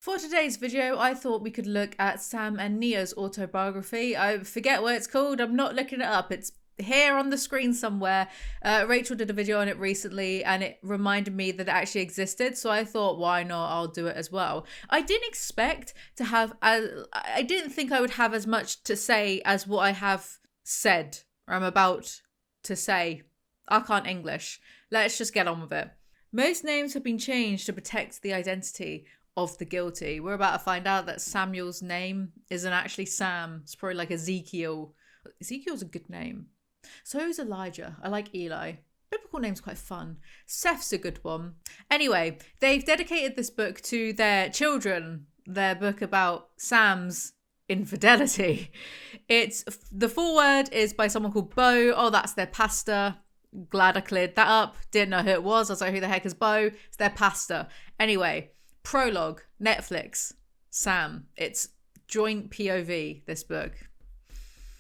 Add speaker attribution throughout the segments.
Speaker 1: For today's video, I thought we could look at Sam and Nia's autobiography. I forget what it's called. I'm not looking it up. It's here on the screen somewhere. Rachel did a video on it recently and it reminded me that it actually existed. So I thought, why not? I'll do it as well. I didn't expect to have, I didn't think I would have as much to say as what I have said or I'm about to say. I can't English. Let's just get on with it. Most names have been changed to protect the identity of the guilty. We're about to find out that Samuel's name isn't actually Sam. It's probably like Ezekiel. Ezekiel's a good name. So is Elijah. I like Eli. Biblical name's quite fun. Seth's a good one. Anyway, they've dedicated this book to their children. Their book about Sam's infidelity. It's the foreword is by someone called Bo. Oh, that's their pastor. Glad I cleared that up. Didn't know who it was. I was like, who the heck is Bo? It's their pastor. Anyway, prologue, Netflix, Sam. It's joint POV, this book.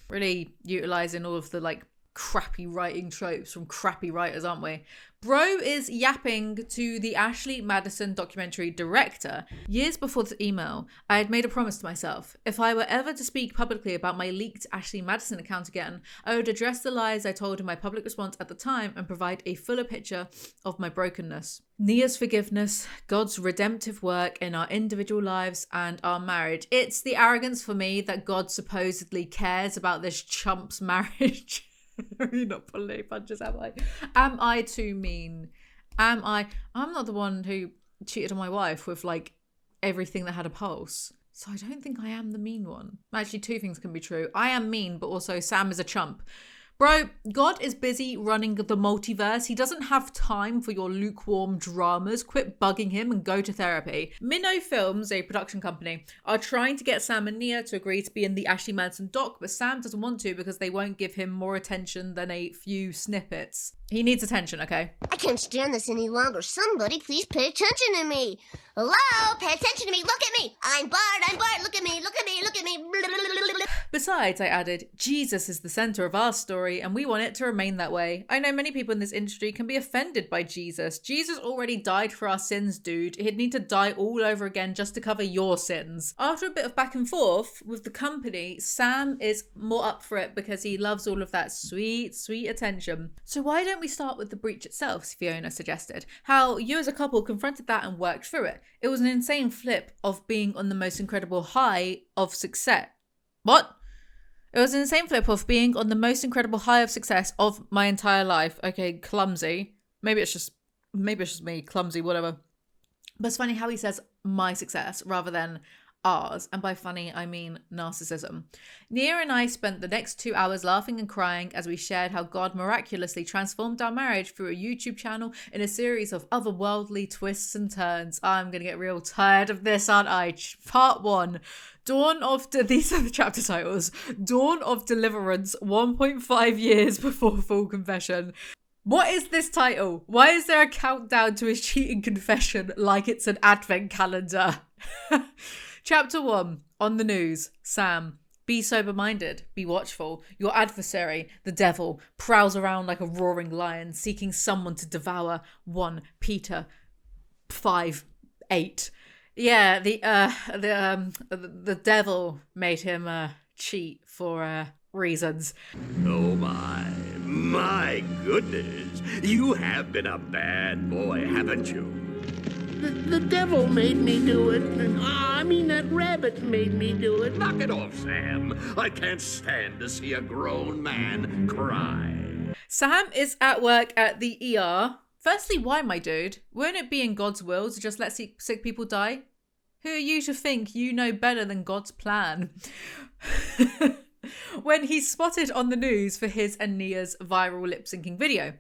Speaker 1: Really utilising all of the like crappy writing tropes from crappy writers, aren't we? Bro is yapping to the Ashley Madison documentary director. Years before this email, I had made a promise to myself. If I were ever to speak publicly about my leaked Ashley Madison account again, I would address the lies I told in my public response at the time and provide a fuller picture of my brokenness. Nia's forgiveness, God's redemptive work in our individual lives and our marriage. It's the arrogance for me that God supposedly cares about this chump's marriage. You're not pulling any punches, am I? Am I too mean? I'm not the one who cheated on my wife with like everything that had a pulse. So I don't think I am the mean one. Actually, two things can be true. I am mean, but also Sam is a chump. Bro, God is busy running the multiverse. He doesn't have time for your lukewarm dramas. Quit bugging him and go to therapy. Minnow Films, a production company, are trying to get Sam and Nia to agree to be in the Ashley Madison doc, but Sam doesn't want to because they won't give him more attention than a few snippets. He needs attention, okay?
Speaker 2: I can't stand this any longer. Somebody please pay attention to me. Hello? Pay attention to me. Look at me. I'm bored. Look at me. Look at me. Look at me.
Speaker 1: Besides, I added, Jesus is the center of our story and we want it to remain that way. I know many people in this industry can be offended by Jesus. Jesus already died for our sins, dude. He'd need to die all over again just to cover your sins. After a bit of back and forth with the company, Sam is more up for it because he loves all of that sweet, sweet attention. So why don't we start with the breach itself, Fiona suggested. How you as a couple confronted that and worked through it. It was an insane flip of being on the most incredible high of success. What? It was an insane flip of being on the most incredible high of success of my entire life. Okay, clumsy. Maybe it's just me, clumsy, whatever. But it's funny how he says my success rather than ours. And by funny, I mean narcissism. Nia and I spent the next 2 hours laughing and crying as we shared how God miraculously transformed our marriage through a YouTube channel in a series of otherworldly twists and turns. I'm going to get real tired of this, aren't I? Part 1. These are the chapter titles. Dawn of Deliverance, 1.5 years before full confession. What is this title? Why is there a countdown to his cheating confession like it's an advent calendar? Chapter 1. On the news. Sam. Be sober-minded. Be watchful. Your adversary, the devil, prowls around like a roaring lion, seeking someone to devour. 1 Peter 5:8. Yeah, the devil made him cheat for reasons.
Speaker 3: Oh my goodness. You have been a bad boy, haven't you?
Speaker 4: The devil made me do it. That rabbit made me do it.
Speaker 3: Knock it off, Sam. I can't stand to see a grown man cry.
Speaker 1: Sam is at work at the ER. Firstly, why, my dude? Won't it be in God's will to just let sick people die? Who are you to think you know better than God's plan? When he's spotted on the news for his and Nia's viral lip-syncing video.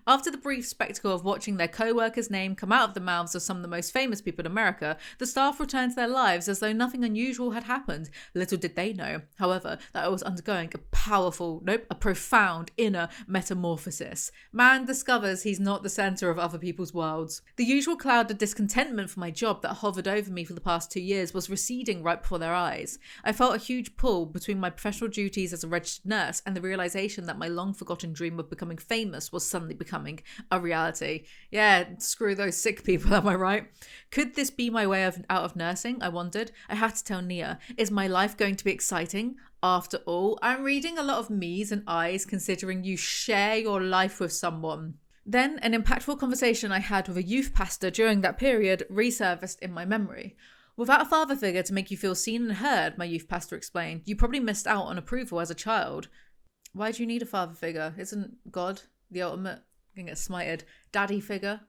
Speaker 1: After the brief spectacle of watching their co-worker's name come out of the mouths of some of the most famous people in America, the staff returned to their lives as though nothing unusual had happened. Little did they know, however, that I was undergoing a profound inner metamorphosis. Man discovers he's not the center of other people's worlds. The usual cloud of discontentment for my job that hovered over me for the past 2 years was receding right before their eyes. I felt a huge pull between my professional duties as a registered nurse, and the realization that my long-forgotten dream of becoming famous was suddenly becoming a reality. Yeah, screw those sick people, am I right? Could this be my way out of nursing, I wondered. I had to tell Nia, is my life going to be exciting? After all, I'm reading a lot of me's and I's considering you share your life with someone. Then, an impactful conversation I had with a youth pastor during that period resurfaced in my memory. Without a father figure to make you feel seen and heard, my youth pastor explained, you probably missed out on approval as a child. Why do you need a father figure? Isn't God the ultimate, you can get smited, daddy figure?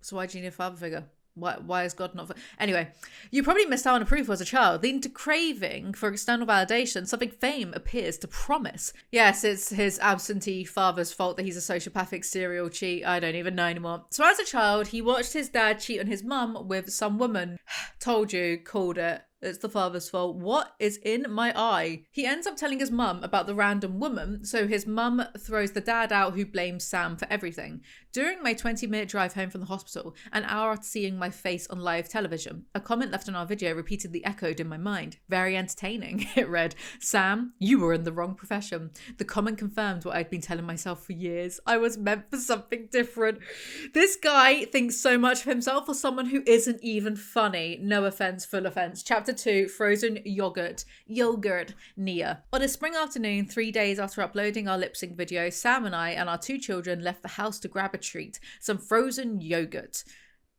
Speaker 1: So why do you need a father figure? Why is God not... Anyway, you probably missed out on approval as a child, leading to craving for external validation, something fame appears to promise. Yes, it's his absentee father's fault that he's a sociopathic serial cheat. I don't even know anymore. So as a child, he watched his dad cheat on his mum with some woman. Told you, called it. It's the father's fault. What is in my eye? He ends up telling his mum about the random woman, so his mum throws the dad out, who blames Sam for everything. During my 20-minute drive home from the hospital, an hour after seeing my face on live television, a comment left on our video repeatedly echoed in my mind. Very entertaining, it read. Sam, you were in the wrong profession. The comment confirmed what I'd been telling myself for years. I was meant for something different. This guy thinks so much of himself for someone who isn't even funny. No offense, full offense. Chapter 2, Frozen Yogurt, Nia. On a spring afternoon, 3 days after uploading our lip sync video, Sam and I and our 2 children left the house to grab a treat, some frozen yogurt.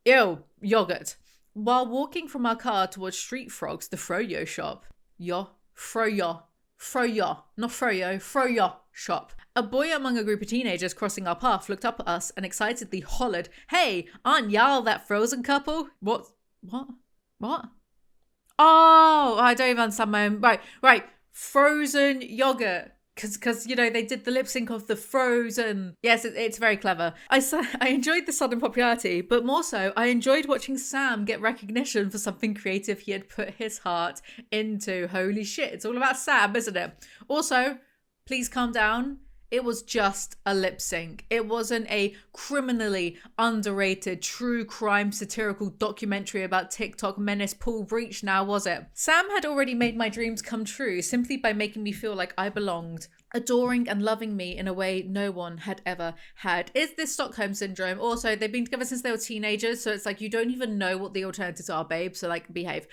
Speaker 1: Ew, yogurt. While walking from our car towards Street Frogs, the Froyo shop. Froyo, not Froyo, Froyo shop. A boy among a group of teenagers crossing our path looked up at us and excitedly hollered, "Hey, aren't y'all that frozen couple?" What? Oh, I don't even understand my own. Right. Frozen yogurt. Because you know, they did the lip sync of the Frozen. Yes, it's very clever. I enjoyed the sudden popularity, but more so, I enjoyed watching Sam get recognition for something creative he had put his heart into. Holy shit, it's all about Sam, isn't it? Also, please calm down. It was just a lip sync. It wasn't a criminally underrated true crime satirical documentary about TikTok menace Paul Breach now, was it? Sam had already made my dreams come true simply by making me feel like I belonged, adoring and loving me in a way no one had ever had. Is this Stockholm syndrome? Also, they've been together since they were teenagers, so it's like you don't even know what the alternatives are, babe, so like behave.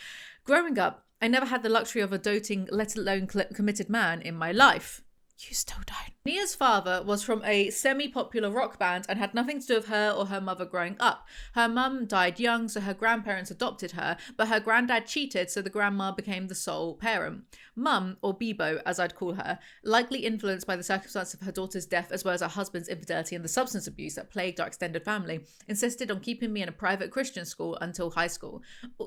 Speaker 1: Growing up, I never had the luxury of a doting, let alone committed man in my life. You still don't. Nia's father was from a semi-popular rock band and had nothing to do with her or her mother growing up. Her mum died young, so her grandparents adopted her, but her granddad cheated, so the grandma became the sole parent. Mum, or Bibo as I'd call her, likely influenced by the circumstance of her daughter's death as well as her husband's infidelity and the substance abuse that plagued our extended family, insisted on keeping me in a private Christian school until high school.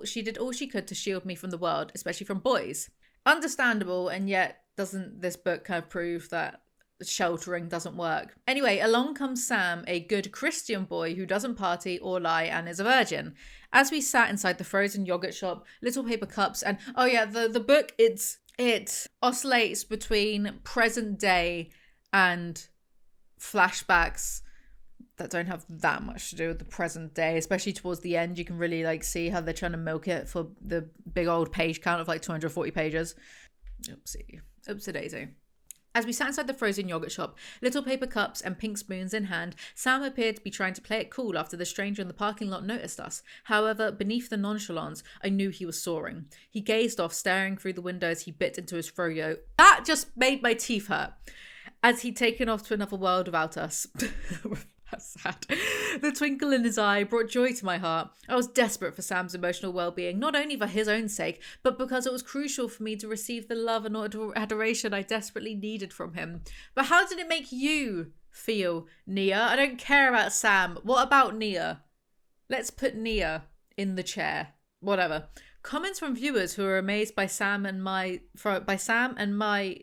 Speaker 1: She did all she could to shield me from the world, especially from boys. Understandable, and yet doesn't this book kind of prove that sheltering doesn't work? Anyway, along comes Sam, a good Christian boy who doesn't party or lie and is a virgin. As we sat inside the frozen yogurt shop, little paper cups, and oh yeah, the book, it oscillates between present day and flashbacks that don't have that much to do with the present day, especially towards the end. You can really like see how they're trying to milk it for the big old page count of like 240 pages. Oopsie daisy. As we sat inside the frozen yogurt shop, little paper cups and pink spoons in hand, Sam appeared to be trying to play it cool after the stranger in the parking lot noticed us. However, beneath the nonchalance, I knew he was soaring. He gazed off, staring through the window as he bit into his froyo. That just made my teeth hurt. As he'd taken off to another world without us. That's sad. The twinkle in his eye brought joy to my heart. I was desperate for Sam's emotional well-being, not only for his own sake, but because it was crucial for me to receive the love and adoration I desperately needed from him. But how did it make you feel, Nia? I don't care about Sam. What about Nia? Let's put Nia in the chair. Whatever. Comments from viewers who were amazed by Sam and my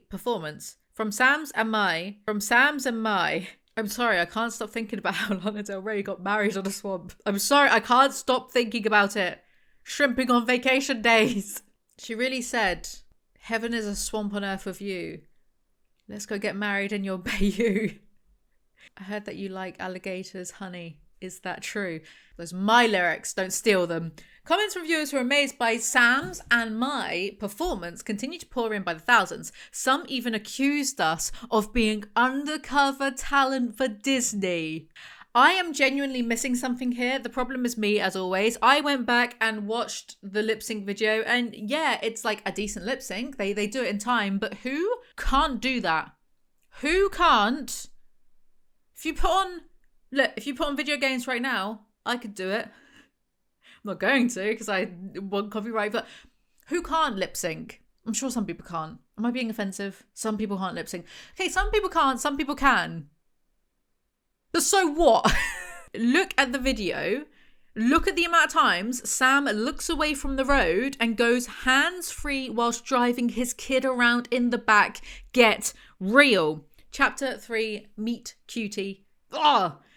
Speaker 1: performance. From Sam's and my. I'm sorry, I can't stop thinking about how Lana Del Rey got married on a swamp. I'm sorry, I can't stop thinking about it. Shrimping on vacation days. She really said, heaven is a swamp on earth with you. Let's go get married in your bayou. I heard that you like alligators, honey. Is that true? Those are my lyrics, don't steal them. Comments from viewers who are amazed by Sam's and my performance continue to pour in by the thousands. Some even accused us of being undercover talent for Disney. I am genuinely missing something here. The problem is me, as always. I went back and watched the lip sync video, and yeah, it's like a decent lip sync. They do it in time, but who can't do that? Who can't? If you put on video games right now, I could do it. I'm not going to because I want copyright, but who can't lip sync? I'm sure some people can't. Am I being offensive? Some people can't lip sync. Okay, some people can't, some people can. But so what? Look at the video. Look at the amount of times Sam looks away from the road and goes hands-free whilst driving his kid around in the back. Get real. Chapter 3, Meet Cutie.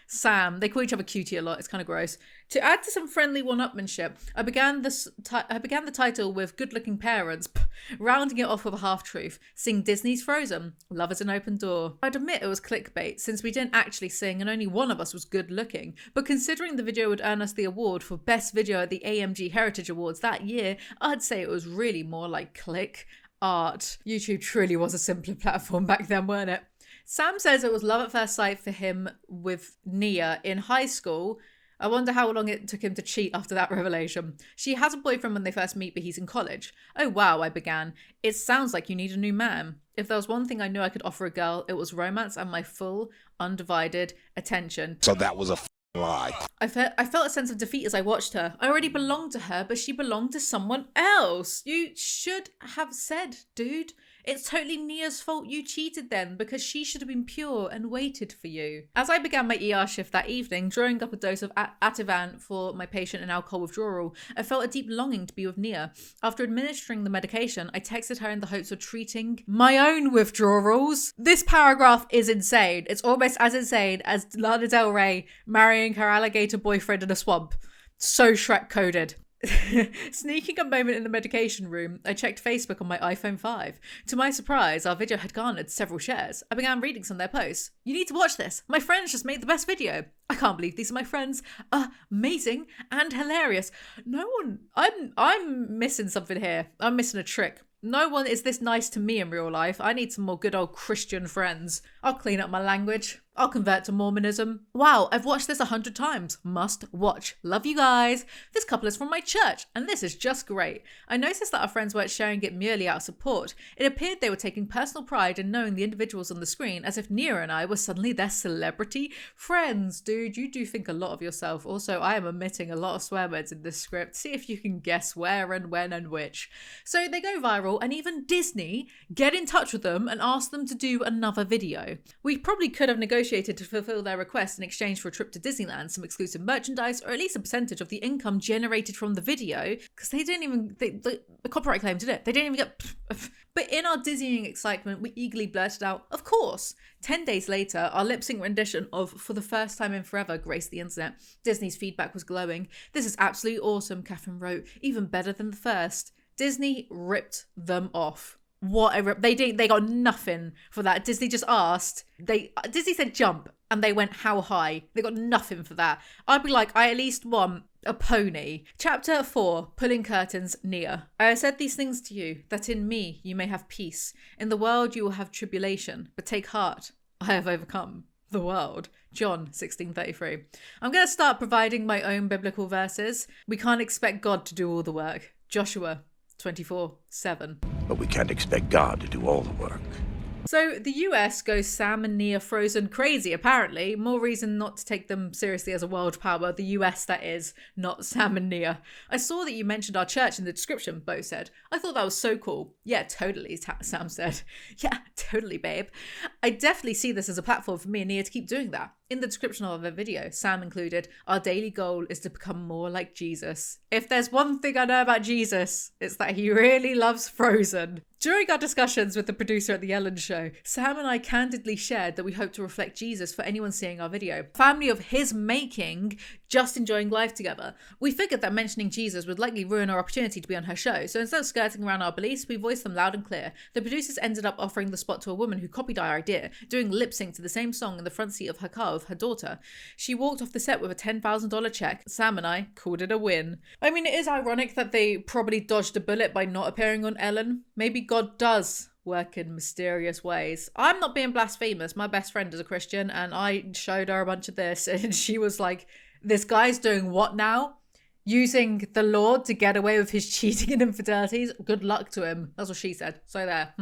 Speaker 1: Sam. They call each other cutie a lot. It's kind of gross. To add to some friendly one-upmanship, I began the title with good-looking parents, rounding it off with a half-truth. Sing Disney's Frozen. Love is an open door. I'd admit it was clickbait, since we didn't actually sing and only one of us was good-looking. But considering the video would earn us the award for Best Video at the AMG Heritage Awards that year, I'd say it was really more like click art. YouTube truly was a simpler platform back then, weren't it? Sam says it was love at first sight for him with Nia in high school. I wonder how long it took him to cheat after that revelation. She has a boyfriend when they first meet, but he's in college. Oh wow, I began. It sounds like you need a new man. If there was one thing I knew I could offer a girl, it was romance and my full, undivided attention.
Speaker 5: So that was a lie.
Speaker 1: I felt a sense of defeat as I watched her. I already belonged to her, but she belonged to someone else. You should have said, dude. It's totally Nia's fault you cheated then, because she should have been pure and waited for you. As I began my ER shift that evening, drawing up a dose of Ativan for my patient in alcohol withdrawal, I felt a deep longing to be with Nia. After administering the medication, I texted her in the hopes of treating my own withdrawals. This paragraph is insane. It's almost as insane as Lana Del Rey marrying her alligator boyfriend in a swamp. So Shrek coded. Sneaking a moment in the medication room, I checked Facebook on my iPhone 5. To my surprise, our video had garnered several shares. I began reading some of their posts. You need to watch this. My friends just made the best video. I can't believe these are my friends. Amazing and hilarious. No one... I'm missing something here. I'm missing a trick. No one is this nice to me in real life. I need some more good old Christian friends. I'll clean up my language. I'll convert to Mormonism. Wow, I've watched this 100 times. Must watch. Love you guys. This couple is from my church, and this is just great. I noticed that our friends weren't sharing it merely out of support. It appeared they were taking personal pride in knowing the individuals on the screen, as if Nia and I were suddenly their celebrity friends. Dude, you do think a lot of yourself. Also, I am omitting a lot of swear words in this script. See if you can guess where and when and which. So they go viral, and even Disney get in touch with them and ask them to do another video. We probably could have negotiated to fulfill their request in exchange for a trip to Disneyland, some exclusive merchandise, or at least a percentage of the income generated from the video, because they didn't even, the copyright claim did it. They didn't even get... But in our dizzying excitement, we eagerly blurted out, of course. 10 days later, our lip sync rendition of For the First Time in Forever graced the internet. Disney's feedback was glowing. This is absolutely awesome, Catherine wrote. Even better than the first. Disney ripped them off. What a rip. They got nothing for that. Disney just asked. Disney said jump, and they went how high. They got nothing for that. I'd be like, I at least want a pony. Chapter 4, Pulling Curtains, Nia. I have said these things to you, that in me you may have peace. In the world you will have tribulation, but take heart. I have overcome the world. John 16:33. I'm going to start providing my own biblical verses. We can't expect God to do all the work. Joshua 24:7.
Speaker 5: But we can't expect God to do all the work.
Speaker 1: So the US goes Sam and Nia Frozen crazy, apparently. More reason not to take them seriously as a world power. The US, that is, not Sam and Nia. I saw that you mentioned our church in the description, Bo said. I thought that was so cool. Yeah, totally, Sam said. Yeah, totally, babe. I definitely see this as a platform for me and Nia to keep doing that. In the description of the video, Sam included, our daily goal is to become more like Jesus. If there's one thing I know about Jesus, it's that he really loves Frozen. During our discussions with the producer at The Ellen Show, Sam and I candidly shared that we hope to reflect Jesus for anyone seeing our video. Family of his making, just enjoying life together. We figured that mentioning Jesus would likely ruin our opportunity to be on her show, so instead of skirting around our beliefs, we voiced them loud and clear. The producers ended up offering the spot to a woman who copied our idea, doing lip sync to the same song in the front seat of her car with of her daughter. She walked off the set with a $10,000 check. Sam and I called it a win. I mean, it is ironic that they probably dodged a bullet by not appearing on Ellen. Maybe God does work in mysterious ways. I'm not being blasphemous. My best friend is a Christian, and I showed her a bunch of this, and she was like, this guy's doing what now? Using the Lord to get away with his cheating and infidelities? Good luck to him. That's what she said. So there.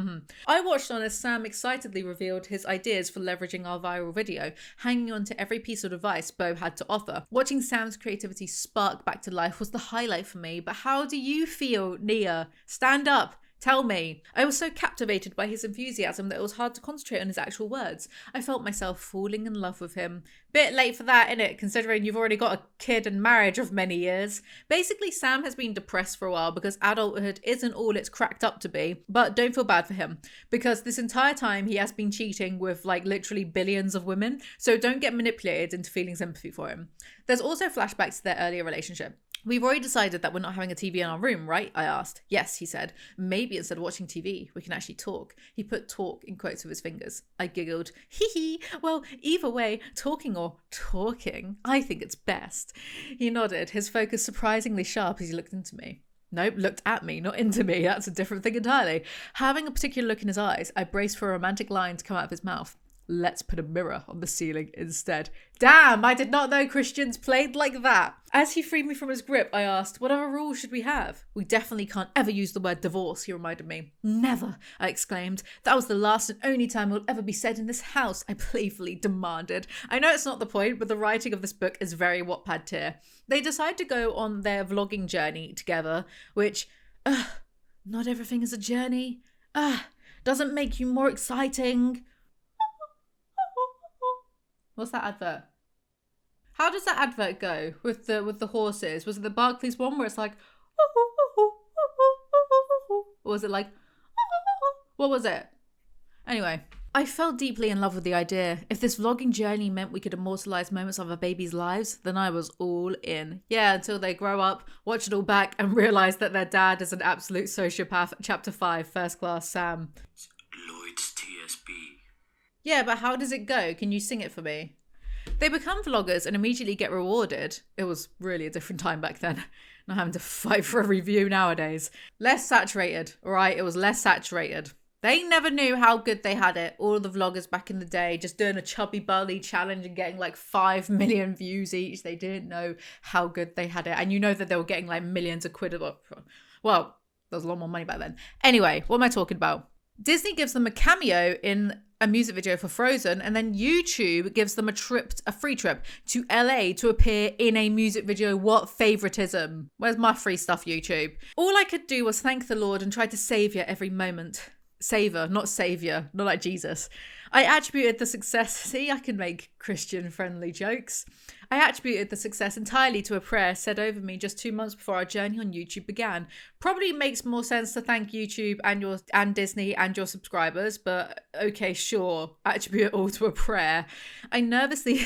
Speaker 1: I watched on as Sam excitedly revealed his ideas for leveraging our viral video, hanging on to every piece of advice Bo had to offer. Watching Sam's creativity spark back to life was the highlight for me. But how do you feel, Nia? Stand up. Tell me. I was so captivated by his enthusiasm that it was hard to concentrate on his actual words. I felt myself falling in love with him. Bit late for that, innit? Considering you've already got a kid and marriage of many years. Basically, Sam has been depressed for a while because adulthood isn't all it's cracked up to be. But don't feel bad for him, because this entire time he has been cheating with like literally billions of women. So don't get manipulated into feeling sympathy for him. There's also flashbacks to their earlier relationship. We've already decided that we're not having a TV in our room, right? I asked. Yes, he said. Maybe instead of watching TV, we can actually talk. He put talk in quotes with his fingers. I giggled. Hee hee. Well, either way, talking or talking, I think it's best. He nodded, his focus surprisingly sharp as he looked into me. Nope, looked at me, not into me. That's a different thing entirely. Having a particular look in his eyes, I braced for a romantic line to come out of his mouth. Let's put a mirror on the ceiling instead. Damn, I did not know Christians played like that. As he freed me from his grip, I asked, what other rules should we have? We definitely can't ever use the word divorce, he reminded me. Never, I exclaimed. That was the last and only time it will ever be said in this house, I playfully demanded. I know it's not the point, but the writing of this book is very Wattpad tier. They decide to go on their vlogging journey together, which, not everything is a journey. Doesn't make you more exciting. What's that advert? How does that advert go with the horses? Was it the Barclays one where it's like, or was it like, what was it? Anyway, I fell deeply in love with the idea. If this vlogging journey meant we could immortalize moments of our babies' lives, then I was all in. Yeah, until they grow up, watch it all back, and realize that their dad is an absolute sociopath. Chapter 5, First Class Sam.
Speaker 3: Lloyd's TSB.
Speaker 1: Yeah, but how does it go? Can you sing it for me? They become vloggers and immediately get rewarded. It was really a different time back then. Not having to fight for a review nowadays. Less saturated, alright? It was less saturated. They never knew how good they had it. All the vloggers back in the day just doing a chubby belly challenge and getting like 5 million views each. They didn't know how good they had it. And you know that they were getting like millions of quid. Well, there was a lot more money back then. Anyway, what am I talking about? Disney gives them a cameo in a music video for Frozen, and then YouTube gives them a free trip to LA to appear in a music video. What favoritism? Where's my free stuff, YouTube? All I could do was thank the Lord and try to savor every moment. Savor, not savior, not like Jesus. I attributed the success, see, I can make Christian-friendly jokes. I attributed the success entirely to a prayer said over me just 2 months before our journey on YouTube began. Probably makes more sense to thank YouTube and Disney and your subscribers, but okay, sure, attribute it all to a prayer. I nervously...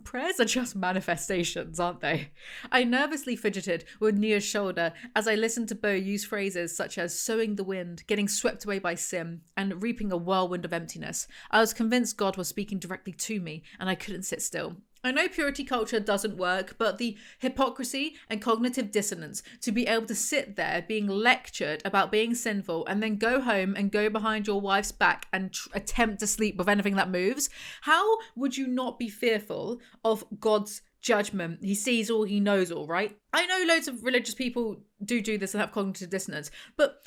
Speaker 1: Prayers are just manifestations, aren't they? I nervously fidgeted with Nia's shoulder as I listened to Bo use phrases such as sowing the wind, getting swept away by sin, and reaping a whirlwind of emptiness. I was convinced God was speaking directly to me, and I couldn't sit still. I know purity culture doesn't work, but the hypocrisy and cognitive dissonance to be able to sit there being lectured about being sinful and then go home and go behind your wife's back and attempt to sleep with anything that moves. How would you not be fearful of God's judgment? He sees all, he knows all, right? I know loads of religious people do this and have cognitive dissonance, but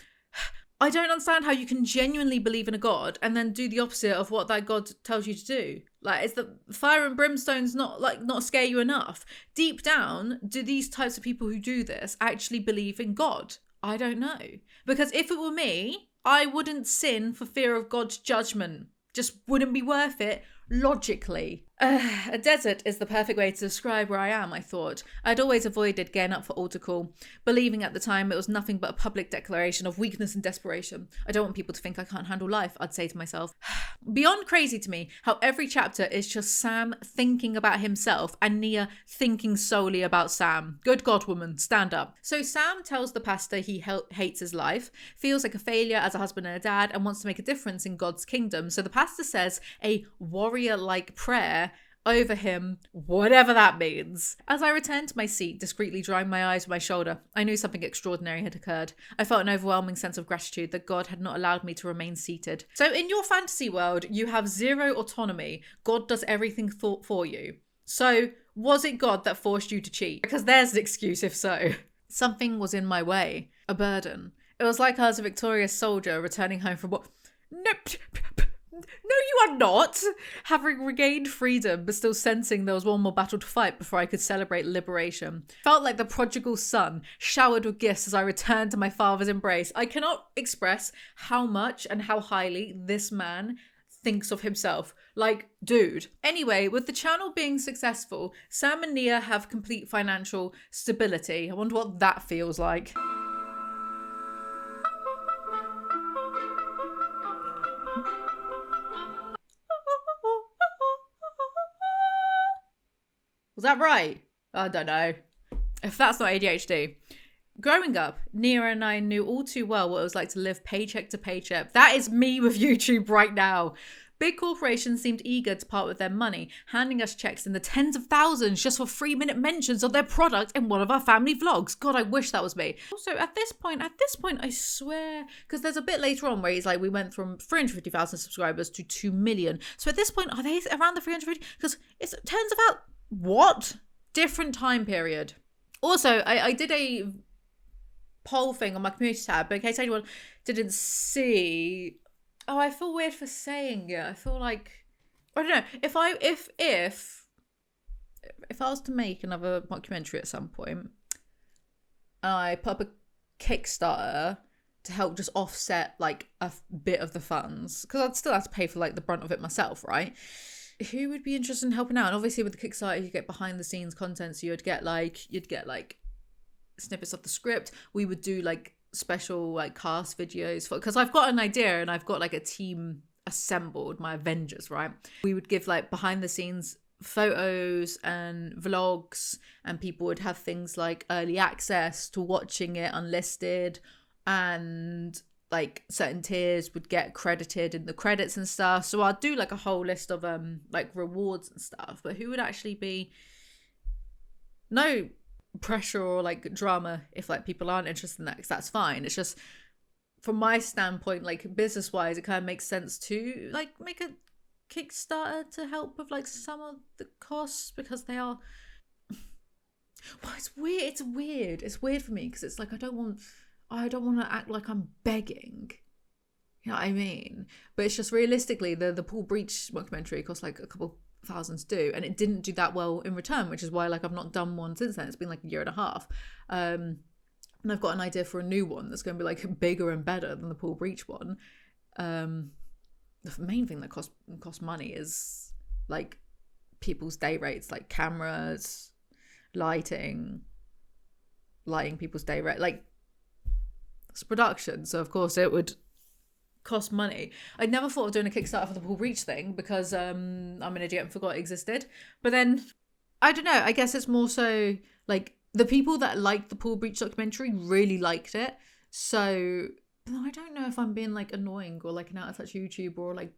Speaker 1: I don't understand how you can genuinely believe in a God and then do the opposite of what that God tells you to do. Like, is the fire and brimstone's not scare you enough? Deep down, do these types of people who do this actually believe in God? I don't know. Because if it were me, I wouldn't sin for fear of God's judgment. Just wouldn't be worth it logically. A desert is the perfect way to describe where I am, I thought. I'd always avoided getting up for altar call, believing at the time it was nothing but a public declaration of weakness and desperation. I don't want people to think I can't handle life, I'd say to myself. Beyond crazy to me how every chapter is just Sam thinking about himself and Nia thinking solely about Sam. Good God, woman, stand up. So Sam tells the pastor he hates his life, feels like a failure as a husband and a dad, and wants to make a difference in God's kingdom. So the pastor says a warrior-like prayer over him, whatever that means. As I returned to my seat, discreetly drying my eyes with my shoulder, I knew something extraordinary had occurred. I felt an overwhelming sense of gratitude that God had not allowed me to remain seated. So in your fantasy world, you have zero autonomy. God does everything for you. So was it God that forced you to cheat? Because there's an excuse if so. Something was in my way, a burden. It was like I was a victorious soldier returning home from what? No, you are not! Having regained freedom, but still sensing there was one more battle to fight before I could celebrate liberation. Felt like the prodigal son, showered with gifts as I returned to my father's embrace. I cannot express how much and how highly this man thinks of himself. Like, dude. Anyway, with the channel being successful, Sam and Nia have complete financial stability. I wonder what that feels like. Was that right? I don't know. If that's not ADHD. Growing up, Nia and I knew all too well what it was like to live paycheck to paycheck. That is me with YouTube right now. Big corporations seemed eager to part with their money, handing us checks in the tens of thousands just for 3-minute mentions of their product in one of our family vlogs. God, I wish that was me. Also, at this point, I swear, because there's a bit later on where he's like, we went from 350,000 subscribers to 2 million. So at this point, are they around the 350? Because it turns out, what? Different time period. Also, I did a poll thing on my community tab, but in case anyone didn't see, I feel weird for saying it. I feel like, I don't know, if I was to make another documentary at some point, I put up a Kickstarter to help just offset like a bit of the funds, because I'd still have to pay for like the brunt of it myself, right? Who would be interested in helping out? And obviously with the Kickstarter, you get behind the scenes content, so you'd get like snippets of the script. We would do like special like cast videos for, because I've got an idea and I've got like a team assembled, my Avengers, right? We would give like behind the scenes photos and vlogs, and people would have things like early access to watching it unlisted, and like certain tiers would get credited in the credits and stuff. So I'll do like a whole list of like rewards and stuff, but who would actually be, no pressure or like drama if like people aren't interested in that, because that's fine. It's just from my standpoint, like business wise, it kind of makes sense to like make a Kickstarter to help with like some of the costs, because they are well, it's weird for me, because it's like I don't want to act like I'm begging, you know what I mean? But it's just realistically, the Pool Breach documentary cost like a couple thousands to do, and it didn't do that well in return, which is why like I've not done one since then. It's been like a year and a half, and I've got an idea for a new one that's going to be like bigger and better than the Pool Breach one. The main thing that costs money is like people's day rates, like cameras, lighting people's day rate, like it's production, so of course it would cost money. I never thought of doing a Kickstarter for the Pool Breach thing because I'm an idiot and forgot it existed. But then I don't know, I guess it's more so like the people that liked the Pool Breach documentary really liked it, so I don't know if I'm being like annoying or like an out of touch YouTuber or like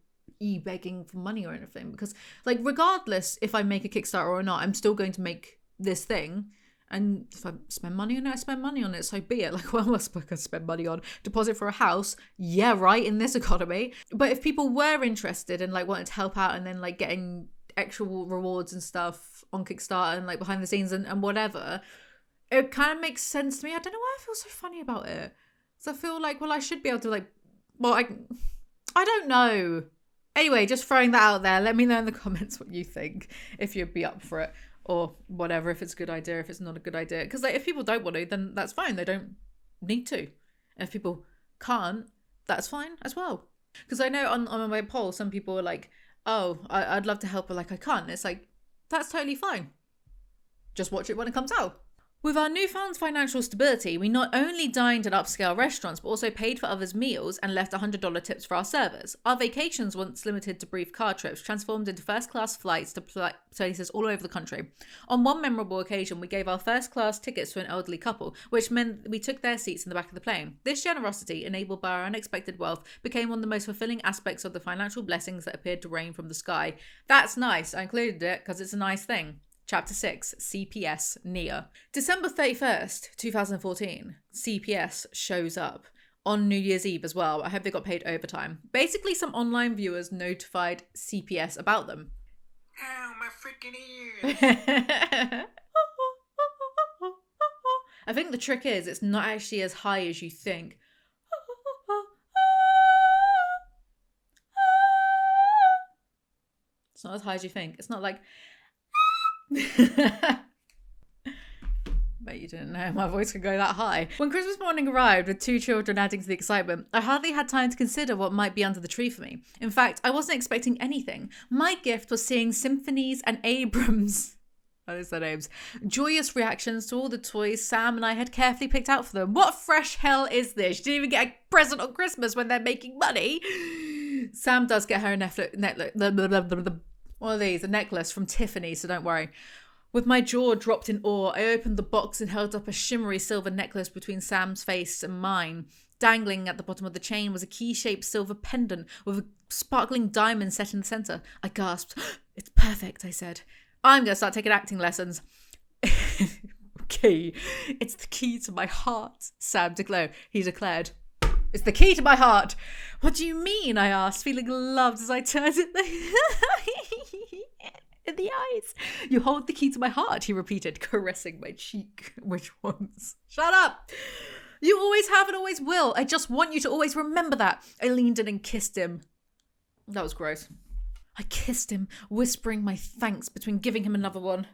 Speaker 1: begging for money or anything, because like regardless if I make a Kickstarter or not, I'm still going to make this thing. And if I spend money on it, I spend money on it, so be it. Like, what else am I going to spend money on? Deposit for a house? Yeah, right, in this economy. But if people were interested and like wanted to help out and then like getting actual rewards and stuff on Kickstarter and like behind the scenes and whatever, it kind of makes sense to me. I don't know why I feel so funny about it. So I feel like, well, I should be able to like, well, I don't know. Anyway, just throwing that out there. Let me know in the comments what you think, if you'd be up for it. Or whatever, if it's a good idea, if it's not a good idea. Because like, if people don't want to, then that's fine. They don't need to. And if people can't, that's fine as well. Because I know on my poll, some people are like, oh, I'd love to help, but like I can't. And it's like, that's totally fine. Just watch it when it comes out. With our newfound financial stability, we not only dined at upscale restaurants, but also paid for others' meals and left $100 tips for our servers. Our vacations, once limited to brief car trips, transformed into first-class flights to places all over the country. On one memorable occasion, we gave our first-class tickets to an elderly couple, which meant we took their seats in the back of the plane. This generosity, enabled by our unexpected wealth, became one of the most fulfilling aspects of the financial blessings that appeared to rain from the sky. That's nice. I included it because it's a nice thing. Chapter 6, CPS Nia. December 31st, 2014, CPS shows up on New Year's Eve as well. I hope they got paid overtime. Basically, some online viewers notified CPS about them.
Speaker 6: Ow, my freaking ears.
Speaker 1: I think the trick is it's not actually as high as you think. It's not as high as you think. It's not like... Bet you didn't know my voice could go that high. When Christmas morning arrived with 2 children adding to the excitement, I hardly had time to consider what might be under the tree for me. In fact, I wasn't expecting anything. My gift was seeing Symphony's and Abrams, those are their names, joyous reactions to all the toys Sam and I had carefully picked out for them. What fresh hell is this? You didn't even get a present on Christmas when they're making money. Sam does get her one of these, a necklace from Tiffany, so don't worry. With my jaw dropped in awe, I opened the box and held up a shimmery silver necklace between Sam's face and mine. Dangling at the bottom of the chain was a key-shaped silver pendant with a sparkling diamond set in the centre. I gasped. It's perfect, I said. I'm going to start taking acting lessons. Okay, it's the key to my heart, Sam declared. He declared. It's the key to my heart. What do you mean? I asked, feeling loved as I turned it in the eyes. You hold the key to my heart, he repeated, caressing my cheek. Which ones? Shut up. You always have and always will. I just want you to always remember that. I leaned in and kissed him. That was gross. I kissed him, whispering my thanks between giving him another one.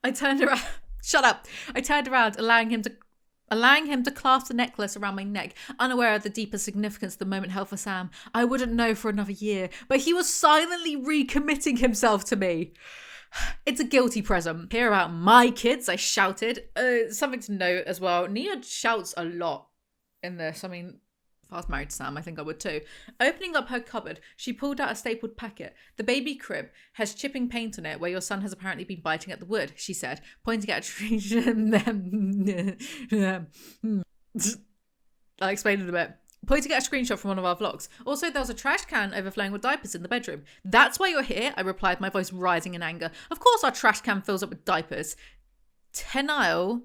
Speaker 1: I turned around. Shut up. I turned around, allowing him to clasp the necklace around my neck, unaware of the deeper significance the moment held for Sam. I wouldn't know for another year, but he was silently recommitting himself to me. It's a guilty present. Hear about my kids, I shouted. Something to note as well, Nia shouts a lot in this. I mean, if I was married to Sam, I think I would too. Opening up her cupboard, she pulled out a stapled packet. The baby crib has chipping paint on it where your son has apparently been biting at the wood, she said, pointing at a tree. I'll explain it a bit. Pointing at a screenshot from one of our vlogs. Also, there was a trash can overflowing with diapers in the bedroom. That's why you're here, I replied, my voice rising in anger. Of course our trash can fills up with diapers. Tenille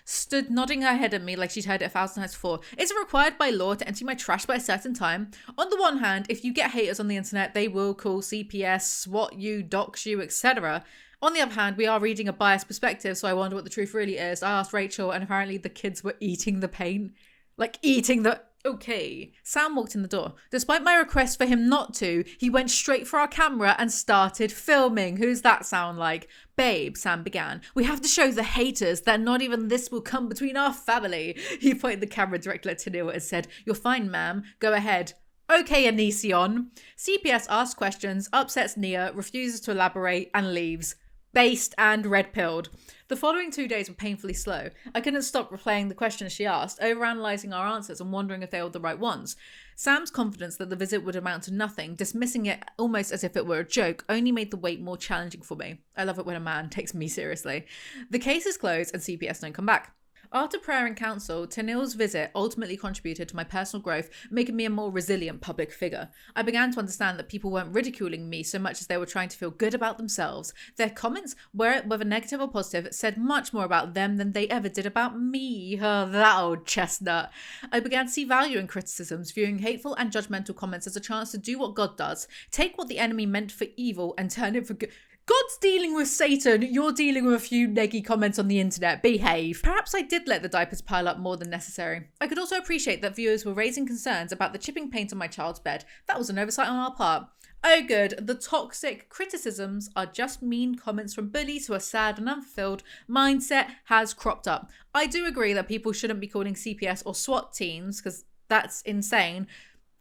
Speaker 1: stood nodding her head at me like she'd heard it 1,000 times before. Is it required by law to empty my trash by a certain time? On the one hand, if you get haters on the internet, they will call CPS, swat you, dox you, etc. On the other hand, we are reading a biased perspective, so I wonder what the truth really is. I asked Rachel, and apparently the kids were eating the paint. Like, eating the... Okay. Sam walked in the door. Despite my request for him not to, he went straight for our camera and started filming. Who's that sound like? Babe, Sam began. We have to show the haters that not even this will come between our family. He pointed the camera directly at Tenille and said, You're fine, ma'am. Go ahead. Okay, Anision. CPS asks questions, upsets Nia, refuses to elaborate, and leaves. Based and red-pilled. The following 2 days were painfully slow. I couldn't stop replaying the questions she asked, overanalyzing our answers and wondering if they were the right ones. Sam's confidence that the visit would amount to nothing, dismissing it almost as if it were a joke, only made the wait more challenging for me. I love it when a man takes me seriously. The case is closed and CPS don't come back. After prayer and counsel, Tenille's visit ultimately contributed to my personal growth, making me a more resilient public figure. I began to understand that people weren't ridiculing me so much as they were trying to feel good about themselves. Their comments, whether negative or positive, said much more about them than they ever did about me. Oh, that old chestnut. I began to see value in criticisms, viewing hateful and judgmental comments as a chance to do what God does, take what the enemy meant for evil and turn it for good. God's dealing with Satan, you're dealing with a few neggy comments on the internet. Behave. Perhaps I did let the diapers pile up more than necessary. I could also appreciate that viewers were raising concerns about the chipping paint on my child's bed. That was an oversight on our part. Oh good, the toxic criticisms are just mean comments from bullies who are sad and unfulfilled. Mindset has cropped up. I do agree that people shouldn't be calling CPS or SWAT teams, because that's insane.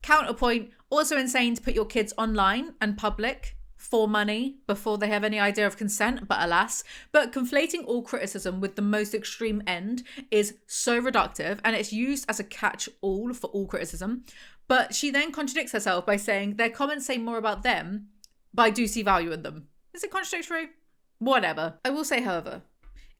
Speaker 1: Counterpoint, also insane to put your kids online and public for money before they have any idea of consent, but alas. But conflating all criticism with the most extreme end is so reductive, and it's used as a catch-all for all criticism. But she then contradicts herself by saying their comments say more about them, but I do see value in them. Is it contradictory? Whatever. I will say, however,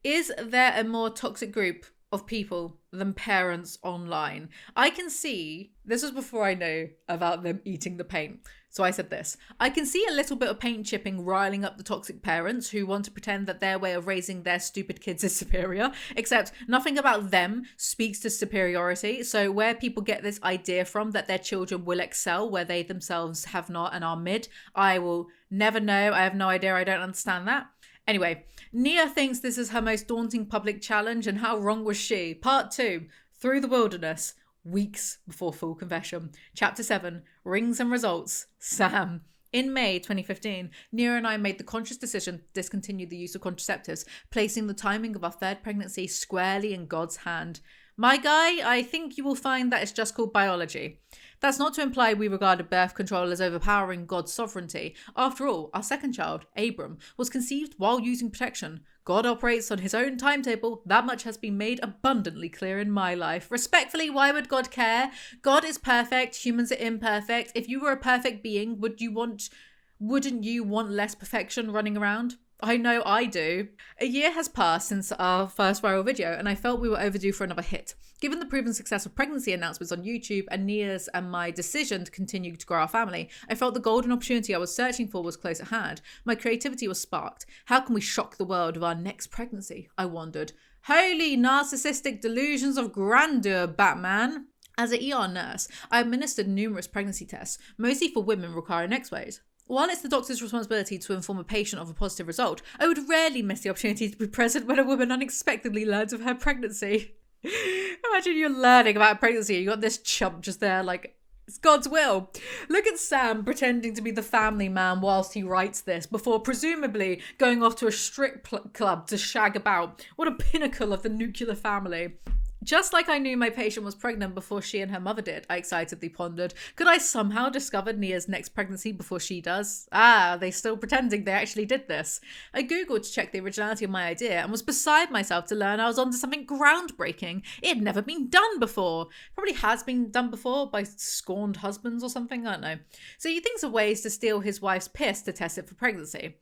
Speaker 1: is there a more toxic group of people than parents online? I can see, this was before I knew about them eating the paint. So I said this, I can see a little bit of paint chipping riling up the toxic parents who want to pretend that their way of raising their stupid kids is superior, except nothing about them speaks to superiority. So where people get this idea from that their children will excel where they themselves have not and are mid, I will never know. I have no idea. I don't understand that. Anyway, Nia thinks this is her most daunting public challenge, and how wrong was she? Part 2, Through the Wilderness, weeks before full confession. Chapter 7, Rings and Results, Sam. In May 2015, Nia and I made the conscious decision to discontinue the use of contraceptives, placing the timing of our third pregnancy squarely in God's hand. My guy, I think you will find that it's just called biology. That's not to imply we regarded birth control as overpowering God's sovereignty. After all, our second child, Abram, was conceived while using protection. God operates on his own timetable. That much has been made abundantly clear in my life. Respectfully, why would God care? God is perfect. Humans are imperfect. If you were a perfect being, wouldn't you want less perfection running around? I know I do. A year has passed since our first viral video, and I felt we were overdue for another hit. Given the proven success of pregnancy announcements on YouTube and Nia's and my decision to continue to grow our family, I felt the golden opportunity I was searching for was close at hand. My creativity was sparked. How can we shock the world with our next pregnancy? I wondered. Holy narcissistic delusions of grandeur, Batman. As an ER nurse, I administered numerous pregnancy tests, mostly for women requiring X-rays. While it's the doctor's responsibility to inform a patient of a positive result, I would rarely miss the opportunity to be present when a woman unexpectedly learns of her pregnancy. Imagine you're learning about pregnancy, you got this chump just there like, it's God's will. Look at Sam pretending to be the family man whilst he writes this, before presumably going off to a strip club to shag about. What a pinnacle of the nuclear family. Just like I knew my patient was pregnant before she and her mother did, I excitedly pondered. Could I somehow discover Nia's next pregnancy before she does? They're still pretending they actually did this. I googled to check the originality of my idea and was beside myself to learn I was onto something groundbreaking. It had never been done before. Probably has been done before by scorned husbands or something, I don't know. So he thinks of ways to steal his wife's piss to test it for pregnancy.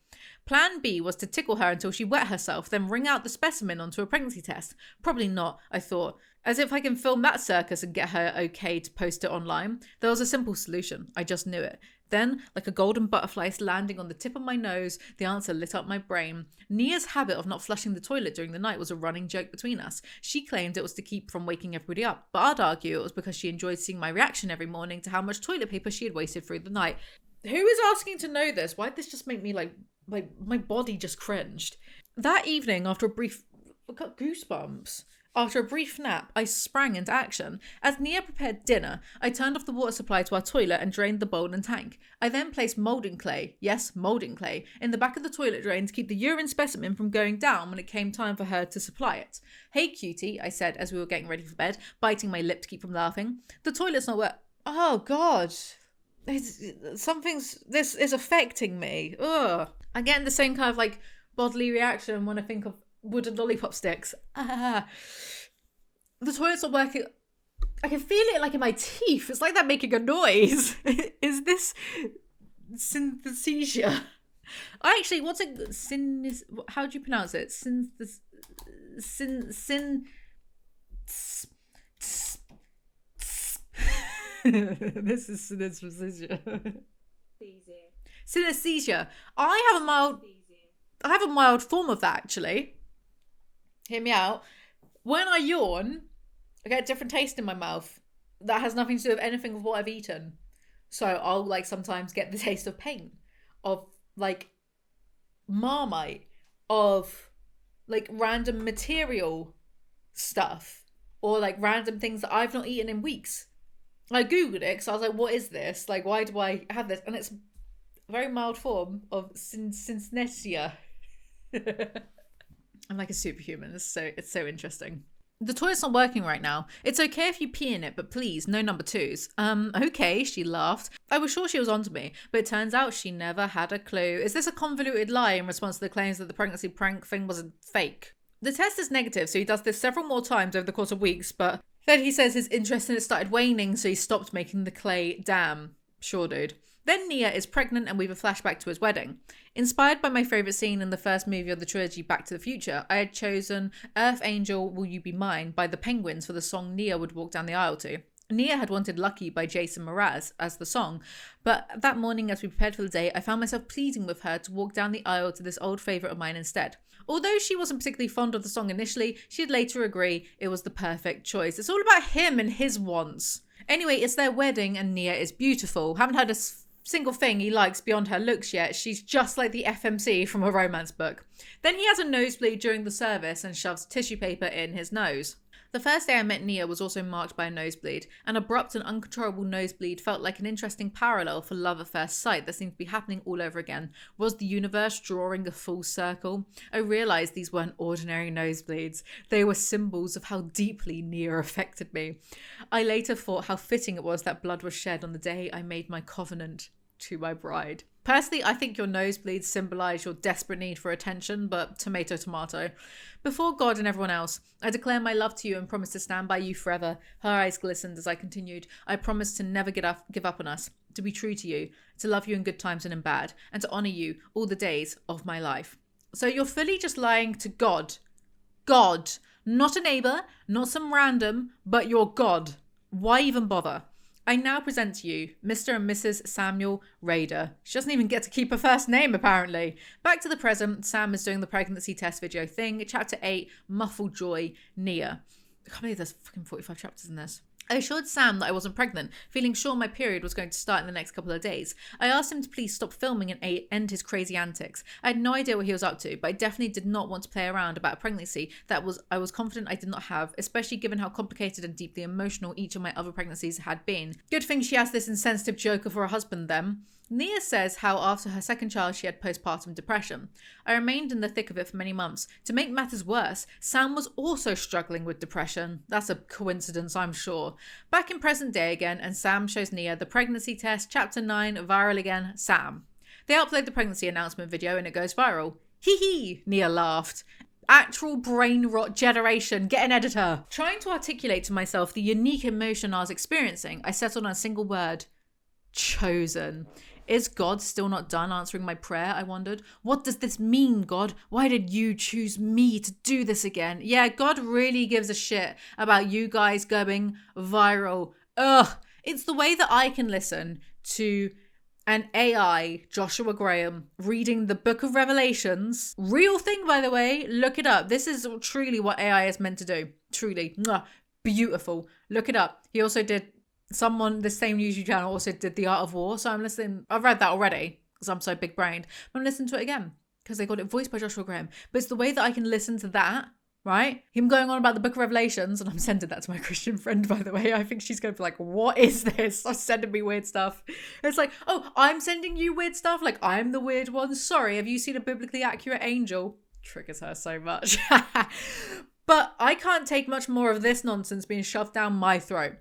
Speaker 1: Plan B was to tickle her until she wet herself, then wring out the specimen onto a pregnancy test. Probably not, I thought. As if I can film that circus and get her okay to post it online. There was a simple solution. I just knew it. Then, like a golden butterfly landing on the tip of my nose, the answer lit up my brain. Nia's habit of not flushing the toilet during the night was a running joke between us. She claimed it was to keep from waking everybody up, but I'd argue it was because she enjoyed seeing my reaction every morning to how much toilet paper she had wasted through the night. Who is asking to know this? Why'd this just make me like my body just cringed? That evening, after a brief... I got goosebumps. After a brief nap, I sprang into action. As Nia prepared dinner, I turned off the water supply to our toilet and drained the bowl and tank. I then placed moulding clay, yes, moulding clay, in the back of the toilet drain to keep the urine specimen from going down when it came time for her to supply it. Hey cutie, I said as we were getting ready for bed, biting my lip to keep from laughing. The toilet's not wet. Oh God. This is affecting me. Ugh. I'm getting the same kind of like bodily reaction when I think of wooden lollipop sticks. The toilet's not working. I can feel it like in my teeth. It's like they're making sin Is this synesthesia? Actually, what's it? How do you pronounce it? This is synesthesia. Synesthesia. I have a mild form of that, actually. Hear me out. When I yawn, I get a different taste in my mouth that has nothing to do with anything with what I've eaten. So I'll like sometimes get the taste of paint, of like Marmite, of like random material stuff, or like random things that I've not eaten in weeks. I googled it because I was like, what is this? Like, why do I have this? And it's a very mild form of synesthesia. I'm like a superhuman. It's so interesting. The toilet's not working right now. It's okay if you pee in it, but please, no number twos. Okay, she laughed. I was sure she was onto me, but it turns out she never had a clue. Is this a convoluted lie in response to the claims that the pregnancy prank thing was a fake? The test is negative, so he does this several more times over the course of weeks, but then he says his interest in it started waning, so he stopped making the clay dam. Sure, dude. Then Nia is pregnant and we have a flashback to his wedding. Inspired by my favourite scene in the first movie of the trilogy Back to the Future, I had chosen Earth Angel Will You Be Mine by the Penguins for the song Nia would walk down the aisle to. Nia had wanted Lucky by Jason Mraz as the song, but that morning as we prepared for the day, I found myself pleading with her to walk down the aisle to this old favourite of mine instead. Although she wasn't particularly fond of the song initially, she'd later agree it was the perfect choice. It's all about him and his wants. Anyway, it's their wedding and Nia is beautiful. Haven't heard a single thing he likes beyond her looks yet. She's just like the FMC from a romance book. Then he has a nosebleed during the service and shoves tissue paper in his nose. The first day I met Nia was also marked by a nosebleed. An abrupt and uncontrollable nosebleed felt like an interesting parallel for love at first sight that seemed to be happening all over again. Was the universe drawing a full circle? I realised these weren't ordinary nosebleeds. They were symbols of how deeply Nia affected me. I later thought how fitting it was that blood was shed on the day I made my covenant to my bride. Personally, I think your nosebleeds symbolise your desperate need for attention, but tomato, tomato. Before God and everyone else, I declare my love to you and promise to stand by you forever. Her eyes glistened as I continued. I promise to never give up on us, to be true to you, to love you in good times and in bad, and to honour you all the days of my life. So you're fully just lying to God. God. Not a neighbour, not some random, but your God. Why even bother? I now present to you Mr. and Mrs. Samuel Rader. She doesn't even get to keep her first name, apparently. Back to the present, Sam is doing the pregnancy test video thing. Chapter 8, Muffled Joy, Nia. I can't believe there's fucking 45 chapters in this. I assured Sam that I wasn't pregnant, feeling sure my period was going to start in the next couple of days. I asked him to please stop filming and end his crazy antics. I had no idea what he was up to, but I definitely did not want to play around about a pregnancy that I was confident I did not have, especially given how complicated and deeply emotional each of my other pregnancies had been. Good thing she has this insensitive joker for a husband then. Nia says how after her second child she had postpartum depression. I remained in the thick of it for many months. To make matters worse, Sam was also struggling with depression. That's a coincidence, I'm sure. Back in present day again, and Sam shows Nia the pregnancy test, chapter 9, viral again, Sam. They upload the pregnancy announcement video and it goes viral. Hee hee, Nia laughed. Actual brain rot generation, get an editor. Trying to articulate to myself the unique emotion I was experiencing, I settled on a single word. Chosen. Is God still not done answering my prayer? I wondered. What does this mean, God? Why did you choose me to do this again? Yeah, God really gives a shit about you guys going viral. Ugh. It's the way that I can listen to an AI, Joshua Graham, reading the Book of Revelations. Real thing, by the way. Look it up. This is truly what AI is meant to do. Truly. Mwah. Beautiful. Look it up. He also did someone, the same YouTube channel also did The Art of War. So I'm listening. I've read that already because I'm so big brained. But I'm listening to it again because they got it voiced by Joshua Graham. But it's the way that I can listen to that, right? Him going on about the Book of Revelations. And I'm sending that to my Christian friend, by the way. I think she's going to be like, what is this? Stop sending me weird stuff. It's like, oh, I'm sending you weird stuff? Like I'm the weird one? Sorry, have you seen a biblically accurate angel? Triggers her so much. But I can't take much more of this nonsense being shoved down my throat.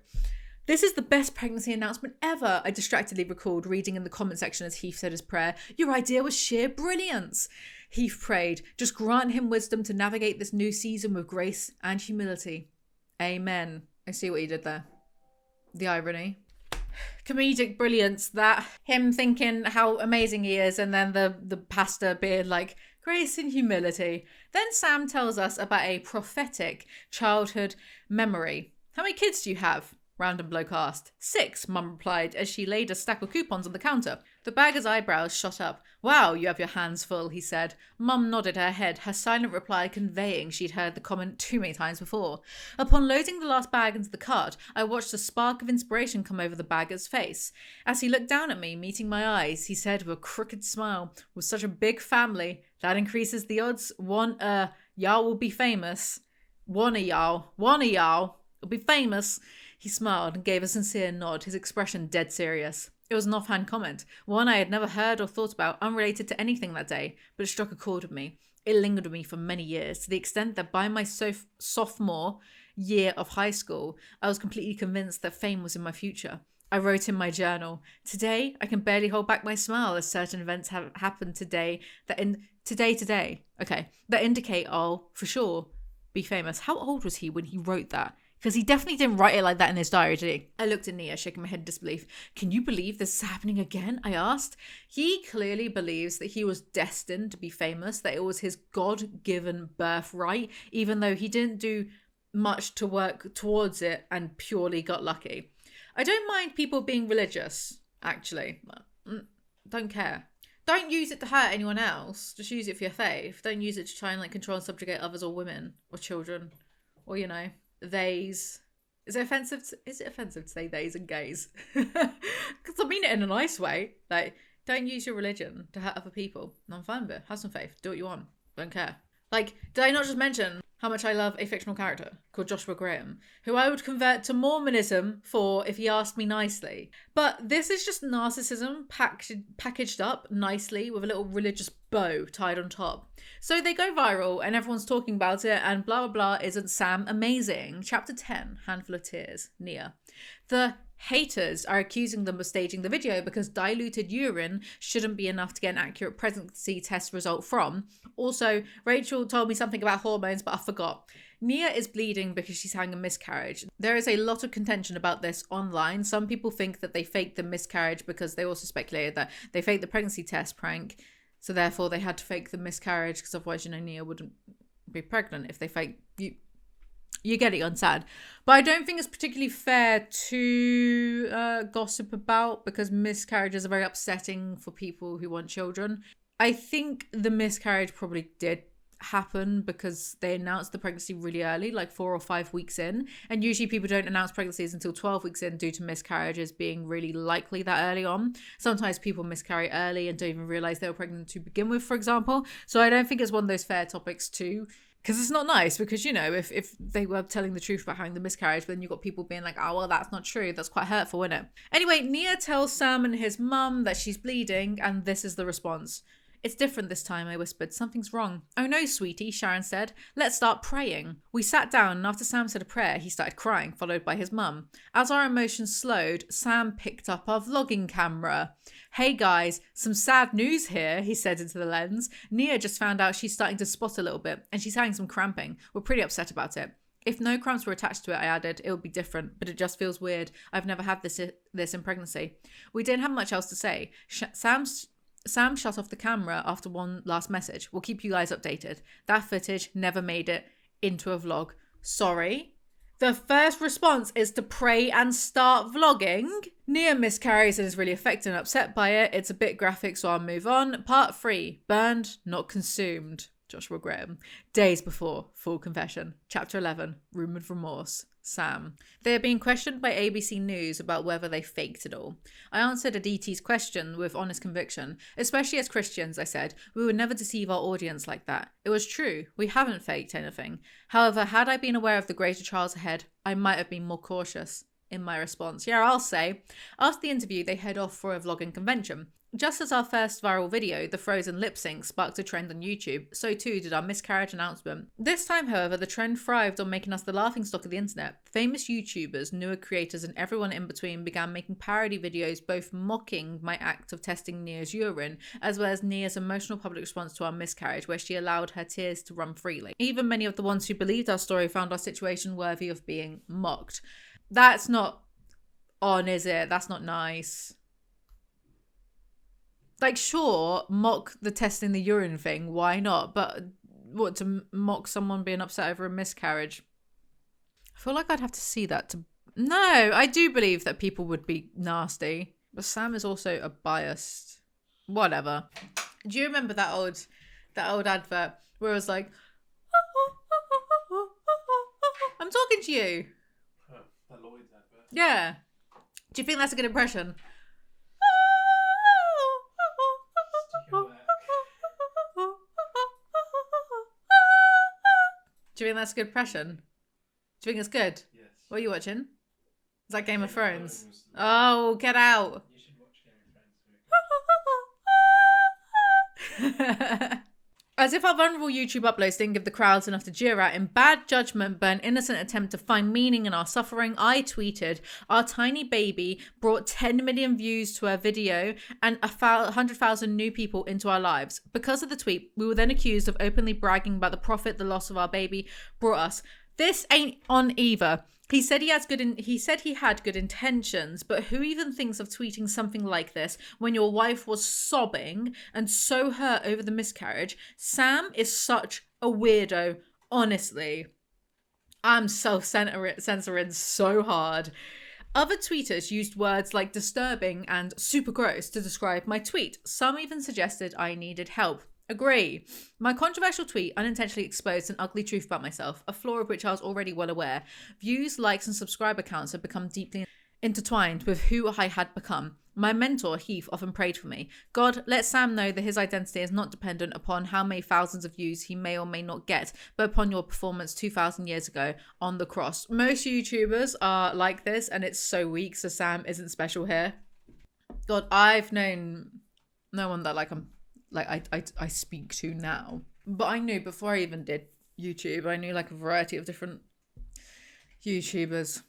Speaker 1: This is the best pregnancy announcement ever, I distractedly recalled, reading in the comment section as Heath said his prayer. Your idea was sheer brilliance. Heath prayed, just grant him wisdom to navigate this new season with grace and humility. Amen. I see what you did there. The irony. Comedic brilliance, that him thinking how amazing he is and then the pastor being like, grace and humility. Then Sam tells us about a prophetic childhood memory. How many kids do you have? Random bloke asked. 6, Mum replied as she laid a stack of coupons on the counter. The bagger's eyebrows shot up. Wow, you have your hands full, he said. Mum nodded her head, her silent reply conveying she'd heard the comment too many times before. Upon loading the last bag into the cart, I watched a spark of inspiration come over the bagger's face. As he looked down at me, meeting my eyes, he said with a crooked smile, with such a big family, that increases the odds. Y'all will be famous. One of y'all will be famous. He smiled and gave a sincere nod, his expression dead serious. It was an offhand comment, one I had never heard or thought about, unrelated to anything that day, but it struck a chord with me. It lingered with me for many years, to the extent that by my sophomore year of high school, I was completely convinced that fame was in my future. I wrote in my journal, today I can barely hold back my smile as certain events have happened today that indicate I'll, for sure, be famous. How old was he when he wrote that? Because he definitely didn't write it like that in his diary, did he? I looked at Nia, shaking my head in disbelief. Can you believe this is happening again? I asked. He clearly believes that he was destined to be famous, that it was his God-given birthright, even though he didn't do much to work towards it and purely got lucky. I don't mind people being religious, actually. Don't care. Don't use it to hurt anyone else. Just use it for your faith. Don't use it to try and like control and subjugate others or women or children or, you know, theys. Is it offensive to say theys and gays? Because I mean it in a nice way. Like, don't use your religion to hurt other people. And I'm fine with it. Have some faith. Do what you want. Don't care. Like, did I not just mention how much I love a fictional character called Joshua Graham, who I would convert to Mormonism for if he asked me nicely? But this is just narcissism packaged up nicely with a little religious bow tied on top. So they go viral and everyone's talking about it and blah, blah, blah. Isn't Sam amazing? Chapter 10, Handful of Tears, Nia. The haters are accusing them of staging the video because diluted urine shouldn't be enough to get an accurate pregnancy test result from. Also, Rachel told me something about hormones, but I forgot. Nia is bleeding because she's having a miscarriage. There is a lot of contention about this online. Some people think that they faked the miscarriage because they also speculated that they faked the pregnancy test prank. So therefore they had to fake the miscarriage because otherwise, you know, Nia wouldn't be pregnant if they faked you. You get it, you're sad. But I don't think it's particularly fair to gossip about because miscarriages are very upsetting for people who want children. I think the miscarriage probably did happen because they announced the pregnancy really early, like 4 or 5 weeks in. And usually people don't announce pregnancies until 12 weeks in due to miscarriages being really likely that early on. Sometimes people miscarry early and don't even realize they were pregnant to begin with, for example. So I don't think it's one of those fair topics too. Because it's not nice because, you know, if they were telling the truth about having the miscarriage, then you've got people being like, oh, well, that's not true. That's quite hurtful, isn't it? Anyway, Nia tells Sam and his mum that she's bleeding, and this is the response. It's different this time, I whispered. Something's wrong. Oh no, sweetie, Sharon said. Let's start praying. We sat down, and after Sam said a prayer, he started crying, followed by his mum. As our emotions slowed, Sam picked up our vlogging camera. Hey guys, some sad news here, he said into the lens. Nia just found out she's starting to spot a little bit, and she's having some cramping. We're pretty upset about it. If no cramps were attached to it, I added, it would be different, but it just feels weird. I've never had this in pregnancy. We didn't have much else to say. Sam shut off the camera after one last message. We'll keep you guys updated. That footage never made it into a vlog. Sorry. The first response is to pray and start vlogging. Nia miscarries and is really affected and upset by it. It's a bit graphic, so I'll move on. Part 3. Burned, not consumed. Joshua Graham. Days before. Full confession. Chapter 11. Rumoured remorse. Sam. They are being questioned by ABC News about whether they faked it all. I answered Aditi's question with honest conviction. Especially as Christians, I said, we would never deceive our audience like that. It was true. We haven't faked anything. However, had I been aware of the greater trials ahead, I might have been more cautious in my response. Yeah, I'll say. After the interview, they head off for a vlogging convention. Just as our first viral video, the frozen lip sync, sparked a trend on YouTube, so too did our miscarriage announcement. This time, however, the trend thrived on making us the laughingstock of the internet. Famous YouTubers, newer creators, and everyone in between began making parody videos both mocking my act of testing Nia's urine, as well as Nia's emotional public response to our miscarriage, where she allowed her tears to run freely. Even many of the ones who believed our story found our situation worthy of being mocked. That's not on, is it? That's not nice. Like, sure, mock the testing the urine thing, why not? But what, to mock someone being upset over a miscarriage? I feel like I'd have to see that to... No, I do believe that people would be nasty. But Sam is also a biased... Whatever. Do you remember that old advert where it was like... I'm talking to you.
Speaker 7: That Lloyd's advert.
Speaker 1: Yeah. Do you think that's a good impression? Do you think that's a good impression? Do you think it's good?
Speaker 7: Yes.
Speaker 1: What are you watching? Is that Game of Thrones? Oh, get out.
Speaker 7: You should watch Game of Thrones.
Speaker 1: As if our vulnerable YouTube uploads didn't give the crowds enough to jeer at, in bad judgment but an innocent attempt to find meaning in our suffering, I tweeted, our tiny baby brought 10 million views to our video and 100,000 new people into our lives. Because of the tweet, we were then accused of openly bragging about the profit the loss of our baby brought us. This ain't on either. He said he had good intentions, but who even thinks of tweeting something like this when your wife was sobbing and so hurt over the miscarriage? Sam is such a weirdo, honestly. I'm self-censoring so hard. Other tweeters used words like disturbing and super gross to describe my tweet. Some even suggested I needed help. Agree. My controversial tweet unintentionally exposed an ugly truth about myself, a flaw of which I was already well aware. Views, likes, and subscriber counts had become deeply intertwined with who I had become. My mentor, Heath, often prayed for me. God, let Sam know that his identity is not dependent upon how many thousands of views he may or may not get, but upon your performance 2,000 years ago on the cross. Most YouTubers are like this, and it's so weak, so Sam isn't special here. God, I've known no one that I speak to now, but I knew before I even did YouTube, I knew like a variety of different YouTubers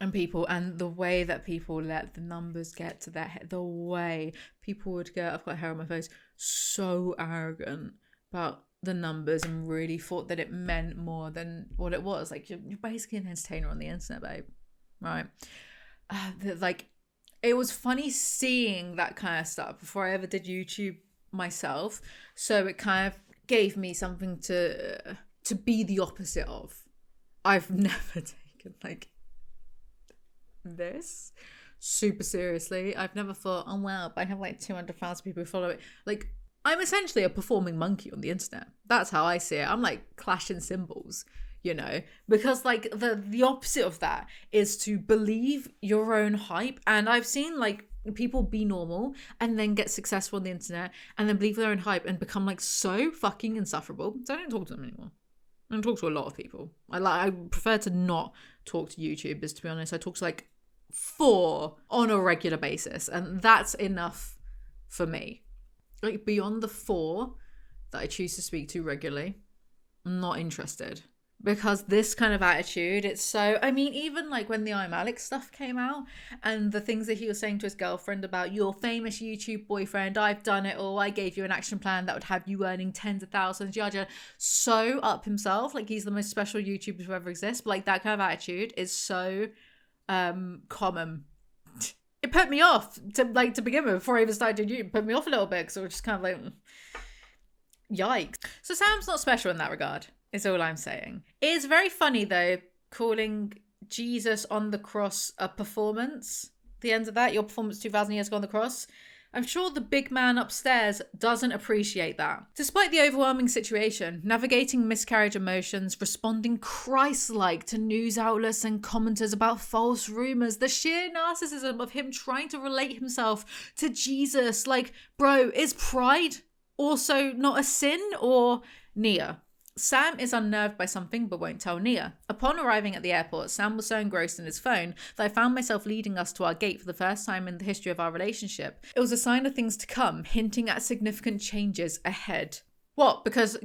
Speaker 1: and people, and the way that people let the numbers get to their head, the way people would get, I've got hair on my face, so arrogant about the numbers and really thought that it meant more than what it was. Like, you're basically an entertainer on the internet, babe, right? It was funny seeing that kind of stuff before I ever did YouTube myself, so it kind of gave me something to be the opposite of. I've never taken like this super seriously. I've never thought, oh wow, but I have like 200,000 people who follow it. Like, I'm essentially a performing monkey on the internet. That's how I see it. I'm like clashing cymbals, you know, because like the opposite of that is to believe your own hype. And I've seen like people be normal and then get successful on the internet and then believe their own hype and become like so fucking insufferable. So I don't talk to them anymore. I don't talk to a lot of people. I prefer to not talk to YouTubers, to be honest. I talk to like 4 on a regular basis, and that's enough for me. Like, beyond the 4 that I choose to speak to regularly, I'm not interested. Because this kind of attitude, it's so... I mean, even like when the I'm Alex stuff came out and the things that he was saying to his girlfriend about your famous YouTube boyfriend, I've done it all, I gave you an action plan that would have you earning tens of thousands, yada yada. So up himself, like he's the most special YouTuber to ever exist. But like that kind of attitude is so common. It put me off to begin with before I even started YouTube. It put me off a little bit because I was just kind of like, yikes. So Sam's not special in that regard, is all I'm saying. It is very funny though, calling Jesus on the cross a performance. The end of that, your performance 2,000 years ago on the cross. I'm sure the big man upstairs doesn't appreciate that. Despite the overwhelming situation, navigating miscarriage emotions, responding Christ-like to news outlets and commenters about false rumors, the sheer narcissism of him trying to relate himself to Jesus. Like, bro, is pride also not a sin? Or Nia? Sam is unnerved by something but won't tell Nia. Upon arriving at the airport, Sam was so engrossed in his phone that I found myself leading us to our gate for the first time in the history of our relationship. It was a sign of things to come, hinting at significant changes ahead. What? Because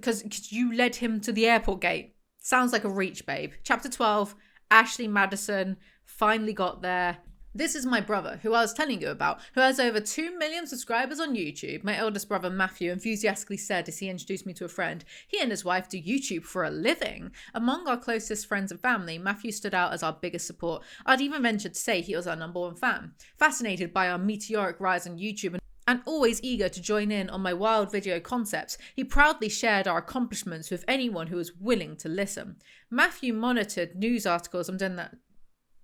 Speaker 1: you led him to the airport gate? Sounds like a reach, babe. Chapter 12, Ashley Madison finally got there. This is my brother, who I was telling you about, who has over 2 million subscribers on YouTube. My eldest brother, Matthew, enthusiastically said as he introduced me to a friend, he and his wife do YouTube for a living. Among our closest friends and family, Matthew stood out as our biggest support. I'd even ventured to say he was our #1 fan. Fascinated by our meteoric rise on YouTube and always eager to join in on my wild video concepts, he proudly shared our accomplishments with anyone who was willing to listen. Matthew monitored news articles,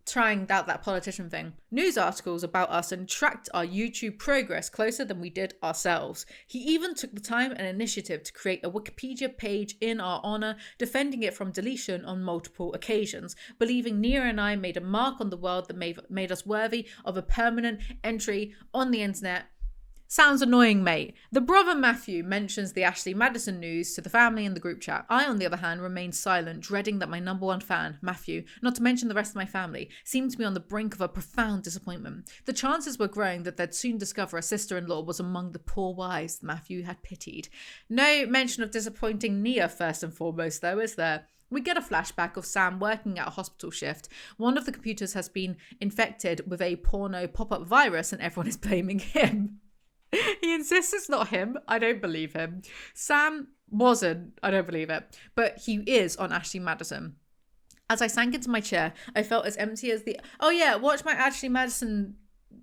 Speaker 1: trying out that politician thing. News articles about us and tracked our YouTube progress closer than we did ourselves. He even took the time and initiative to create a Wikipedia page in our honor, defending it from deletion on multiple occasions, believing Nia and I made a mark on the world that made us worthy of a permanent entry on the internet. Sounds annoying, mate. The brother Matthew mentions the Ashley Madison news to the family in the group chat. I, on the other hand, remain silent, dreading that my number one fan, Matthew, not to mention the rest of my family, seemed to be on the brink of a profound disappointment. The chances were growing that they'd soon discover a sister-in-law was among the poor wives Matthew had pitied. No mention of disappointing Nia first and foremost, though, is there? We get a flashback of Sam working at a hospital shift. One of the computers has been infected with a porno pop-up virus and everyone is blaming him. He insists it's not him. I don't believe him. Sam wasn't. I don't believe it. But he is on Ashley Madison. As I sank into my chair, I felt as empty as the... Oh yeah, watch my Ashley Madison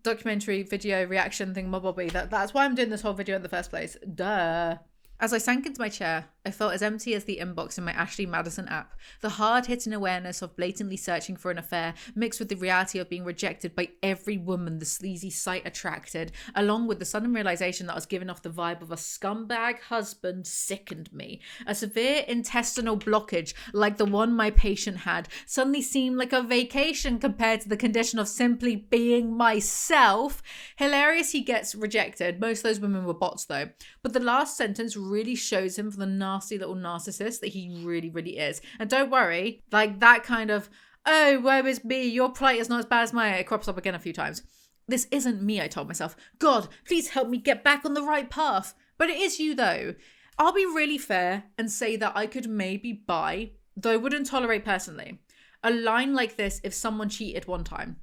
Speaker 1: documentary video reaction thing, Bobby. That's why I'm doing this whole video in the first place. Duh. As I sank into my chair, I felt as empty as the inbox in my Ashley Madison app. The hard-hitting awareness of blatantly searching for an affair mixed with the reality of being rejected by every woman the sleazy site attracted, along with the sudden realization that I was giving off the vibe of a scumbag husband, sickened me. A severe intestinal blockage, like the one my patient had, suddenly seemed like a vacation compared to the condition of simply being myself. Hilarious he gets rejected. Most of those women were bots though. But the last sentence really shows him for the nasty little narcissist that he really, really is. And don't worry, like that kind of, oh, woe is me, your plight is not as bad as mine, it crops up again a few times. This isn't me, I told myself. God, please help me get back on the right path. But it is you though. I'll be really fair and say that I could maybe buy, though I wouldn't tolerate personally, a line like this if someone cheated one time.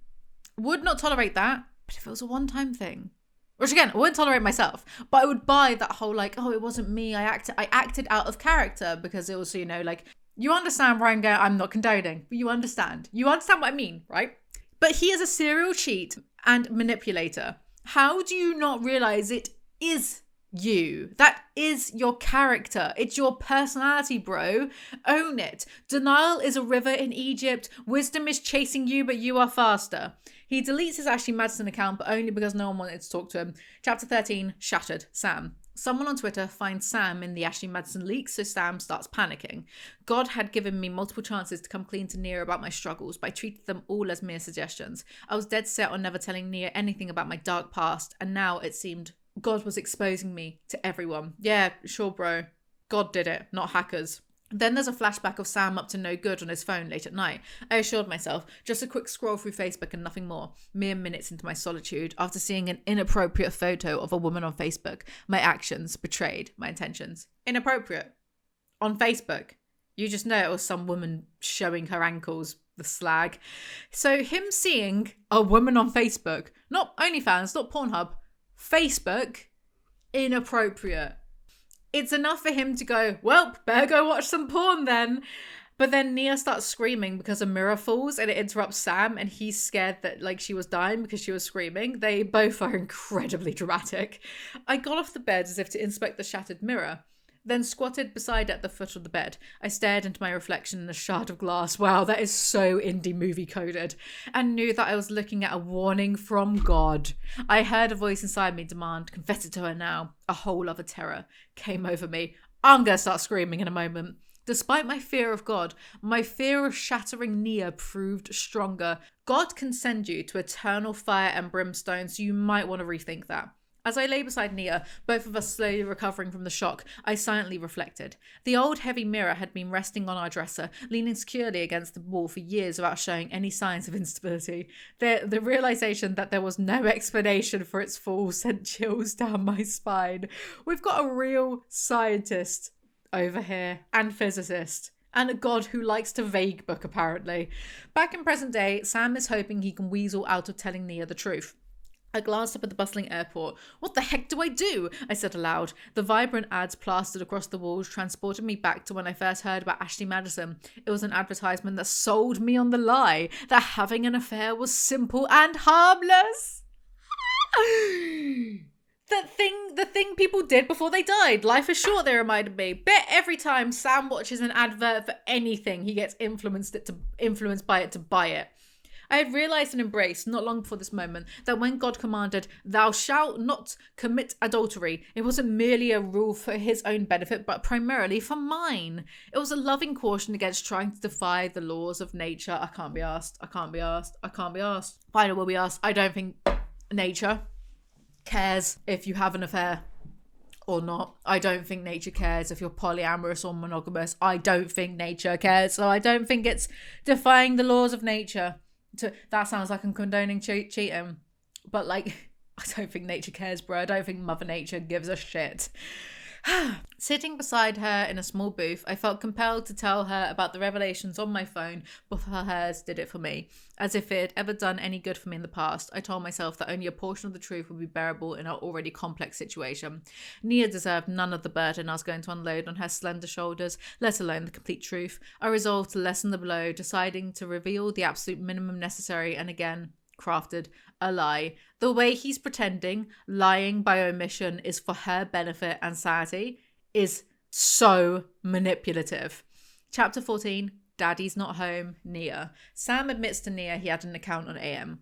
Speaker 1: Would not tolerate that, but if it was a one-time thing. Which again, I wouldn't tolerate myself, but I would buy that whole like, oh, it wasn't me. I acted out of character because it was, you know, like, you understand where I'm going. I'm not condoning, but you understand. You understand what I mean, right? But he is a serial cheat and manipulator. How do you not realize it is you? That is your character. It's your personality, bro. Own it. Denial is a river in Egypt. Wisdom is chasing you, but you are faster. He deletes his Ashley Madison account, but only because no one wanted to talk to him. Chapter 13, Shattered, Sam. Someone on Twitter finds Sam in the Ashley Madison leaks, so Sam starts panicking. God had given me multiple chances to come clean to Nia about my struggles, but I treated them all as mere suggestions. I was dead set on never telling Nia anything about my dark past, and now it seemed God was exposing me to everyone. Yeah, sure, bro. God did it, not hackers. Then there's a flashback of Sam up to no good on his phone late at night. I assured myself, just a quick scroll through Facebook and nothing more. Mere minutes into my solitude, after seeing an inappropriate photo of a woman on Facebook, my actions betrayed my intentions. Inappropriate. On Facebook. You just know it was some woman showing her ankles, the slag. So him seeing a woman on Facebook, not OnlyFans, not Pornhub, Facebook, inappropriate. It's enough for him to go, well, better go watch some porn then. But then Nia starts screaming because a mirror falls and it interrupts Sam and he's scared that like she was dying because she was screaming. They both are incredibly dramatic. I got off the bed as if to inspect the shattered mirror, then squatted beside it at the foot of the bed. I stared into my reflection in a shard of glass. Wow, that is so indie movie coded. And knew that I was looking at a warning from God. I heard a voice inside me demand, confess it to her now. A whole other terror came over me. I'm going to start screaming in a moment. Despite my fear of God, my fear of shattering Nia proved stronger. God can send you to eternal fire and brimstone, so you might want to rethink that. As I lay beside Nia, both of us slowly recovering from the shock, I silently reflected. The old heavy mirror had been resting on our dresser, leaning securely against the wall for years without showing any signs of instability. The realization that there was no explanation for its fall sent chills down my spine. We've got a real scientist over here, and physicist. And a God who likes to vague book, apparently. Back in present day, Sam is hoping he can weasel out of telling Nia the truth. I glanced up at the bustling airport. What the heck do I do? I said aloud. The vibrant ads plastered across the walls transported me back to when I first heard about Ashley Madison. It was an advertisement that sold me on the lie that having an affair was simple and harmless. The thing people did before they died. Life is short, they reminded me. Bet every time Sam watches an advert for anything, he gets influenced by it to buy it. I had realised and embraced, not long before this moment, that when God commanded, thou shalt not commit adultery, it wasn't merely a rule for his own benefit, but primarily for mine. It was a loving caution against trying to defy the laws of nature. I can't be asked. Final will be asked. I don't think nature. cares if you have an affair or not. I don't think nature cares if you're polyamorous or monogamous. I don't think nature cares. So I don't think it's defying the laws of nature. That sounds like I'm condoning cheating. But like, I don't think nature cares, bro. I don't think Mother Nature gives a shit. Sitting beside her in a small booth, I felt compelled to tell her about the revelations on my phone before hers did it for me. As if it had ever done any good for me in the past, I told myself that only a portion of the truth would be bearable in our already complex situation. Nia deserved none of the burden I was going to unload on her slender shoulders, let alone the complete truth. I resolved to lessen the blow, deciding to reveal the absolute minimum necessary, and again, crafted a lie. The way he's pretending lying by omission is for her benefit and sanity is so manipulative. Chapter 14, Daddy's Not Home, Nia. Sam admits to Nia he had an account on AM.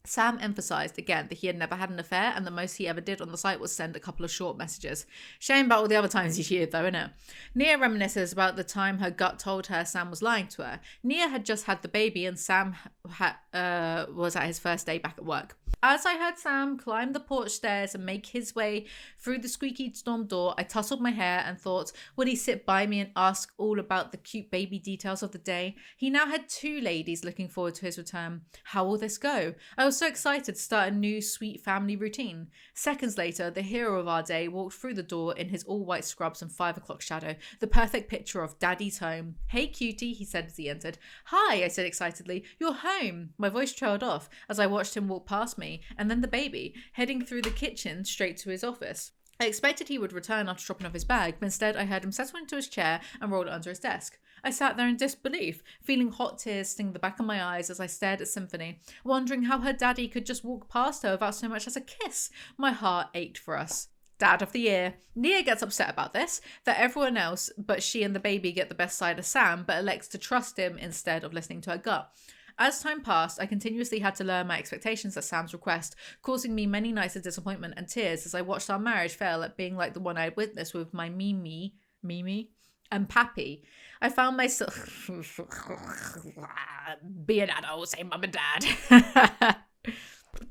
Speaker 1: Sam emphasised again that he had never had an affair and the most he ever did on the site was send a couple of short messages. Shame about all the other times he cheated though, innit? Nia reminisces about the time her gut told her Sam was lying to her. Nia had just had the baby and Sam was at his first day back at work. As I heard Sam climb the porch stairs and make his way through the squeaky storm door, I tousled my hair and thought, would he sit by me and ask all about the cute baby details of the day? He now had 2 ladies looking forward to his return. How will this go? I was so excited to start a new sweet family routine. Seconds later, the hero of our day walked through the door in his all-white scrubs and 5 o'clock shadow, the perfect picture of Daddy's home. Hey cutie, he said as he entered. Hi, I said excitedly. You're home. My voice trailed off as I watched him walk past me, and then the baby, heading through the kitchen straight to his office. I expected he would return after dropping off his bag, but instead I heard him settle into his chair and roll it under his desk. I sat there in disbelief, feeling hot tears sting the back of my eyes as I stared at Symphony, wondering how her daddy could just walk past her without so much as a kiss. My heart ached for us. Dad of the year. Nia gets upset about this, that everyone else but she and the baby get the best side of Sam, but elects to trust him instead of listening to her gut. As time passed, I continuously had to lower my expectations at Sam's request, causing me many nights of disappointment and tears as I watched our marriage fail at being like the one I had witnessed with my Mimi, and Pappy. I found myself... Be an adult, say mum and dad.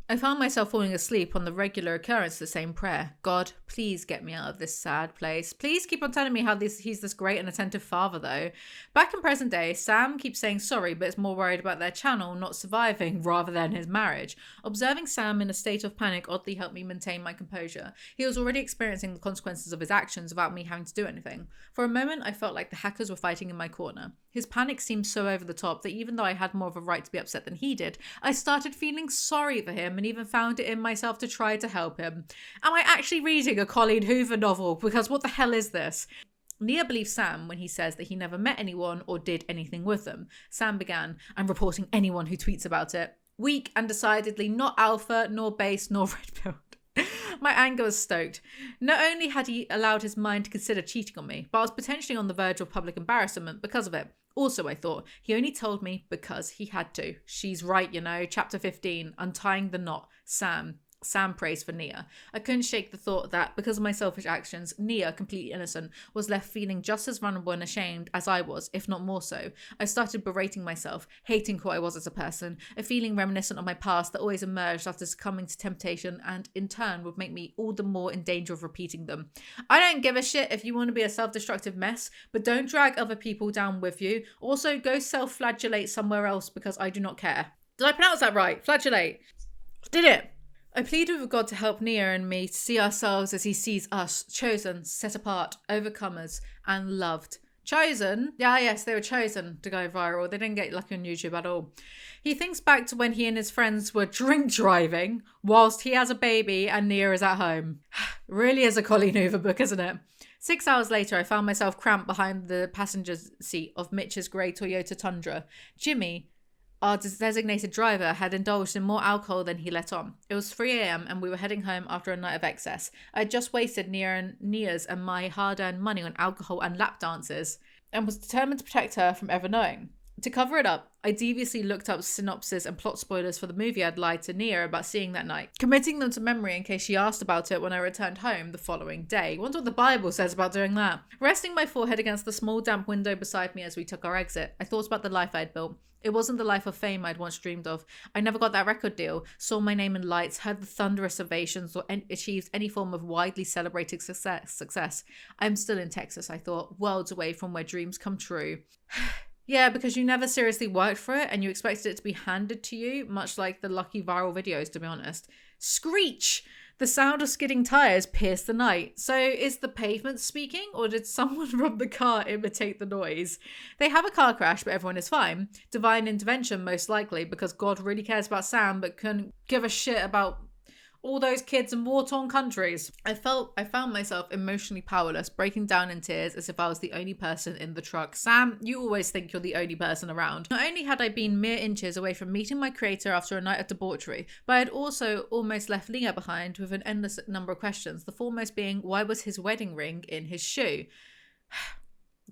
Speaker 1: I found myself falling asleep on the regular occurrence of the same prayer. God, please get me out of this sad place. Please keep on telling me how he's this great and attentive father, though. Back in present day, Sam keeps saying sorry, but is more worried about their channel not surviving rather than his marriage. Observing Sam in a state of panic oddly helped me maintain my composure. He was already experiencing the consequences of his actions without me having to do anything. For a moment, I felt like the hackers were fighting in my corner. His panic seemed so over the top that even though I had more of a right to be upset than he did, I started feeling sorry for him and even found it in myself to try to help him. Am I actually reading a Colleen Hoover novel? Because what the hell is this? Nia believes Sam when he says that he never met anyone or did anything with them. Sam began, I'm reporting anyone who tweets about it. Weak and decidedly not alpha, nor base, nor red-pilled. My anger was stoked. Not only had he allowed his mind to consider cheating on me, but I was potentially on the verge of public embarrassment because of it. Also, I thought, he only told me because he had to. She's right, you know. Chapter 15, Untying the Knot. Sam prays for Nia. I couldn't shake the thought that, because of my selfish actions, Nia, completely innocent, was left feeling just as vulnerable and ashamed as I was, if not more so. I started berating myself, hating who I was as a person, a feeling reminiscent of my past that always emerged after succumbing to temptation and, in turn, would make me all the more in danger of repeating them. I don't give a shit if you want to be a self-destructive mess, but don't drag other people down with you. Also, go self-flagellate somewhere else because I do not care. Did I pronounce that right? Flagellate. Did it? I pleaded with God to help Nia and me to see ourselves as he sees us, chosen, set apart, overcomers, and loved. Chosen? Yeah, yes, they were chosen to go viral. They didn't get lucky on YouTube at all. He thinks back to when he and his friends were drink driving whilst he has a baby and Nia is at home. Really is a Colleen Hoover book, isn't it? 6 hours later, I found myself cramped behind the passenger seat of Mitch's grey Toyota Tundra. Jimmy, our designated driver, had indulged in more alcohol than he let on. It was 3 a.m. and we were heading home after a night of excess. I had just wasted Nia's and my hard-earned money on alcohol and lap dances and was determined to protect her from ever knowing. To cover it up, I deviously looked up synopsis and plot spoilers for the movie I'd lied to Nia about seeing that night, committing them to memory in case she asked about it when I returned home the following day. Wonder what the Bible says about doing that. Resting my forehead against the small damp window beside me as we took our exit, I thought about the life I'd built. It wasn't the life of fame I'd once dreamed of. I never got that record deal, saw my name in lights, heard the thunderous ovations, or achieved any form of widely celebrated success. I'm still in Texas, I thought, worlds away from where dreams come true. Yeah, because you never seriously worked for it and you expected it to be handed to you, much like the lucky viral videos, to be honest. Screech! The sound of skidding tires pierced the night. So is the pavement speaking, or did someone from the car imitate the noise? They have a car crash, but everyone is fine. Divine intervention, most likely, because God really cares about Sam, but couldn't give a shit about all those kids in war-torn countries. I found myself emotionally powerless, breaking down in tears as if I was the only person in the truck. Sam, you always think you're the only person around. Not only had I been mere inches away from meeting my creator after a night of debauchery, but I had also almost left Leah behind with an endless number of questions, the foremost being, why was his wedding ring in his shoe?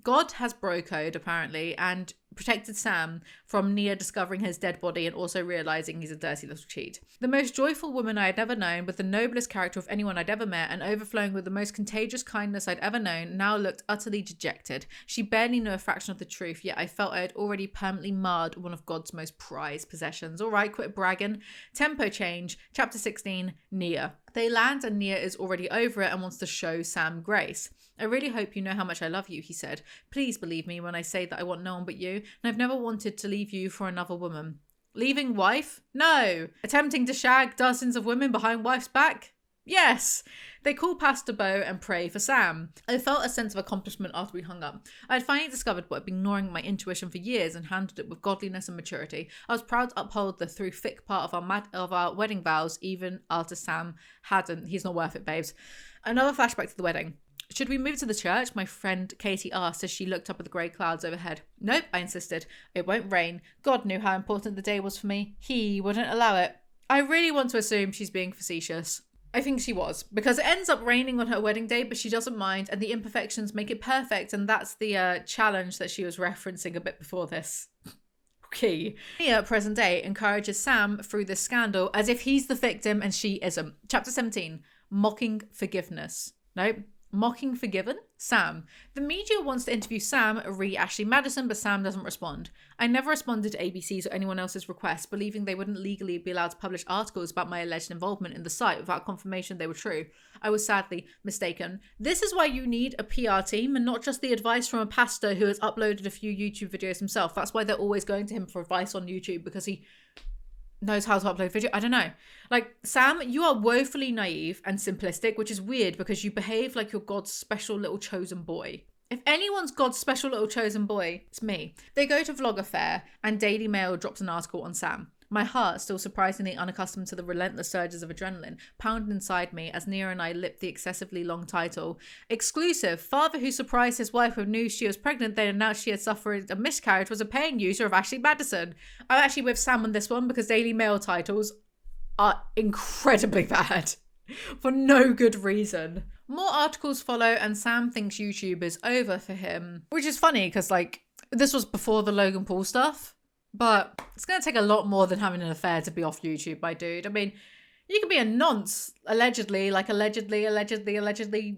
Speaker 1: God has bro code, apparently, and protected Sam from Nia discovering his dead body and also realising he's a dirty little cheat. The most joyful woman I had ever known, with the noblest character of anyone I'd ever met, and overflowing with the most contagious kindness I'd ever known, now looked utterly dejected. She barely knew a fraction of the truth, yet I felt I had already permanently marred one of God's most prized possessions. All right, quit bragging. Tempo change. Chapter 16, Nia. They land and Nia is already over it and wants to show Sam grace. I really hope you know how much I love you, he said. Please believe me when I say that I want no one but you, and I've never wanted to leave you for another woman. Leaving wife? No. Attempting to shag dozens of women behind wife's back? Yes. They call Pastor Bo and pray for Sam. I felt a sense of accomplishment after we hung up. I had finally discovered what had been ignoring my intuition for years and handled it with godliness and maturity. I was proud to uphold the through thick part of our wedding vows, even after Sam hadn't. He's not worth it, babes. Another flashback to the wedding. Should we move to the church? My friend Katie asked as she looked up at the grey clouds overhead. Nope, I insisted. It won't rain. God knew how important the day was for me. He wouldn't allow it. I really want to assume she's being facetious. I think she was, because it ends up raining on her wedding day, but she doesn't mind, and the imperfections make it perfect, and that's the challenge that she was referencing a bit before this. Okay. Nia, present day, encourages Sam through this scandal as if he's the victim and she isn't. Chapter 17, mocking forgiveness. Nope. Mocking forgiven? Sam. The media wants to interview Sam, re Ashley Madison, but Sam doesn't respond. I never responded to ABC's or anyone else's requests, believing they wouldn't legally be allowed to publish articles about my alleged involvement in the site without confirmation they were true. I was sadly mistaken. This is why you need a PR team and not just the advice from a pastor who has uploaded a few YouTube videos himself. That's why they're always going to him for advice on YouTube, because he knows how to upload video. I don't know. Like, Sam, you are woefully naive and simplistic, which is weird because you behave like you're God's special little chosen boy. If anyone's God's special little chosen boy, it's me. They go to Vlogger Fair and Daily Mail drops an article on Sam. My heart, still surprisingly unaccustomed to the relentless surges of adrenaline, pounded inside me as Nia and I lipped the excessively long title. Exclusive. Father who surprised his wife with news she was pregnant, then announced she had suffered a miscarriage, was a paying user of Ashley Madison. I'm actually with Sam on this one because Daily Mail titles are incredibly bad. For no good reason. More articles follow and Sam thinks YouTube is over for him. Which is funny because, like, this was before the Logan Paul stuff. But it's going to take a lot more than having an affair to be off YouTube, my dude. I mean, you can be a nonce, allegedly,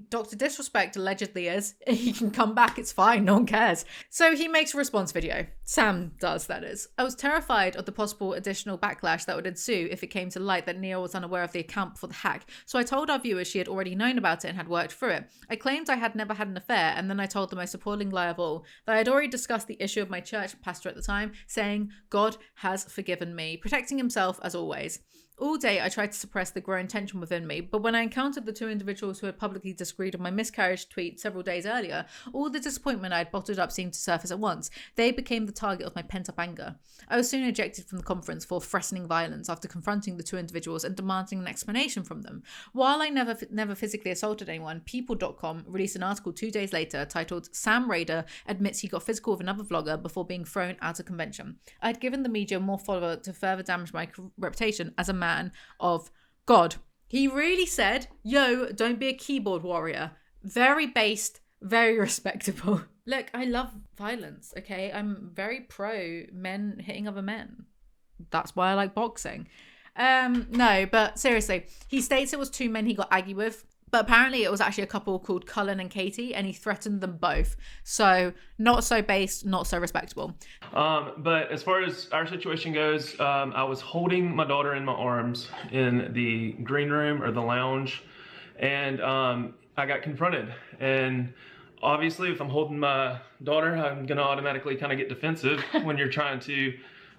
Speaker 1: Dr. Disrespect allegedly is. He can come back, it's fine, no one cares. So he makes a response video. Sam does, that is. I was terrified of the possible additional backlash that would ensue if it came to light that Nia was unaware of the account before the hack, so I told our viewers she had already known about it and had worked through it. I claimed I had never had an affair, and then I told the most appalling lie of all, that I had already discussed the issue of my church pastor at the time, saying, God has forgiven me, protecting himself as always. All day I tried to suppress the growing tension within me, but when I encountered the two individuals who had publicly disagreed on my miscarriage tweet several days earlier, all the disappointment I had bottled up seemed to surface at once. They became the target of my pent-up anger. I was soon ejected from the conference for threatening violence after confronting the two individuals and demanding an explanation from them. While I never physically assaulted anyone, People.com released an article 2 days later titled Sam Raider admits he got physical with another vlogger before being thrown out of convention. I had given the media more follower to further damage my reputation as a man of God. He really said, yo, don't be a keyboard warrior. Very based, very respectable. Look, I love violence, okay? I'm very pro men hitting other men. That's why I like boxing. No, but seriously, he states it was two men he got aggy with, But apparently it was actually a couple called Cullen and Katie, and he threatened them both. So not so based, not so respectable.
Speaker 7: But as far as our situation goes, I was holding my daughter in my arms in the green room or the lounge, and I got confronted. And obviously, if I'm holding my daughter, I'm gonna automatically kind of get defensive when you're trying to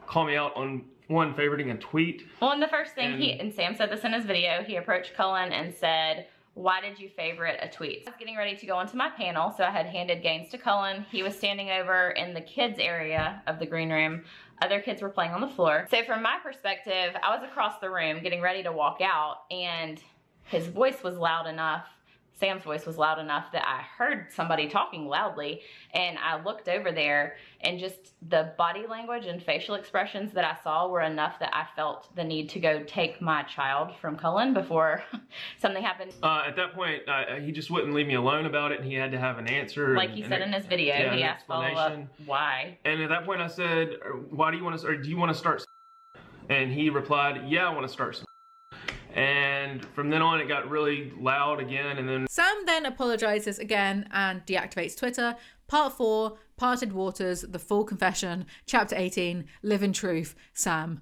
Speaker 7: call me out on one, favoriting a tweet.
Speaker 8: Well, and the first thing and Sam said this in his video, he approached Cullen and said, "Why did you favorite a tweet?" I was getting ready to go onto my panel, so I had handed games to Cullen. He was standing over in the kids area of the green room. Other kids were playing on the floor. So from my perspective, I was across the room getting ready to walk out, and his voice was loud enough, Sam's voice was loud enough that I heard somebody talking loudly, and I looked over there, and just the body language and facial expressions that I saw were enough that I felt the need to go take my child from Cullen before something happened.
Speaker 7: At that point, he just wouldn't leave me alone about it, and he had to have an answer.
Speaker 8: Like he said in his video, he asked follow-up, why?
Speaker 7: And at that point I said, why do you want to, or do you want to start? And he replied, yeah, I want to start. And from then on, it got really loud again. And then
Speaker 1: Sam then apologizes again and deactivates Twitter. Part 4, Parted Waters, The Full Confession, Chapter 18, Live in Truth, Sam.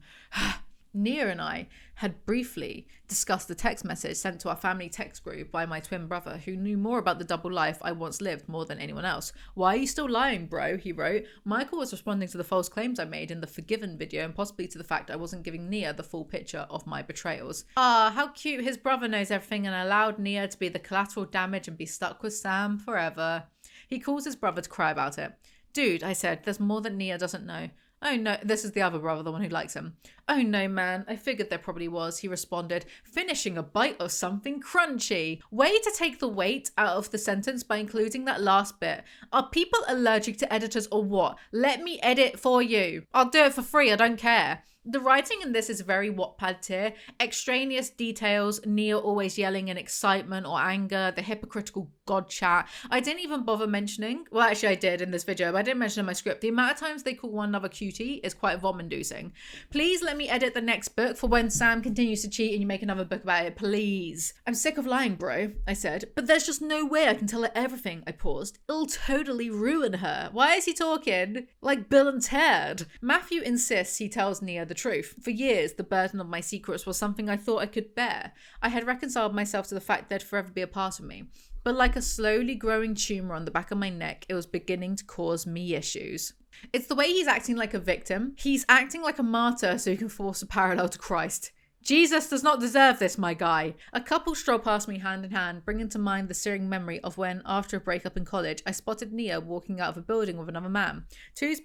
Speaker 1: Nia and I had briefly discussed the text message sent to our family text group by my twin brother, who knew more about the double life I once lived more than anyone else. "Why are you still lying, bro?" he wrote. Michael was responding to the false claims I made in the Forgiven video, and possibly to the fact I wasn't giving Nia the full picture of my betrayals. How cute, his brother knows everything and allowed Nia to be the collateral damage and be stuck with Sam forever. He calls his brother to cry about it. "Dude," I said, "there's more that Nia doesn't know." "Oh no," this is the other brother, the one who likes him. "Oh no, man, I figured there probably was," he responded, finishing a bite of something crunchy. Way to take the weight out of the sentence by including that last bit. Are people allergic to editors or what? Let me edit for you. I'll do it for free, I don't care. The writing in this is very Wattpad tier. Extraneous details, Nia always yelling in excitement or anger, the hypocritical god chat. I didn't even bother mentioning, well actually I did in this video, but I didn't mention in my script, the amount of times they call one another cutie is quite vom-inducing. Please let me edit the next book for when Sam continues to cheat and you make another book about it, please. "I'm sick of lying, bro," I said, "but there's just no way I can tell her everything," I paused. "It'll totally ruin her." Why is he talking like Bill and Ted? Matthew insists he tells Nia the truth. For years, the burden of my secrets was something I thought I could bear. I had reconciled myself to the fact they'd forever be a part of me. But like a slowly growing tumor on the back of my neck, it was beginning to cause me issues. It's the way he's acting like a victim. He's acting like a martyr so he can force a parallel to Christ. Jesus does not deserve this, my guy. A couple stroll past me hand in hand, bringing to mind the searing memory of when, after a breakup in college, I spotted Nia walking out of a building with another man. 2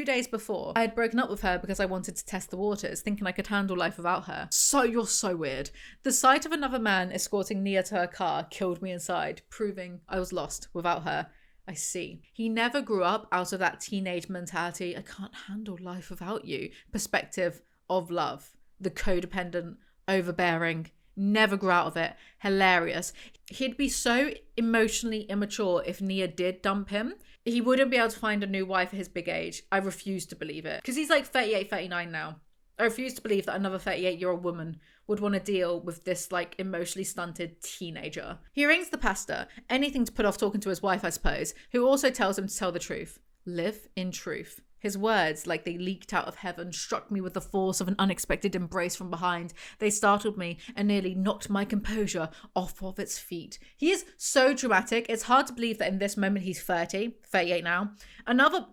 Speaker 1: days before, I had broken up with her because I wanted to test the waters, thinking I could handle life without her. So you're so weird. The sight of another man escorting Nia to her car killed me inside, proving I was lost without her. I see. He never grew up out of that teenage mentality, I can't handle life without you, perspective of love. The codependent, overbearing, never grew out of it. Hilarious. He'd be so emotionally immature if Nia did dump him. He wouldn't be able to find a new wife at his big age. I refuse to believe it. Because he's like 38, 39 now. I refuse to believe that another 38-year-old woman would want to deal with this like emotionally stunted teenager. He rings the pastor, anything to put off talking to his wife, I suppose, who also tells him to tell the truth. Live in truth. His words, like they leaked out of heaven, struck me with the force of an unexpected embrace from behind. They startled me and nearly knocked my composure off of its feet. He is so dramatic. It's hard to believe that in this moment he's 38 now. Another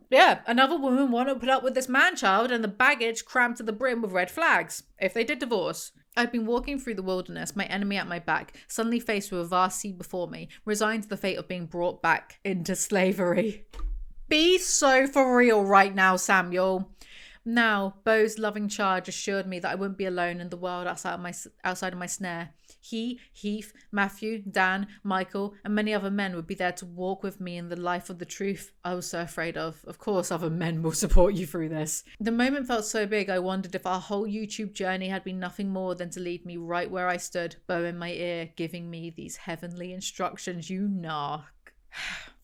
Speaker 1: woman wanted to put up with this man-child and the baggage crammed to the brim with red flags, if they did divorce. I'd been walking through the wilderness, my enemy at my back, suddenly faced with a vast sea before me, resigned to the fate of being brought back into slavery. Be so for real right now, Samuel. Now, Beau's loving charge assured me that I wouldn't be alone in the world outside of my snare. He, Heath, Matthew, Dan, Michael, and many other men would be there to walk with me in the life of the truth I was so afraid of. Of course, other men will support you through this. The moment felt so big, I wondered if our whole YouTube journey had been nothing more than to lead me right where I stood, Beau in my ear, giving me these heavenly instructions. You narc.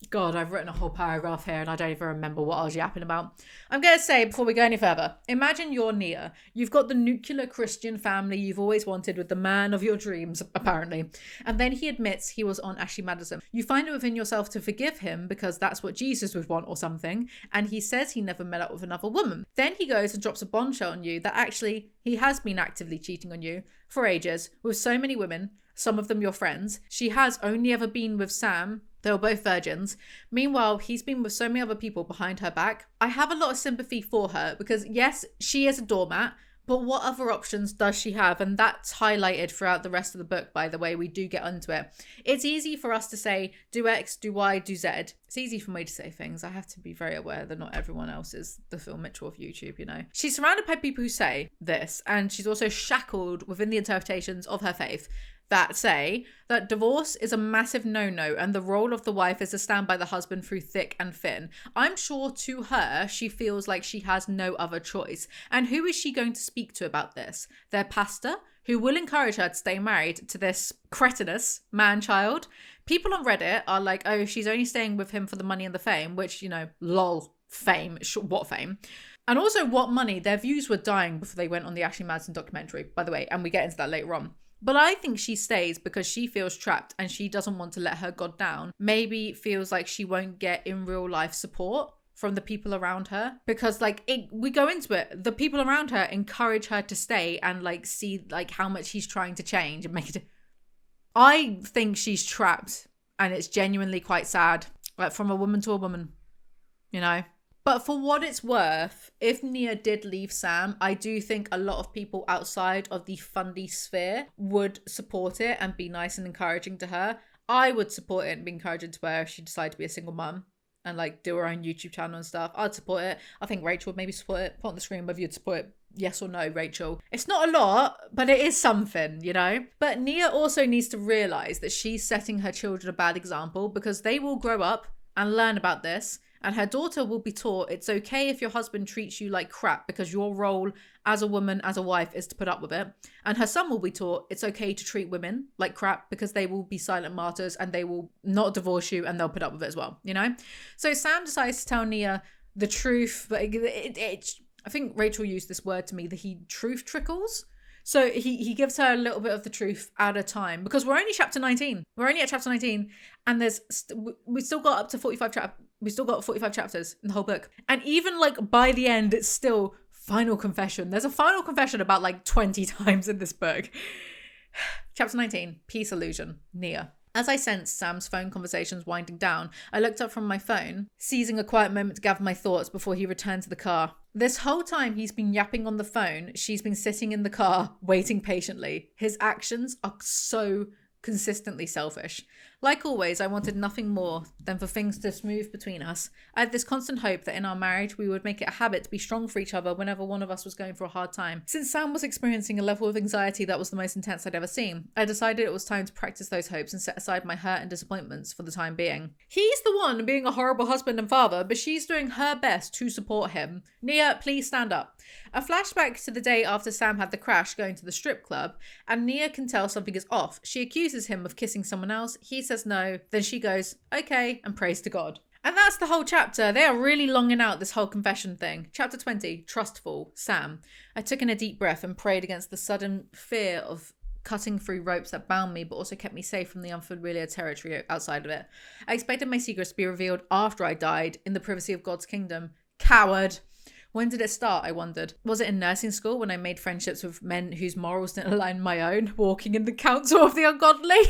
Speaker 1: God, I've written a whole paragraph here and I don't even remember what I was yapping about. I'm going to say, before we go any further, imagine you're Nia. You've got the nuclear Christian family you've always wanted with the man of your dreams, apparently. And then he admits he was on Ashley Madison. You find it within yourself to forgive him because that's what Jesus would want or something. And he says he never met up with another woman. Then he goes and drops a bombshell on you that actually he has been actively cheating on you for ages with so many women, some of them your friends. She has only ever been with Sam. They were both virgins. Meanwhile, he's been with so many other people behind her back. I have a lot of sympathy for her because yes, she is a doormat, but what other options does she have? And that's highlighted throughout the rest of the book, by the way. We do get onto it. It's easy for us to say, do X, do Y, do Z. It's easy for me to say things. I have to be very aware that not everyone else is the Phil Mitchell of YouTube, you know. She's surrounded by people who say this, and she's also shackled within the interpretations of her faith that say that divorce is a massive no-no and the role of the wife is to stand by the husband through thick and thin. I'm sure to her, she feels like she has no other choice. And who is she going to speak to about this? Their pastor, who will encourage her to stay married to this cretinous man-child? People on Reddit are like, oh, she's only staying with him for the money and the fame, which, you know, lol, fame, what fame? And also what money? Their views were dying before they went on the Ashley Madison documentary, by the way, and we get into that later on. But I think she stays because she feels trapped and she doesn't want to let her God down. Maybe feels like she won't get in real life support from the people around her because we go into it. The people around her encourage her to stay and like see like how much he's trying to change and make it. I think she's trapped and it's genuinely quite sad. Like from a woman to a woman, you know. But for what it's worth, if Nia did leave Sam, I do think a lot of people outside of the fundy sphere would support it and be nice and encouraging to her. I would support it and be encouraging to her if she decided to be a single mum and like do her own YouTube channel and stuff. I'd support it. I think Rachel would maybe support it. Put on the screen whether you'd support it. Yes or no, Rachel. It's not a lot, but it is something, you know? But Nia also needs to realise that she's setting her children a bad example because they will grow up and learn about this. And her daughter will be taught it's okay if your husband treats you like crap because your role as a woman, as a wife, is to put up with it. And her son will be taught it's okay to treat women like crap because they will be silent martyrs and they will not divorce you and they'll put up with it as well, you know? So Sam decides to tell Nia the truth, but I think Rachel used this word to me, that he truth trickles. So he gives her a little bit of the truth at a time because we're only chapter 19. We're only at chapter 19 and we still got up to 45 chapters. We still got 45 chapters in the whole book. And even like by the end, it's still final confession. There's a final confession about like 20 times in this book. Chapter 19, Peace Illusion, Nia. As I sensed Sam's phone conversations winding down, I looked up from my phone, seizing a quiet moment to gather my thoughts before he returned to the car. This whole time he's been yapping on the phone, she's been sitting in the car, waiting patiently. His actions are so consistently selfish. Like always, I wanted nothing more than for things to smooth between us. I had this constant hope that in our marriage we would make it a habit to be strong for each other whenever one of us was going through a hard time. Since Sam was experiencing a level of anxiety that was the most intense I'd ever seen, I decided it was time to practice those hopes and set aside my hurt and disappointments for the time being. He's the one being a horrible husband and father, but she's doing her best to support him. Nia, please stand up. A flashback to the day after Sam had the crash going to the strip club, and Nia can tell something is off. She accuses him of kissing someone else. He says no. Then she goes, okay, and prays to God. And that's the whole chapter. They are really longing out this whole confession thing. Chapter 20, Trustful, Sam. I took in a deep breath and prayed against the sudden fear of cutting through ropes that bound me but also kept me safe from the unfamiliar territory outside of it. I expected my secrets to be revealed after I died in the privacy of God's kingdom. Coward. When did it start, I wondered? Was it in nursing school when I made friendships with men whose morals didn't align with my own, walking in the counsel of the ungodly?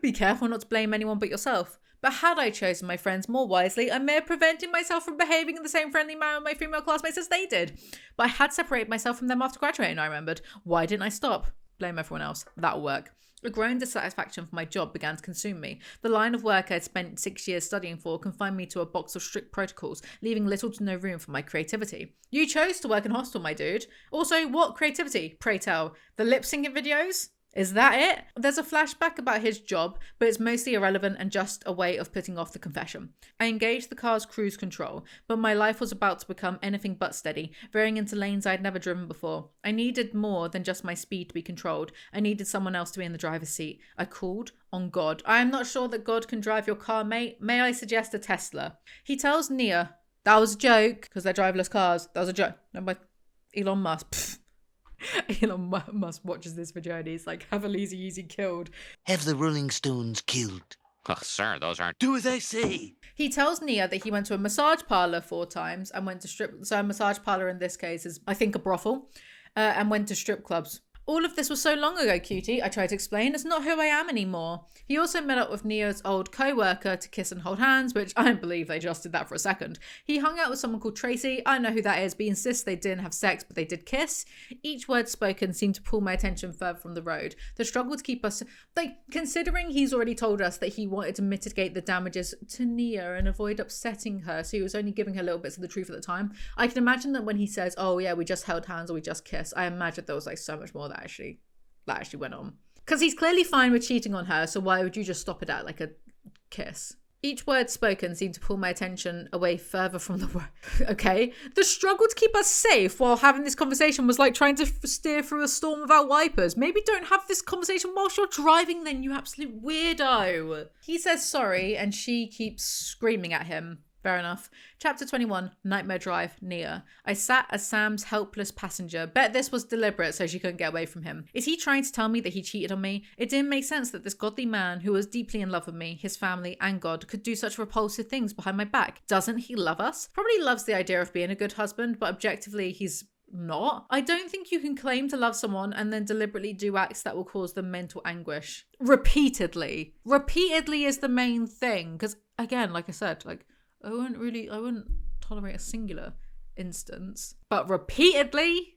Speaker 1: Be careful not to blame anyone but yourself. But had I chosen my friends more wisely, I may have prevented myself from behaving in the same friendly manner with my female classmates as they did. But I had separated myself from them after graduating, I remembered. Why didn't I stop? Blame everyone else. That'll work. A growing dissatisfaction for my job began to consume me. The line of work I had spent 6 years studying for confined me to a box of strict protocols, leaving little to no room for my creativity. You chose to work in hostel, my dude. Also, what creativity, pray tell? The lip syncing videos? Is that it? There's a flashback about his job, but it's mostly irrelevant and just a way of putting off the confession. I engaged the car's cruise control, but my life was about to become anything but steady, veering into lanes I'd never driven before. I needed more than just my speed to be controlled. I needed someone else to be in the driver's seat. I called on God. I am not sure that God can drive your car, mate. May I suggest a Tesla? He tells Nia, that was a joke, because they're driverless cars. That was a joke. No, by Elon Musk. Pfft. Elon Musk watches this video and he's like, have Alizee easy killed.
Speaker 9: Have the Rolling Stones killed.
Speaker 10: Oh, sir, those aren't...
Speaker 9: Do as I say.
Speaker 1: He tells Nia that he went to a massage parlor 4 times and went to strip... So a massage parlor in this case is, I think, a brothel. And went to strip clubs. All of this was so long ago, cutie, I tried to explain. It's not who I am anymore. He also met up with Nia's old co-worker to kiss and hold hands, which I don't believe they just did that for a second. He hung out with someone called Tracy. I don't know who that is, but he insists they didn't have sex, but they did kiss. Each word spoken seemed to pull my attention further from the road. The struggle to keep us... Like, considering he's already told us that he wanted to mitigate the damages to Nia and avoid upsetting her, so he was only giving her little bits of the truth at the time. I can imagine that when he says, oh yeah, we just held hands or we just kissed, I imagine there was like so much more that actually went on. Because he's clearly fine with cheating on her, so why would you just stop it at like a kiss? Each word spoken seemed to pull my attention away further from the word. Okay. The struggle to keep us safe while having this conversation was like trying to steer through a storm without wipers. Maybe don't have this conversation whilst you're driving then, you absolute weirdo. He says sorry and she keeps screaming at him. Fair enough. Chapter 21, Nightmare Drive, Nia. I sat as Sam's helpless passenger. Bet this was deliberate so she couldn't get away from him. Is he trying to tell me that he cheated on me? It didn't make sense that this godly man who was deeply in love with me, his family, and God could do such repulsive things behind my back. Doesn't he love us? Probably loves the idea of being a good husband, but objectively he's not. I don't think you can claim to love someone and then deliberately do acts that will cause them mental anguish. Repeatedly. Repeatedly is the main thing. Because again, like I said, like, I wouldn't tolerate a singular instance. But repeatedly?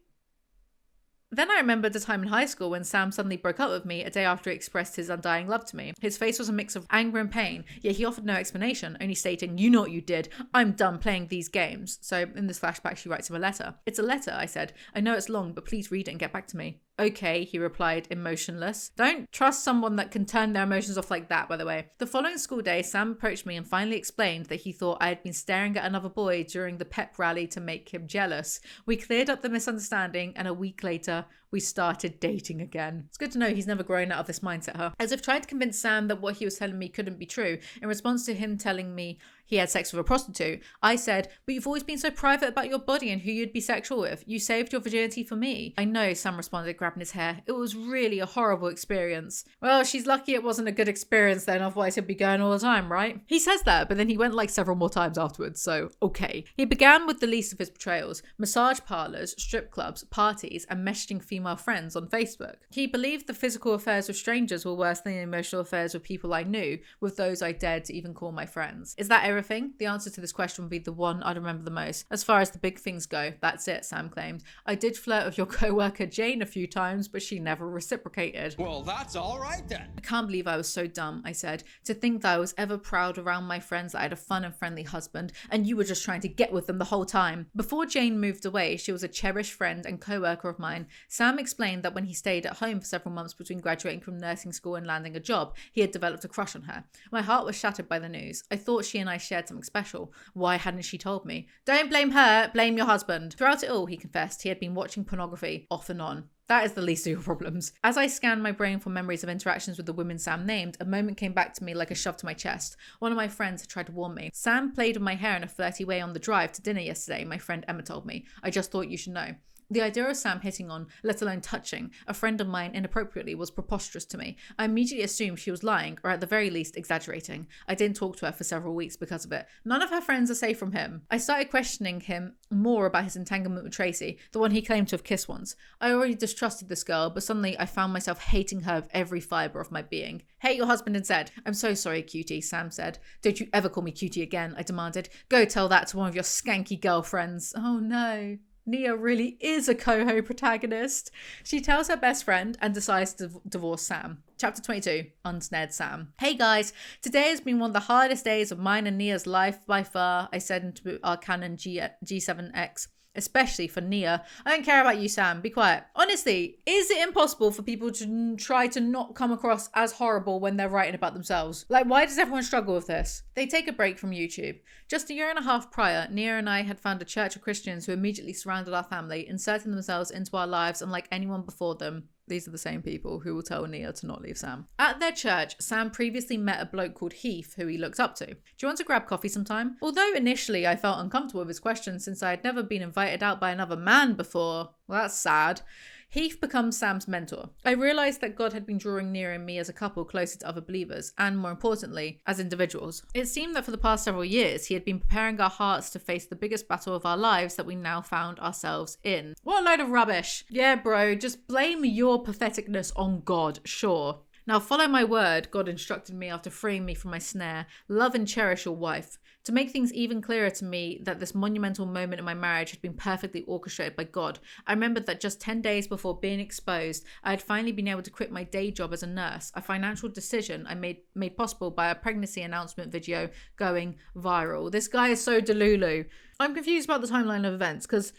Speaker 1: Then I remembered the time in high school when Sam suddenly broke up with me a day after he expressed his undying love to me. His face was a mix of anger and pain, yet he offered no explanation, only stating, you know what you did. I'm done playing these games. So in this flashback, she writes him a letter. It's a letter, I said. I know it's long, but please read it and get back to me. Okay, he replied, emotionless. Don't trust someone that can turn their emotions off like that, by the way. The following school day, Sam approached me and finally explained that he thought I had been staring at another boy during the pep rally to make him jealous. We cleared up the misunderstanding, and a week later, we started dating again. It's good to know he's never grown out of this mindset, huh? As I've tried to convince Sam that what he was telling me couldn't be true, in response to him telling me he had sex with a prostitute, I said, but you've always been so private about your body and who you'd be sexual with. You saved your virginity for me. I know, Sam responded, grabbing his hair. It was really a horrible experience. Well, she's lucky it wasn't a good experience then, otherwise he'd be going all the time, right? He says that, but then he went like several more times afterwards, so okay. He began with the least of his betrayals: massage parlors, strip clubs, parties, and messaging female friends on Facebook. He believed the physical affairs with strangers were worse than the emotional affairs with people I knew, with those I dared to even call my friends. Is that everything? The answer to this question would be the one I'd remember the most. As far as the big things go, that's it, Sam claimed. I did flirt with your co-worker Jane a few times, but she never reciprocated.
Speaker 11: Well, that's all right then.
Speaker 1: I can't believe I was so dumb, I said. To think that I was ever proud around my friends that I had a fun and friendly husband, and you were just trying to get with them the whole time. Before Jane moved away, she was a cherished friend and co-worker of mine. Sam explained that when he stayed at home for several months between graduating from nursing school and landing a job, he had developed a crush on her. My heart was shattered by the news. I thought she and I shared something special. Why hadn't she told me? Don't blame her, blame your husband. Throughout it all, he confessed, he had been watching pornography off and on. That is the least of your problems. As I scanned my brain for memories of interactions with the women Sam named, a moment came back to me like a shove to my chest. One of my friends had tried to warn me. Sam played with my hair in a flirty way on the drive to dinner yesterday, my friend Emma told me. I just thought you should know. The idea of Sam hitting on, let alone touching, a friend of mine inappropriately was preposterous to me. I immediately assumed she was lying, or at the very least exaggerating. I didn't talk to her for several weeks because of it. None of her friends are safe from him. I started questioning him more about his entanglement with Tracy, the one he claimed to have kissed once. I already distrusted this girl, but suddenly I found myself hating her with every fibre of my being. Hate your husband instead. I'm so sorry, cutie, Sam said. Don't you ever call me cutie again, I demanded. Go tell that to one of your skanky girlfriends. Oh no. Nia really is a coho protagonist. She tells her best friend and decides to divorce Sam. Chapter 22, Unsnared Sam. Hey guys, today has been one of the hardest days of mine and Nia's life by far, I said into our Canon G7X. especially for Nia. I don't care about you, Sam. Be quiet. Honestly, is it impossible for people to try to not come across as horrible when they're writing about themselves? Like, why does everyone struggle with this? They take a break from YouTube. Just a year and a half prior, Nia and I had found a church of Christians who immediately surrounded our family, inserting themselves into our lives unlike anyone before them. These are the same people who will tell Nia to not leave Sam. At their church, Sam previously met a bloke called Heath, who he looked up to. Do you want to grab coffee sometime? Although initially I felt uncomfortable with his question since I had never been invited out by another man before. Well, that's sad. Heath becomes Sam's mentor. I realised that God had been drawing Nia and me as a couple closer to other believers, and more importantly, as individuals. It seemed that for the past several years, he had been preparing our hearts to face the biggest battle of our lives that we now found ourselves in. What a load of rubbish. Yeah, bro, just blame your patheticness on God, sure. Now follow my word, God instructed me after freeing me from my snare. Love and cherish your wife. To make things even clearer to me that this monumental moment in my marriage had been perfectly orchestrated by God, I remembered that just 10 days before being exposed, I had finally been able to quit my day job as a nurse, a financial decision I made possible by a pregnancy announcement video going viral. This guy is so delulu. I'm confused about the timeline of events because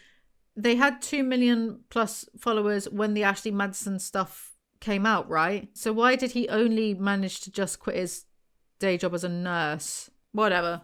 Speaker 1: they had 2 million plus followers when the Ashley Madison stuff came out, right? So why did he only manage to just quit his day job as a nurse? Whatever.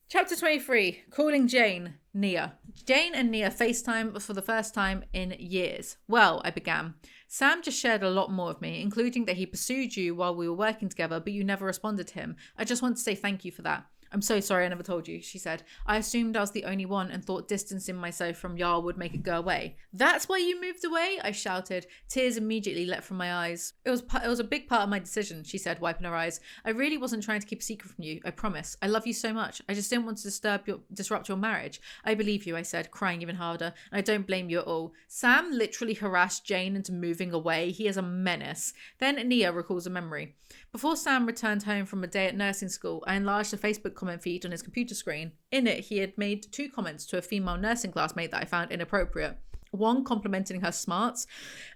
Speaker 1: Chapter 23, calling Jane, Nia. Jane and Nia FaceTime for the first time in years. Well, I began. Sam just shared a lot more of me, including that he pursued you while we were working together, but you never responded to him. I just want to say thank you for that. I'm so sorry I never told you, she said. I assumed I was the only one and thought distancing myself from y'all would make it go away. That's why you moved away? I shouted. Tears immediately leapt from my eyes. It was a big part of my decision, she said, wiping her eyes. I really wasn't trying to keep a secret from you, I promise. I love you so much. I just didn't want to disrupt your marriage. I believe you, I said, crying even harder. And I don't blame you at all. Sam literally harassed Jane into moving away. He is a menace. Then Nia recalls a memory. Before Sam returned home from a day at nursing school, I enlarged the Facebook comment feed on his computer screen. In it, he had made 2 comments to a female nursing classmate that I found inappropriate. One complimenting her smarts,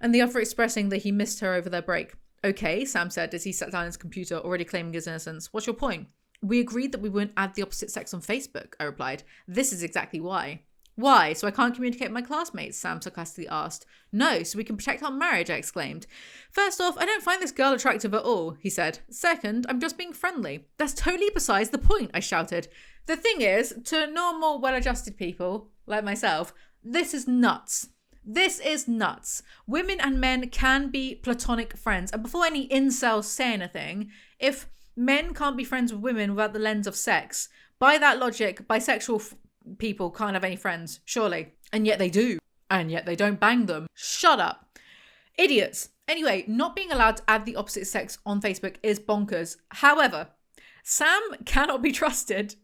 Speaker 1: and the other expressing that he missed her over their break. Okay, Sam said as he sat down at his computer, already claiming his innocence. What's your point? We agreed that we wouldn't add the opposite sex on Facebook, I replied. This is exactly why. Why? So I can't communicate with my classmates? Sam sarcastically asked. No, so we can protect our marriage, I exclaimed. First off, I don't find this girl attractive at all, he said. Second, I'm just being friendly. That's totally besides the point, I shouted. The thing is, to normal, well-adjusted people, like myself, this is nuts. This is nuts. Women and men can be platonic friends. And before any incels say anything, if men can't be friends with women without the lens of sex, by that logic, bisexual people can't have any friends, surely. And yet they do. And yet they don't bang them. Shut up. Idiots. Anyway, not being allowed to add the opposite sex on Facebook is bonkers. However, Sam cannot be trusted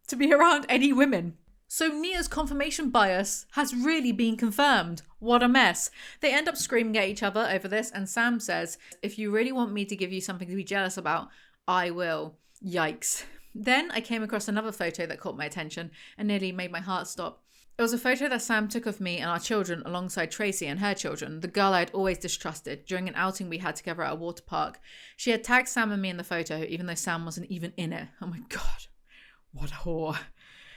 Speaker 1: to be around any women. So Nia's confirmation bias has really been confirmed. What a mess. They end up screaming at each other over this, and Sam says, if you really want me to give you something to be jealous about, I will. Yikes. Then I came across another photo that caught my attention and nearly made my heart stop. It was a photo that Sam took of me and our children alongside Tracy and her children, the girl I had always distrusted, during an outing we had together at a water park. She had tagged Sam and me in the photo, even though Sam wasn't even in it. Oh my God, what a whore.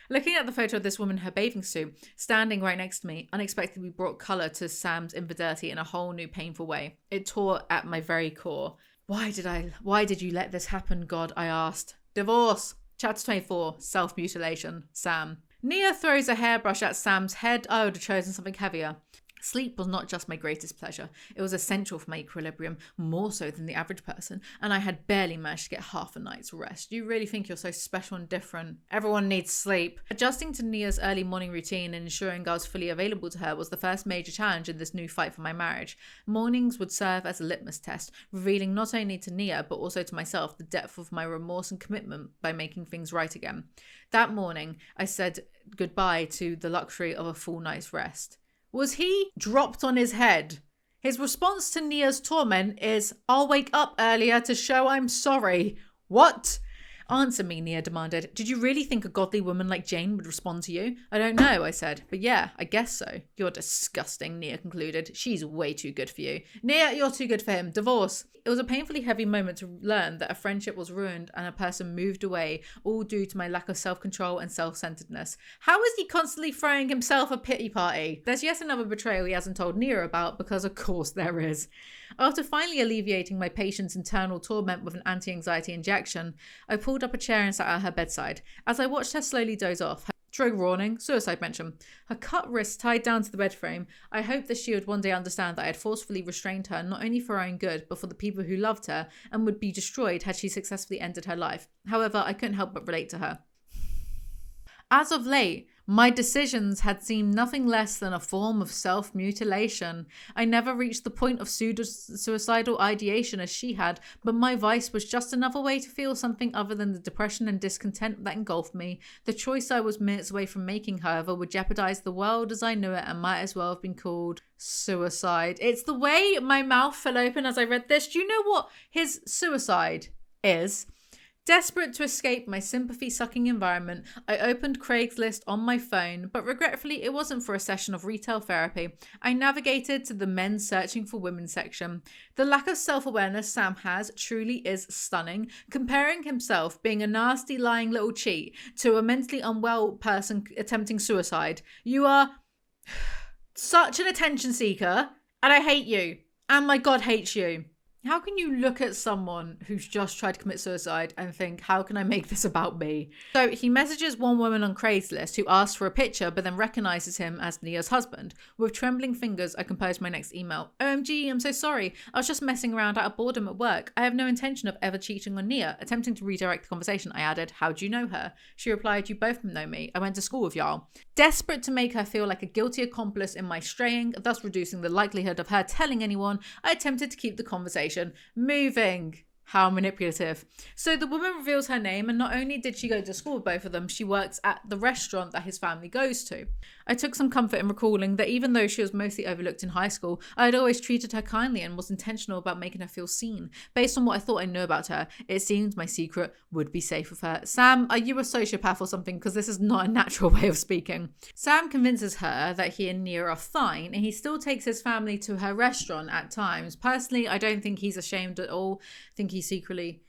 Speaker 1: Looking at the photo of this woman in her bathing suit, standing right next to me, unexpectedly brought colour to Sam's infidelity in a whole new painful way. It tore at my very core. Why did you let this happen, God? I asked. Divorce. Chapter 24. Self-mutilation. Sam. Nia throws a hairbrush at Sam's head. I would have chosen something heavier. Sleep was not just my greatest pleasure. It was essential for my equilibrium, more so than the average person, and I had barely managed to get half a night's rest. You really think you're so special and different? Everyone needs sleep. Adjusting to Nia's early morning routine and ensuring I was fully available to her was the first major challenge in this new fight for my marriage. Mornings would serve as a litmus test, revealing not only to Nia, but also to myself, the depth of my remorse and commitment by making things right again. That morning, I said goodbye to the luxury of a full night's rest. Was he dropped on his head? His response to Nia's torment is, I'll wake up earlier to show I'm sorry. What? Answer me, Nia demanded. Did you really think a godly woman like Jane would respond to you? I don't know, I said. But yeah, I guess so. You're disgusting, Nia concluded. She's way too good for you. Nia, you're too good for him. Divorce. It was a painfully heavy moment to learn that a friendship was ruined and a person moved away, all due to my lack of self-control and self-centeredness. How is he constantly throwing himself a pity party? There's yet another betrayal he hasn't told Nia about, because of course there is. After finally alleviating my patient's internal torment with an anti-anxiety injection, I pulled up a chair and sat at her bedside. As I watched her slowly doze off, trigger warning, suicide mention, her cut wrist tied down to the bed frame, I hoped that she would one day understand that I had forcefully restrained her not only for her own good, but for the people who loved her and would be destroyed had she successfully ended her life. However, I couldn't help but relate to her. As of late, my decisions had seemed nothing less than a form of self-mutilation. I never reached the point of suicidal ideation as she had, but my vice was just another way to feel something other than the depression and discontent that engulfed me. The choice I was minutes away from making, however, would jeopardize the world as I knew it and might as well have been called suicide. It's the way my mouth fell open as I read this. Do you know what his suicide is? Desperate to escape my sympathy-sucking environment, I opened Craigslist on my phone, but regretfully it wasn't for a session of retail therapy. I navigated to the men searching for women section. The lack of self-awareness Sam has truly is stunning. Comparing himself being a nasty, lying little cheat to a mentally unwell person attempting suicide. You are such an attention seeker, and I hate you. And my God hates you. How can you look at someone who's just tried to commit suicide and think, how can I make this about me? So he messages one woman on Craigslist who asks for a picture but then recognizes him as Nia's husband. With trembling fingers, I compose my next email. OMG, I'm so sorry. I was just messing around out of boredom at work. I have no intention of ever cheating on Nia. Attempting to redirect the conversation, I added, how do you know her? She replied, you both know me. I went to school with y'all. Desperate to make her feel like a guilty accomplice in my straying, thus reducing the likelihood of her telling anyone, I attempted to keep the conversation moving. How manipulative. So the woman reveals her name, and not only did she go to school with both of them, she works at the restaurant that his family goes to. I took some comfort in recalling that even though she was mostly overlooked in high school, I had always treated her kindly and was intentional about making her feel seen. Based on what I thought I knew about her, it seemed my secret would be safe with her. Sam, are you a sociopath or something? Because this is not a natural way of speaking. Sam convinces her that he and Nia are fine, and he still takes his family to her restaurant at times. Personally, I don't think he's ashamed at all. I think he secretly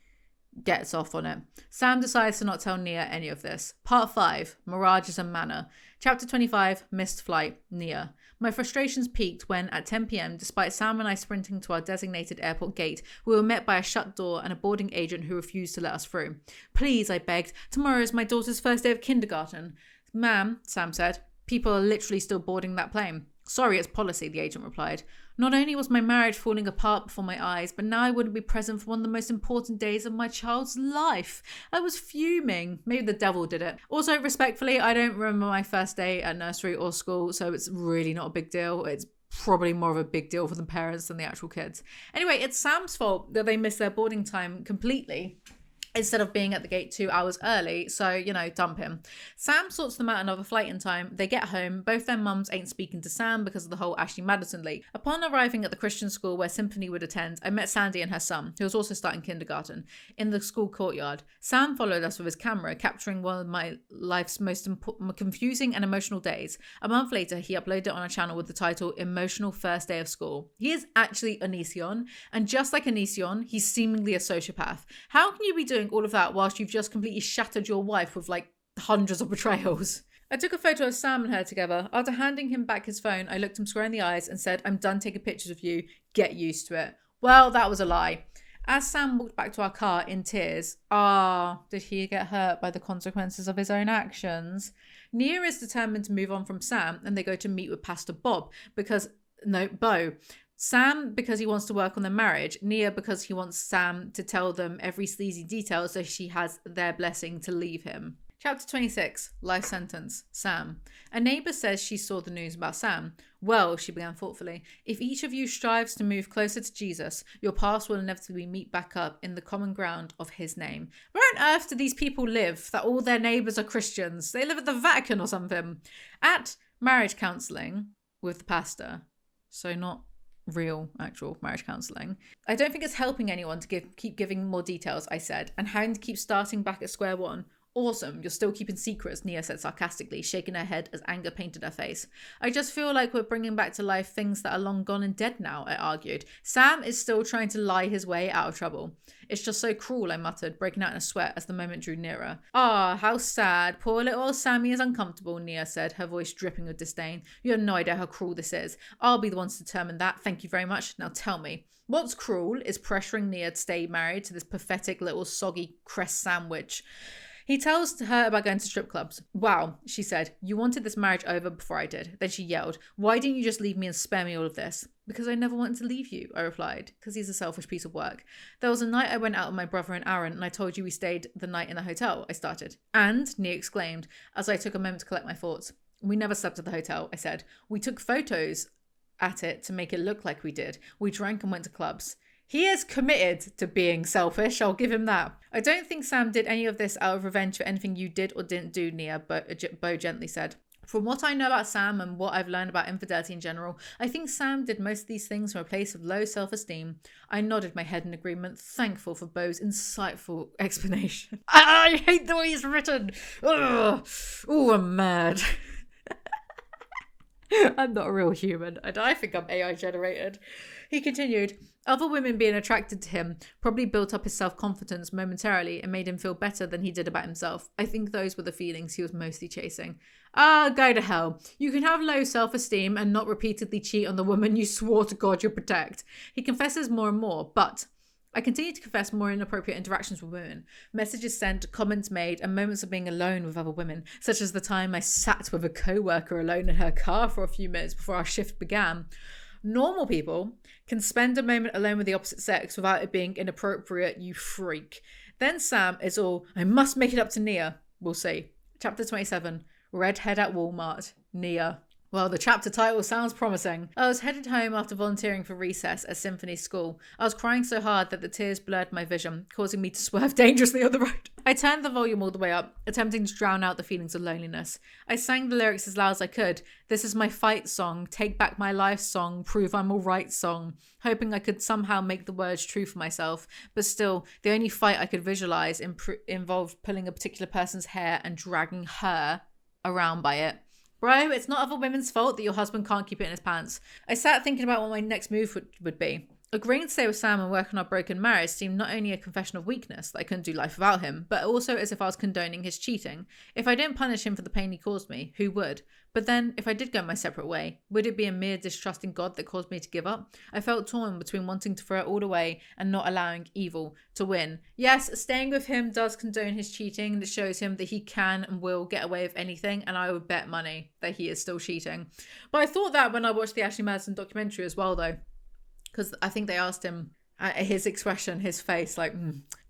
Speaker 1: gets off on it. Sam decides to not tell Nia any of this. Part 5, Mirages and Manna. Chapter 25, Missed Flight, Nia. My frustrations peaked when, at 10 p.m, despite Sam and I sprinting to our designated airport gate, we were met by a shut door and a boarding agent who refused to let us through. Please, I begged. Tomorrow is my daughter's first day of kindergarten. Ma'am, Sam said, people are literally still boarding that plane. Sorry, it's policy, the agent replied. Not only was my marriage falling apart before my eyes, but now I wouldn't be present for one of the most important days of my child's life. I was fuming. Maybe the devil did it. Also, respectfully, I don't remember my first day at nursery or school, so it's really not a big deal. It's probably more of a big deal for the parents than the actual kids. Anyway, it's Sam's fault that they missed their boarding time completely, instead of being at the gate 2 hours early, so, dump him. Sam sorts them out another flight in time. They get home. Both their mums ain't speaking to Sam because of the whole Ashley Madison leak. Upon arriving at the Christian school where Symphony would attend, I met Sandy and her son, who was also starting kindergarten, in the school courtyard. Sam followed us with his camera, capturing one of my life's most confusing and emotional days. A month later, he uploaded it on a channel with the title Emotional First Day of School. He is actually Onision, and just like Onision, he's seemingly a sociopath. How can you be doing all of that whilst you've just completely shattered your wife with hundreds of betrayals? I took a photo of Sam and her together. After handing him back his phone, I looked him square in the eyes and said, I'm done taking pictures of you. Get used to it. Well, that was a lie. As Sam walked back to our car in tears, did he get hurt by the consequences of his own actions? Nia is determined to move on from Sam, and they go to meet with Pastor Bo. Sam because he wants to work on their marriage, Nia because he wants Sam to tell them every sleazy detail so she has their blessing to leave him. Chapter 26, Life Sentence, Sam. A neighbour says she saw the news about Sam. Well, she began thoughtfully, if each of you strives to move closer to Jesus, your paths will inevitably meet back up in the common ground of his name. Where on earth do these people live that all their neighbours are Christians? They live at the Vatican or something. At marriage counselling with the pastor. So not real, actual marriage counselling. I don't think it's helping anyone to keep giving more details, I said, and having to keep starting back at square one. Awesome, you're still keeping secrets, Nia said sarcastically, shaking her head as anger painted her face. I just feel like we're bringing back to life things that are long gone and dead now, I argued. Sam is still trying to lie his way out of trouble. It's just so cruel, I muttered, breaking out in a sweat as the moment drew nearer. Ah, how sad. Poor little old Sammy is uncomfortable, Nia said, her voice dripping with disdain. You have no idea how cruel this is. I'll be the one to determine that. Thank you very much. Now tell me. What's cruel is pressuring Nia to stay married to this pathetic little soggy cress sandwich. He tells her about going to strip clubs. Wow, she said, you wanted this marriage over before I did. Then she yelled, why didn't you just leave me and spare me all of this? Because I never wanted to leave you, I replied, because he's a selfish piece of work. There was a night I went out with my brother and Aaron, and I told you we stayed the night in the hotel, I started. And, Nia exclaimed, as I took a moment to collect my thoughts. We never slept at the hotel, I said. We took photos at it to make it look like we did. We drank and went to clubs. He is committed to being selfish, I'll give him that. I don't think Sam did any of this out of revenge for anything you did or didn't do, Nia, Bo gently said. From what I know about Sam and what I've learned about infidelity in general, I think Sam did most of these things from a place of low self-esteem. I nodded my head in agreement, thankful for Bo's insightful explanation. I hate the way he's written. Ugh. Ooh, I'm mad. I'm not a real human, and I think I'm AI generated. He continued, other women being attracted to him probably built up his self-confidence momentarily and made him feel better than he did about himself. I think those were the feelings he was mostly chasing. Ah, go to hell. You can have low self-esteem and not repeatedly cheat on the woman you swore to God you'll protect. He confesses more and more, but I continue to confess more inappropriate interactions with women. Messages sent, comments made, and moments of being alone with other women, such as the time I sat with a co-worker alone in her car for a few minutes before our shift began. Normal people can spend a moment alone with the opposite sex without it being inappropriate, you freak. Then Sam is all, I must make it up to Nia. We'll see. Chapter 27, Redhead at Walmart, Nia. Well, the chapter title sounds promising. I was headed home after volunteering for recess at Symphony School. I was crying so hard that the tears blurred my vision, causing me to swerve dangerously on the road. I turned the volume all the way up, attempting to drown out the feelings of loneliness. I sang the lyrics as loud as I could. This is my fight song, take back my life song, prove I'm alright song, hoping I could somehow make the words true for myself. But still, the only fight I could visualize involved pulling a particular person's hair and dragging her around by it. Bro, it's not other women's fault that your husband can't keep it in his pants. I sat thinking about what my next move would be. Agreeing to stay with Sam and work on our broken marriage seemed not only a confession of weakness, that I couldn't do life without him, but also as if I was condoning his cheating. If I didn't punish him for the pain he caused me, who would? But then, if I did go my separate way, would it be a mere distrust in God that caused me to give up? I felt torn between wanting to throw it all away and not allowing evil to win. Yes, staying with him does condone his cheating, and it shows him that he can and will get away with anything, and I would bet money that he is still cheating. But I thought that when I watched the Ashley Madison documentary as well, though. Because I think they asked him, his expression, his face, like,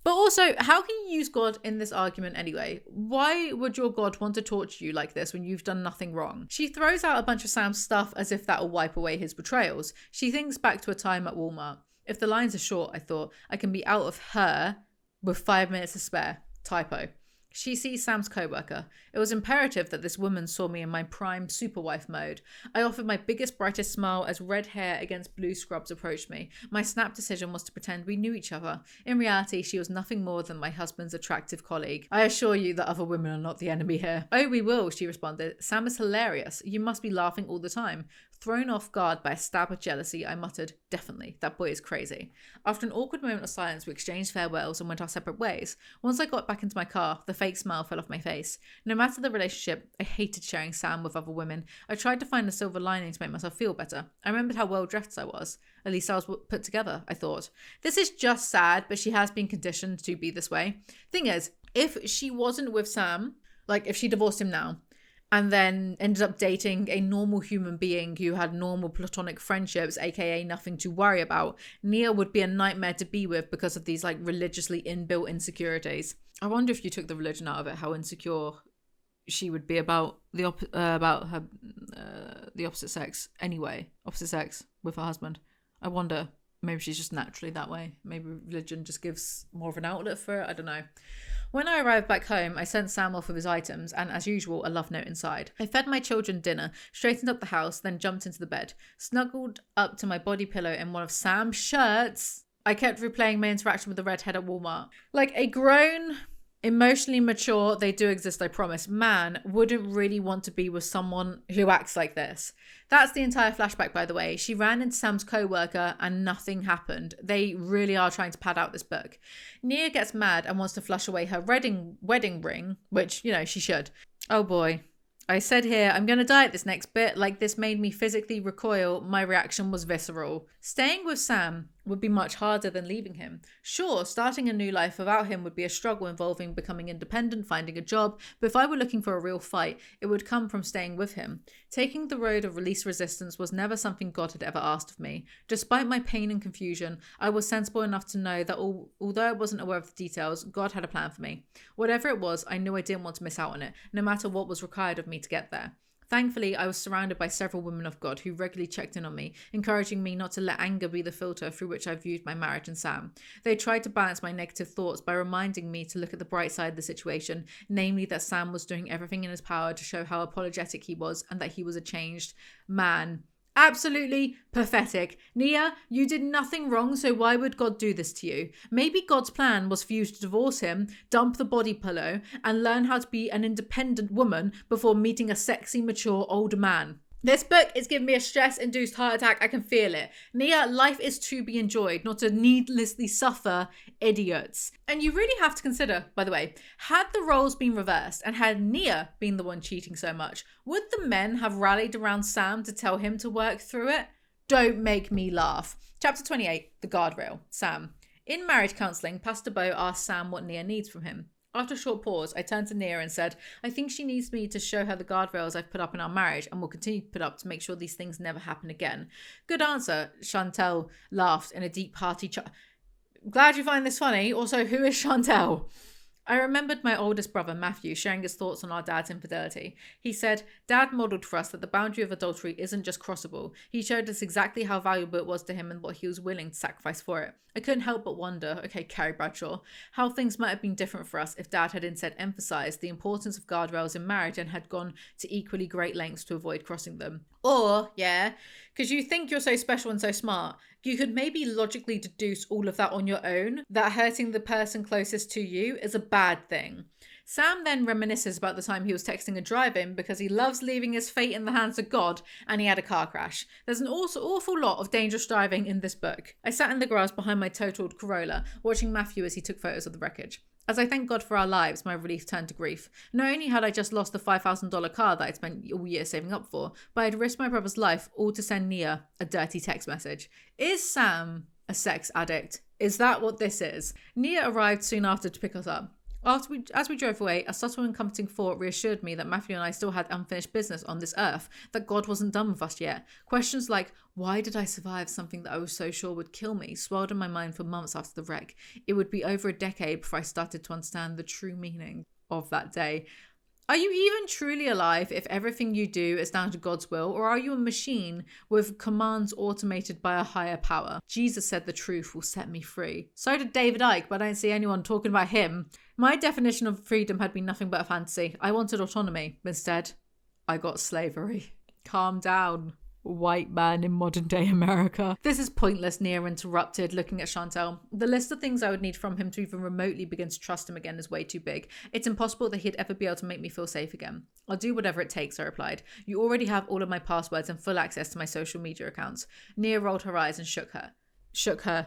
Speaker 1: But also, how can you use God in this argument anyway? Why would your God want to torture you like this when you've done nothing wrong? She throws out a bunch of Sam's stuff as if that'll wipe away his betrayals. She thinks back to a time at Walmart. If the lines are short, I thought, I can be out of her with 5 minutes to spare. Typo. She sees Sam's co-worker. It was imperative that this woman saw me in my prime superwife mode. I offered my biggest, brightest smile as red hair against blue scrubs approached me. My snap decision was to pretend we knew each other. In reality, she was nothing more than my husband's attractive colleague. I assure you that other women are not the enemy here. Oh, we will, she responded. Sam is hilarious. You must be laughing all the time. Thrown off guard by a stab of jealousy, I muttered, definitely, that boy is crazy. After an awkward moment of silence, we exchanged farewells and went our separate ways. Once I got back into my car, the fake smile fell off my face. No matter the relationship, I hated sharing Sam with other women. I tried to find a silver lining to make myself feel better. I remembered how well dressed I was. At least I was put together, I thought. This is just sad, but she has been conditioned to be this way. Thing is, if she wasn't with Sam, like if she divorced him now, and then ended up dating a normal human being who had normal platonic friendships, aka nothing to worry about, Nia would be a nightmare to be with because of these like religiously inbuilt insecurities. I wonder if you took the religion out of it, how insecure she would be about the opposite sex anyway, opposite sex with her husband. I wonder, maybe she's just naturally that way. Maybe religion just gives more of an outlet for it. I don't know. When I arrived back home, I sent Sam off with his items and, as usual, a love note inside. I fed my children dinner, straightened up the house, then jumped into the bed. Snuggled up to my body pillow in one of Sam's shirts, I kept replaying my interaction with the redhead at Walmart. Like a grown, emotionally mature, they do exist, I promise, man wouldn't really want to be with someone who acts like this. That's the entire flashback, by the way. She ran into Sam's co-worker and nothing happened. They really are trying to pad out this book. Nia gets mad and wants to flush away her wedding ring, which, you know, she should. Oh boy. I said here, I'm going to die at this next bit. Like, this made me physically recoil. My reaction was visceral. Staying with Sam would be much harder than leaving him. Sure, starting a new life without him would be a struggle involving becoming independent, finding a job, but if I were looking for a real fight, it would come from staying with him. Taking the road of release resistance was never something God had ever asked of me. Despite my pain and confusion, I was sensible enough to know that although I wasn't aware of the details, God had a plan for me. Whatever it was, I knew I didn't want to miss out on it, no matter what was required of me to get there. Thankfully, I was surrounded by several women of God who regularly checked in on me, encouraging me not to let anger be the filter through which I viewed my marriage and Sam. They tried to balance my negative thoughts by reminding me to look at the bright side of the situation, namely that Sam was doing everything in his power to show how apologetic he was and that he was a changed man. Absolutely pathetic. Nia, you did nothing wrong, so why would God do this to you? Maybe God's plan was for you to divorce him, dump the body pillow, and learn how to be an independent woman before meeting a sexy, mature, older man. This book is giving me a stress-induced heart attack. I can feel it. Nia, life is to be enjoyed, not to needlessly suffer idiots. And you really have to consider, by the way, had the roles been reversed and had Nia been the one cheating so much, would the men have rallied around Sam to tell him to work through it? Don't make me laugh. Chapter 28, The Guardrail. Sam. In marriage counselling, Pastor Bo asked Sam what Nia needs from him. After a short pause, I turned to Nia and said, I think she needs me to show her the guardrails I've put up in our marriage and will continue to put up to make sure these things never happen again. Good answer, Chantel laughed in a deep, hearty Glad you find this funny. Also, who is Chantel? I remembered my oldest brother, Matthew, sharing his thoughts on our dad's infidelity. He said, Dad modelled for us that the boundary of adultery isn't just crossable. He showed us exactly how valuable it was to him and what he was willing to sacrifice for it. I couldn't help but wonder, okay, Carrie Bradshaw, how things might have been different for us if Dad had instead emphasised the importance of guardrails in marriage and had gone to equally great lengths to avoid crossing them. Or, yeah, because you think you're so special and so smart, you could maybe logically deduce all of that on your own, that hurting the person closest to you is a bad thing. Sam then reminisces about the time he was texting a drive-in because he loves leaving his fate in the hands of God and he had a car crash. There's an awful lot of dangerous driving in this book. I sat in the grass behind my totaled Corolla, watching Matthew as he took photos of the wreckage. As I thanked God for our lives, my relief turned to grief. Not only had I just lost the $5,000 car that I'd spent all year saving up for, but I'd risked my brother's life all to send Nia a dirty text message. Is Sam a sex addict? Is that what this is? Nia arrived soon after to pick us up. As we drove away, a subtle and comforting thought reassured me that Matthew and I still had unfinished business on this earth, that God wasn't done with us yet. Questions like, why did I survive something that I was so sure would kill me, swirled in my mind for months after the wreck. It would be over a decade before I started to understand the true meaning of that day. Are you even truly alive if everything you do is down to God's will, or are you a machine with commands automated by a higher power? Jesus said the truth will set me free. So did David Icke, but I don't see anyone talking about him. My definition of freedom had been nothing but a fantasy. I wanted autonomy. Instead, I got slavery. Calm down, white man in modern day America. This is pointless, Nia interrupted, looking at Chantel. The list of things I would need from him to even remotely begin to trust him again is way too big. It's impossible that he'd ever be able to make me feel safe again. I'll do whatever it takes, I replied. You already have all of my passwords and full access to my social media accounts. Nia rolled her eyes and shook her. Shook her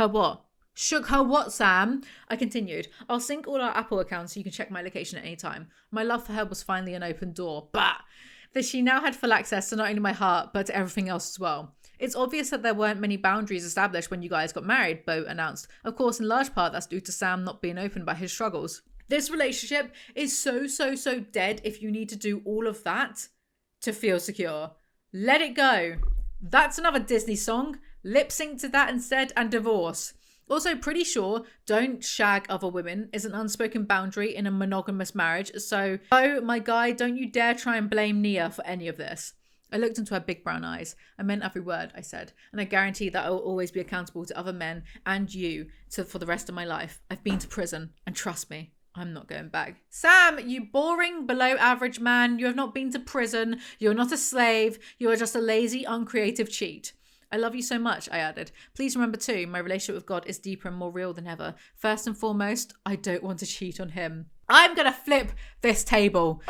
Speaker 1: what? Shook her what, Sam? I continued. I'll sync all our Apple accounts so you can check my location at any time. My love for her was finally an open door. Bah! That she now had full access to not only my heart, but to everything else as well. It's obvious that there weren't many boundaries established when you guys got married, Bo announced. Of course, in large part, that's due to Sam not being open about his struggles. This relationship is so dead if you need to do all of that to feel secure. Let it go. That's another Disney song. Lip sync to that instead and divorce. Also, pretty sure don't shag other women is an unspoken boundary in a monogamous marriage. So, oh my guy, don't you dare try and blame Nia for any of this. I looked into her big brown eyes. I meant every word I said. And I guarantee that I will always be accountable to other men and you for the rest of my life. I've been to prison and trust me, I'm not going back. Sam, you boring, below average man. You have not been to prison. You're not a slave. You are just a lazy, uncreative cheat. I love you so much, I added. Please remember too, my relationship with God is deeper and more real than ever. First and foremost, I don't want to cheat on him. I'm gonna flip this table.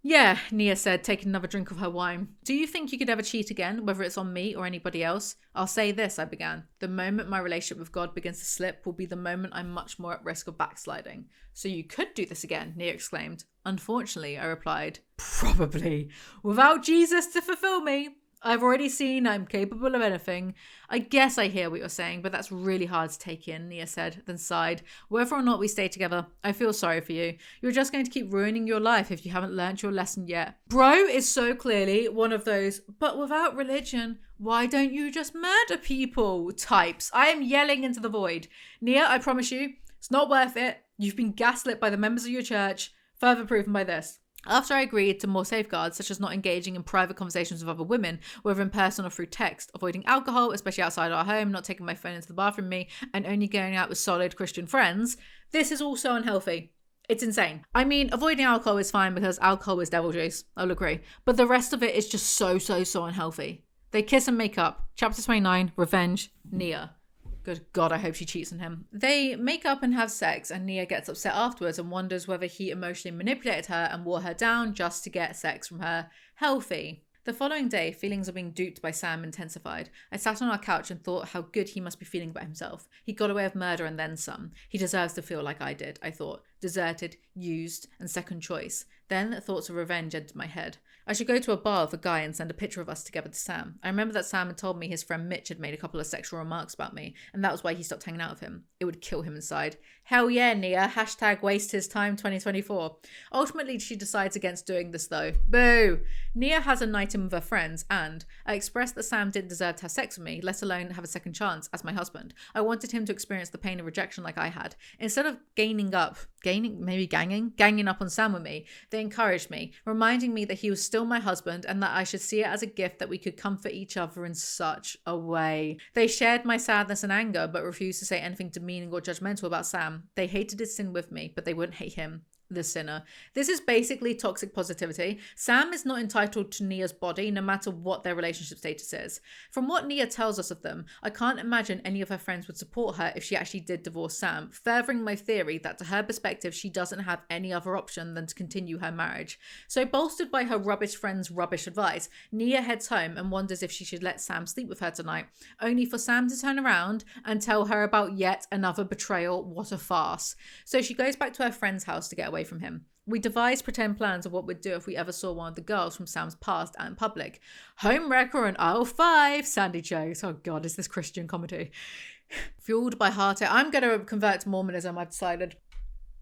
Speaker 1: Yeah, Nia said, taking another drink of her wine. Do you think you could ever cheat again, whether it's on me or anybody else? I'll say this, I began. The moment my relationship with God begins to slip will be the moment I'm much more at risk of backsliding. So you could do this again, Nia exclaimed. Unfortunately, I replied, probably. Without Jesus to fulfill me. I've already seen I'm capable of anything. I guess I hear what you're saying, but that's really hard to take in, Nia said, then sighed. Whether or not we stay together, I feel sorry for you. You're just going to keep ruining your life if you haven't learnt your lesson yet. Bro is so clearly one of those, but without religion, why don't you just murder people types. I am yelling into the void. Nia, I promise you, it's not worth it. You've been gaslit by the members of your church, further proven by this. After I agreed to more safeguards, such as not engaging in private conversations with other women, whether in person or through text, avoiding alcohol, especially outside our home, not taking my phone into the bathroom with me, and only going out with solid Christian friends, this is also unhealthy. It's insane. I mean, avoiding alcohol is fine because alcohol is devil juice. I'll agree. But the rest of it is just so unhealthy. They kiss and make up. Chapter 29, Revenge, Nia. Good God, I hope she cheats on him. They make up and have sex, and Nia gets upset afterwards and wonders whether he emotionally manipulated her and wore her down just to get sex from her. Healthy. The following day, feelings of being duped by Sam intensified. I sat on our couch and thought how good he must be feeling about himself. He got away with murder and then some. He deserves to feel like I did, I thought. Deserted, used, and second choice. Then thoughts of revenge entered my head. I should go to a bar with a guy and send a picture of us together to Sam. I remember that Sam had told me his friend Mitch had made a couple of sexual remarks about me, and that was why he stopped hanging out with him. It would kill him inside. Hell yeah, Nia. Hashtag waste his time 2024. Ultimately, she decides against doing this though. Boo! Nia has a night in with her friends, and I expressed that Sam didn't deserve to have sex with me, let alone have a second chance as my husband. I wanted him to experience the pain of rejection like I had. Instead of ganging up on Sam with me, they encouraged me, reminding me that he was still my husband and that I should see it as a gift that we could comfort each other in such a way. They shared my sadness and anger, but refused to say anything demeaning or judgmental about Sam. They hated his sin with me, but they wouldn't hate him, the sinner. This is basically toxic positivity. Sam is not entitled to Nia's body, no matter what their relationship status is. From what Nia tells us of them, I can't imagine any of her friends would support her if she actually did divorce Sam, furthering my theory that to her perspective, she doesn't have any other option than to continue her marriage. So bolstered by her rubbish friend's rubbish advice, Nia heads home and wonders if she should let Sam sleep with her tonight, only for Sam to turn around and tell her about yet another betrayal. What a farce. So she goes back to her friend's house to get away from him. We devised pretend plans of what we'd do if we ever saw one of the girls from Sam's past out in public. Homewrecker and aisle 5, Sandy jokes. Oh God, is this Christian comedy? Fueled by heartache. I'm going to convert to Mormonism, I've decided.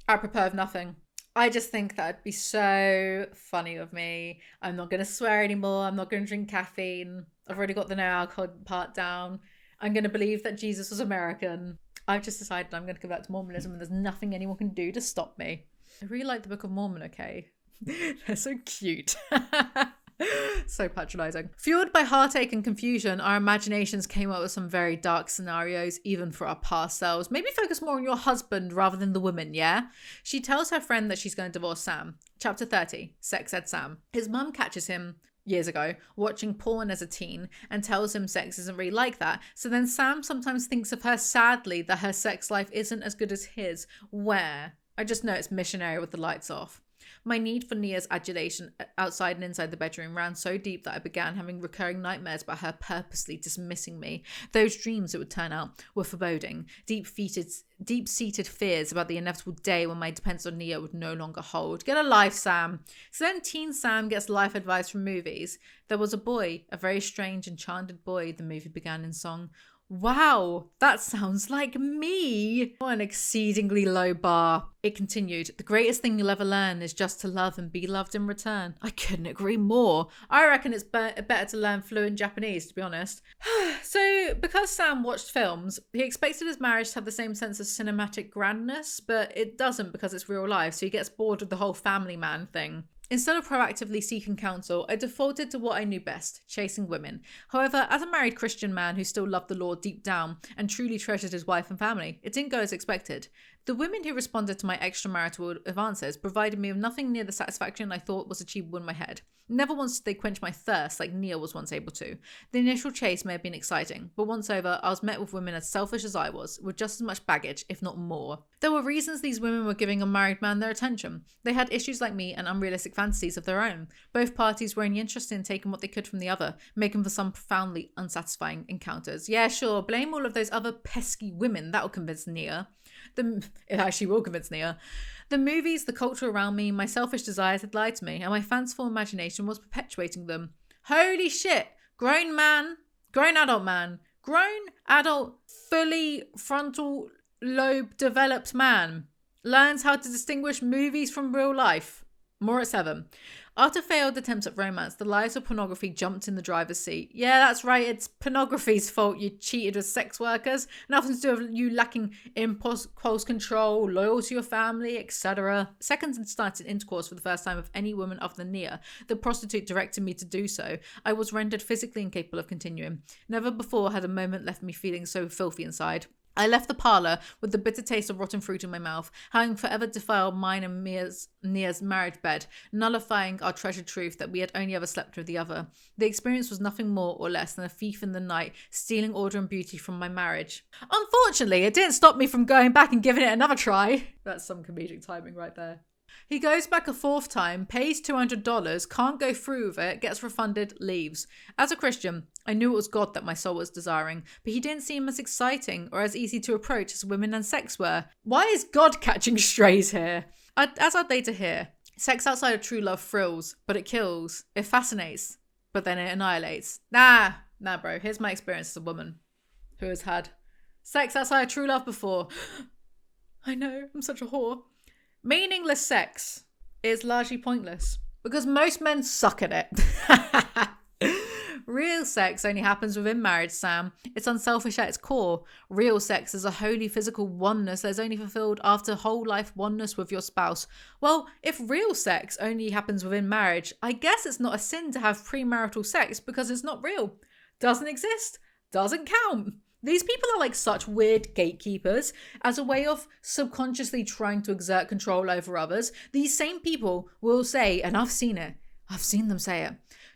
Speaker 1: Apropos of nothing. I just think that'd be so funny of me. I'm not going to swear anymore. I'm not going to drink caffeine. I've already got the no alcohol part down. I'm going to believe that Jesus was American. I've just decided I'm going to convert to Mormonism and there's nothing anyone can do to stop me. I really like the Book of Mormon, okay? They're so cute. So patronizing. Fueled by heartache and confusion, our imaginations came up with some very dark scenarios, even for our past selves. Maybe focus more on your husband rather than the woman, yeah? She tells her friend that she's going to divorce Sam. Chapter 30, Sex Ed Sam. His mum catches him years ago watching porn as a teen and tells him sex isn't really like that. So then Sam sometimes thinks of her sadly that her sex life isn't as good as his. Where? I just know it's missionary with the lights off. My need for Nia's adulation outside and inside the bedroom ran so deep that I began having recurring nightmares about her purposely dismissing me. Those dreams, it would turn out, were foreboding, deep-seated fears about the inevitable day when my dependence on Nia would no longer hold. Get a life, Sam. So then teen Sam gets life advice from movies. There was a boy, a very strange, enchanted boy, the movie began in song. Wow, that sounds like me. Oh, an exceedingly low bar. It continued, the greatest thing you'll ever learn is just to love and be loved in return. I couldn't agree more. I reckon it's better to learn fluent Japanese, to be honest. So, because Sam watched films, he expected his marriage to have the same sense of cinematic grandness, but it doesn't because it's real life, so he gets bored with the whole family man thing. Instead of proactively seeking counsel, I defaulted to what I knew best, chasing women. However, as a married Christian man who still loved the Lord deep down and truly treasured his wife and family, it didn't go as expected. The women who responded to my extramarital advances provided me with nothing near the satisfaction I thought was achievable in my head. Never once did they quench my thirst like Nia was once able to. The initial chase may have been exciting, but once over, I was met with women as selfish as I was, with just as much baggage, if not more. There were reasons these women were giving a married man their attention. They had issues like me and unrealistic fantasies of their own. Both parties were only interested in taking what they could from the other, making for some profoundly unsatisfying encounters. Yeah, sure, blame all of those other pesky women, that'll convince Nia. It actually will convince Nia. The movies, the culture around me, my selfish desires had lied to me, and my fanciful imagination was perpetuating them. Holy shit! Grown adult, fully frontal lobe developed man learns how to distinguish movies from real life. More at 7. After failed attempts at romance, the lives of pornography jumped in the driver's seat. Yeah, that's right, it's pornography's fault you cheated with sex workers. Nothing to do with you lacking impulse control, loyal to your family, etc. Seconds had started intercourse for the first time with any woman other than Nia. The prostitute directed me to do so. I was rendered physically incapable of continuing. Never before had a moment left me feeling so filthy inside. I left the parlour with the bitter taste of rotten fruit in my mouth, having forever defiled mine and Nia's marriage bed, nullifying our treasured truth that we had only ever slept with the other. The experience was nothing more or less than a thief in the night, stealing order and beauty from my marriage. Unfortunately, it didn't stop me from going back and giving it another try. That's some comedic timing right there. He goes back a fourth time, pays $200, can't go through with it, gets refunded, leaves. As a Christian, I knew it was God that my soul was desiring, but he didn't seem as exciting or as easy to approach as women and sex were. Why is God catching strays here? As I'd later hear, sex outside of true love thrills, but it kills. It fascinates, but then it annihilates. Nah bro, here's my experience as a woman who has had sex outside of true love before. I know, I'm such a whore. Meaningless sex is largely pointless because most men suck at it. Real sex only happens within marriage, Sam. It's unselfish at its core. Real sex is a holy physical oneness that is only fulfilled after whole life oneness with your spouse. Well, if real sex only happens within marriage, I guess it's not a sin to have premarital sex because it's not real. Doesn't exist. Doesn't count. These people are like such weird gatekeepers as a way of subconsciously trying to exert control over others. These same people will say, and I've seen them say it,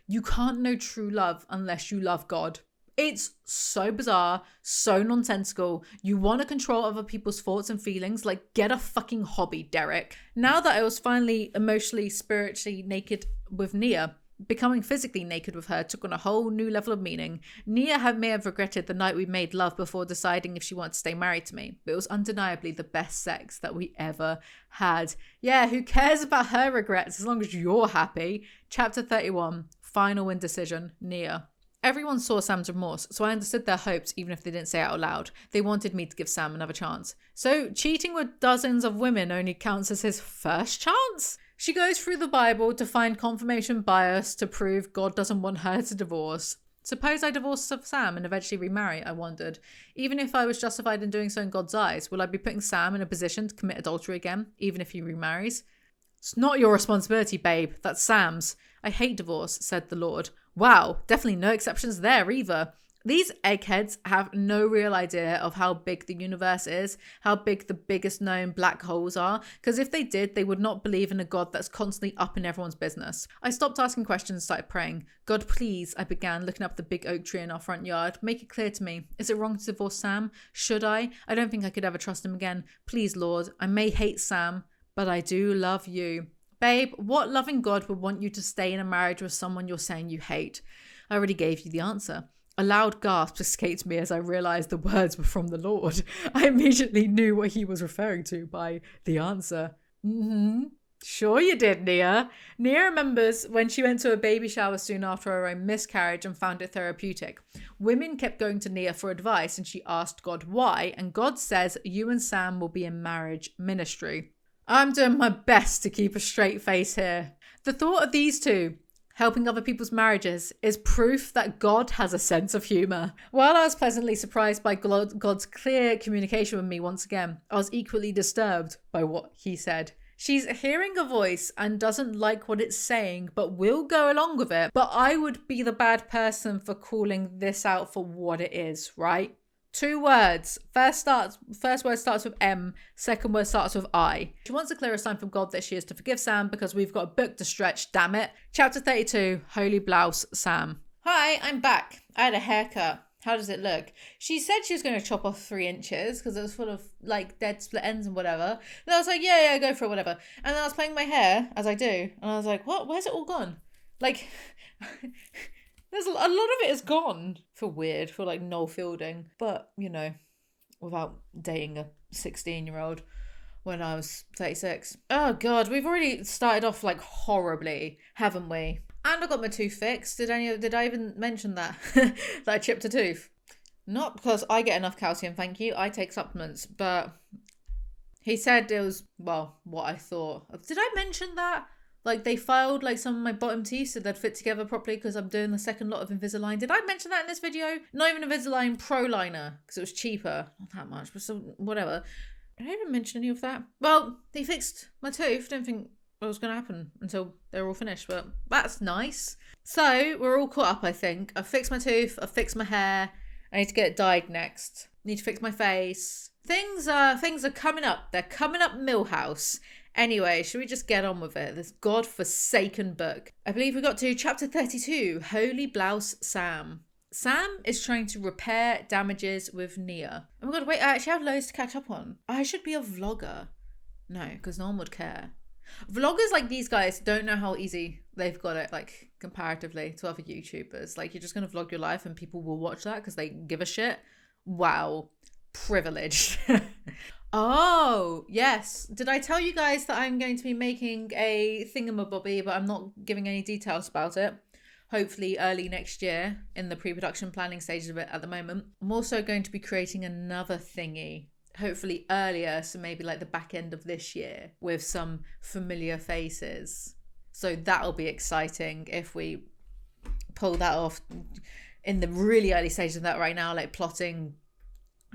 Speaker 1: you can't know true love unless you love God. It's so bizarre, so nonsensical. You want to control other people's thoughts and feelings? Like, get a fucking hobby, Derek. Now that I was finally emotionally, spiritually naked with Nia, becoming physically naked with her took on a whole new level of meaning. Nia may have regretted the night we made love before deciding if she wanted to stay married to me, but it was undeniably the best sex that we ever had. Yeah, who cares about her regrets as long as you're happy? Chapter 31, Final Indecision, Nia. Everyone saw Sam's remorse, so I understood their hopes even if they didn't say it out loud. They wanted me to give Sam another chance. So cheating with dozens of women only counts as his first chance? She goes through the Bible to find confirmation bias to prove God doesn't want her to divorce. Suppose I divorce Sam and eventually remarry, I wondered. Even if I was justified in doing so in God's eyes, will I be putting Sam in a position to commit adultery again, even if he remarries? It's not your responsibility, babe. That's Sam's. I hate divorce, said the Lord. Wow, definitely no exceptions there either. These eggheads have no real idea of how big the universe is, how big the biggest known black holes are, because if they did, they would not believe in a God that's constantly up in everyone's business. I stopped asking questions and started praying. God, please, I began, looking up the big oak tree in our front yard. Make it clear to me. Is it wrong to divorce Sam? Should I? I don't think I could ever trust him again. Please, Lord, I may hate Sam, but I do love you. Babe, what loving God would want you to stay in a marriage with someone you're saying you hate? I already gave you the answer. A loud gasp escaped me as I realised the words were from the Lord. I immediately knew what he was referring to by the answer. Sure you did, Nia. Nia remembers when she went to a baby shower soon after her own miscarriage and found it therapeutic. Women kept going to Nia for advice and she asked God why, and God says you and Sam will be in marriage ministry. I'm doing my best to keep a straight face here. The thought of these two helping other people's marriages is proof that God has a sense of humour. While I was pleasantly surprised by God's clear communication with me once again, I was equally disturbed by what he said. She's hearing a voice and doesn't like what it's saying, but will go along with it. But I would be the bad person for calling this out for what it is, right? 2 words. First word starts with M. Second word starts with I. She wants a clearer sign from God that she is to forgive Sam because we've got a book to stretch, damn it. Chapter 32, Holy Blouse, Sam. Hi, I'm back. I had a haircut. How does it look? She said she was going to chop off 3 inches because it was full of like dead split ends and whatever. And I was like, yeah, go for it, whatever. And then I was playing my hair, as I do. And I was like, what? Where's it all gone? Like... There's a lot of it is gone. For weird, for like Noel Fielding. But, you know, without dating a 16-year-old when I was 36. Oh God, we've already started off like horribly, haven't we? And I got my tooth fixed. Did I even mention that? That I chipped a tooth? Not because I get enough calcium, thank you. I take supplements. But he said it was, well, what I thought. Did I mention that? Like, they filed, like, some of my bottom teeth so they'd fit together properly because I'm doing the second lot of Invisalign. Did I mention that in this video? Not even Invisalign Pro Liner because it was cheaper. Not that much, but still, whatever. Did I even mention any of that? Well, they fixed my tooth. Didn't think what was going to happen until they were all finished, but that's nice. So, we're all caught up, I think. I've fixed my tooth. I've fixed my hair. I need to get it dyed next. Need to fix my face. Things are coming up. They're coming up Millhouse. Anyway, should we just get on with it? This godforsaken book. I believe we got to chapter 32, Holy Blouse Sam. Sam is trying to repair damages with Nia. Oh my god, wait, I actually have loads to catch up on. I should be a vlogger. No, because no one would care. Vloggers like these guys don't know how easy they've got it, like, comparatively to other YouTubers. Like, you're just going to vlog your life and people will watch that because they give a shit. Wow. Privileged. Oh, yes. Did I tell you guys that I'm going to be making a thingamabobby, but I'm not giving any details about it? Hopefully early next year, in the pre-production planning stage of it at the moment. I'm also going to be creating another thingy, hopefully earlier, so maybe like the back end of this year, with some familiar faces. So that'll be exciting if we pull that off in the really early stages of that right now, like plotting,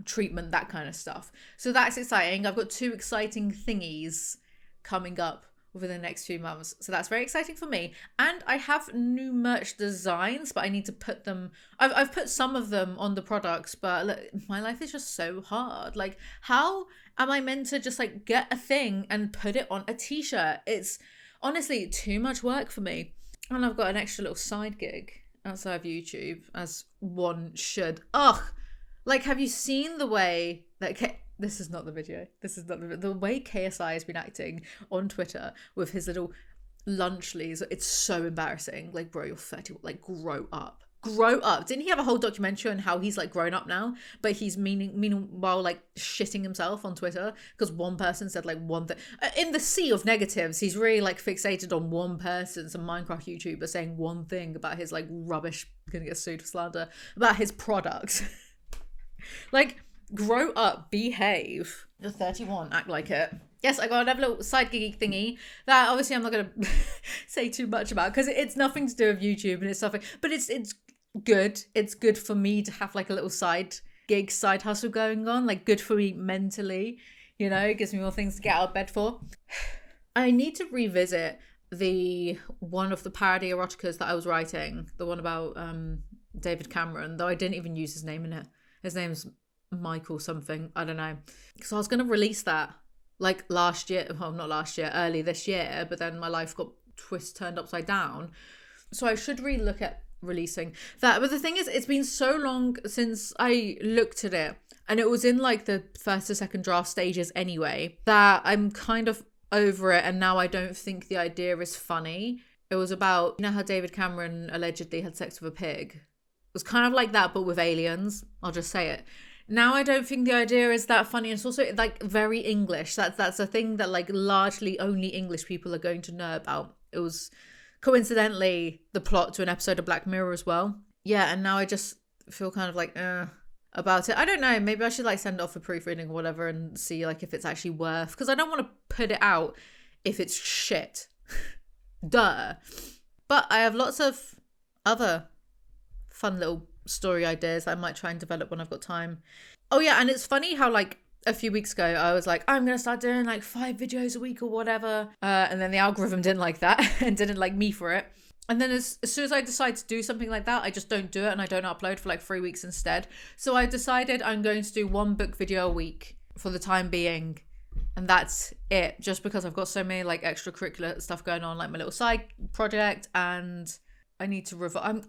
Speaker 1: treatment, that kind of stuff. So that's exciting. I've got 2 exciting thingies coming up within the next few months, so that's very exciting for me. And I have new merch designs, but I need to put them, I've put some of them on the products, but look, my life is just so hard. Like, how am I meant to just like get a thing and put it on a t-shirt? It's honestly too much work for me. And I've got an extra little side gig outside of YouTube, as one should. Ugh. Like, have you seen the way that... This is not the video. This is not the way KSI has been acting on Twitter with his little lunchlies. It's so embarrassing. Like, bro, you're 30. Like, grow up. Grow up. Didn't he have a whole documentary on how he's, like, grown up now? But he's meanwhile, like, shitting himself on Twitter because one person said, like, one thing. In the sea of negatives, he's really, like, fixated on one person, some Minecraft YouTuber saying one thing about his, like, rubbish, gonna get sued for slander, about his product. Like, grow up, behave. You're 31, act like it. Yes, I got another little side giggy thingy that obviously I'm not going to say too much about because it's nothing to do with YouTube and it's stuff, but it's good. It's good for me to have like a little side gig, side hustle going on, like good for me mentally, you know, it gives me more things to get out of bed for. I need to revisit the one of the parody eroticas that I was writing, the one about David Cameron, though I didn't even use his name in it. His name's Michael something, I don't know. Because I was going to release that like last year, well, not last year, early this year, but then my life got turned upside down. So I should really look at releasing that. But the thing is, it's been so long since I looked at it, and it was in like the first or second draft stages anyway, that I'm kind of over it, and now I don't think the idea is funny. It was about, you know how David Cameron allegedly had sex with a pig? It was kind of like that, but with aliens. I'll just say it. Now I don't think the idea is that funny. It's also like very English. That's a thing that like largely only English people are going to know about. It was coincidentally the plot to an episode of Black Mirror as well. Yeah, and now I just feel kind of like about it. I don't know. Maybe I should like send it off for proofreading or whatever and see like if it's actually worth. Because I don't want to put it out if it's shit. Duh. But I have lots of other fun little story ideas I might try and develop when I've got time. Oh yeah, and it's funny how like a few weeks ago, I was like, I'm going to start doing like 5 videos a week or whatever. And then the algorithm didn't like that and didn't like me for it. And then as soon as I decide to do something like that, I just don't do it and I don't upload for like 3 weeks instead. So I decided I'm going to do 1 book video a week for the time being. And that's it, just because I've got so many like extracurricular stuff going on, like my little side project, and I need to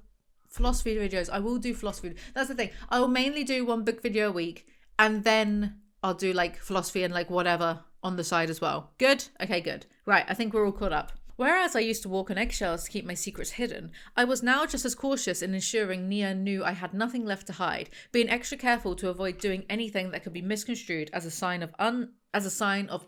Speaker 1: philosophy videos. I will do philosophy. That's the thing. I will mainly do 1 book video a week, and then I'll do like philosophy and like whatever on the side as well. Good? Okay, good. Right, I think we're all caught up. Whereas I used to walk on eggshells to keep my secrets hidden, I was now just as cautious in ensuring Nia knew I had nothing left to hide, being extra careful to avoid doing anything that could be misconstrued as a sign of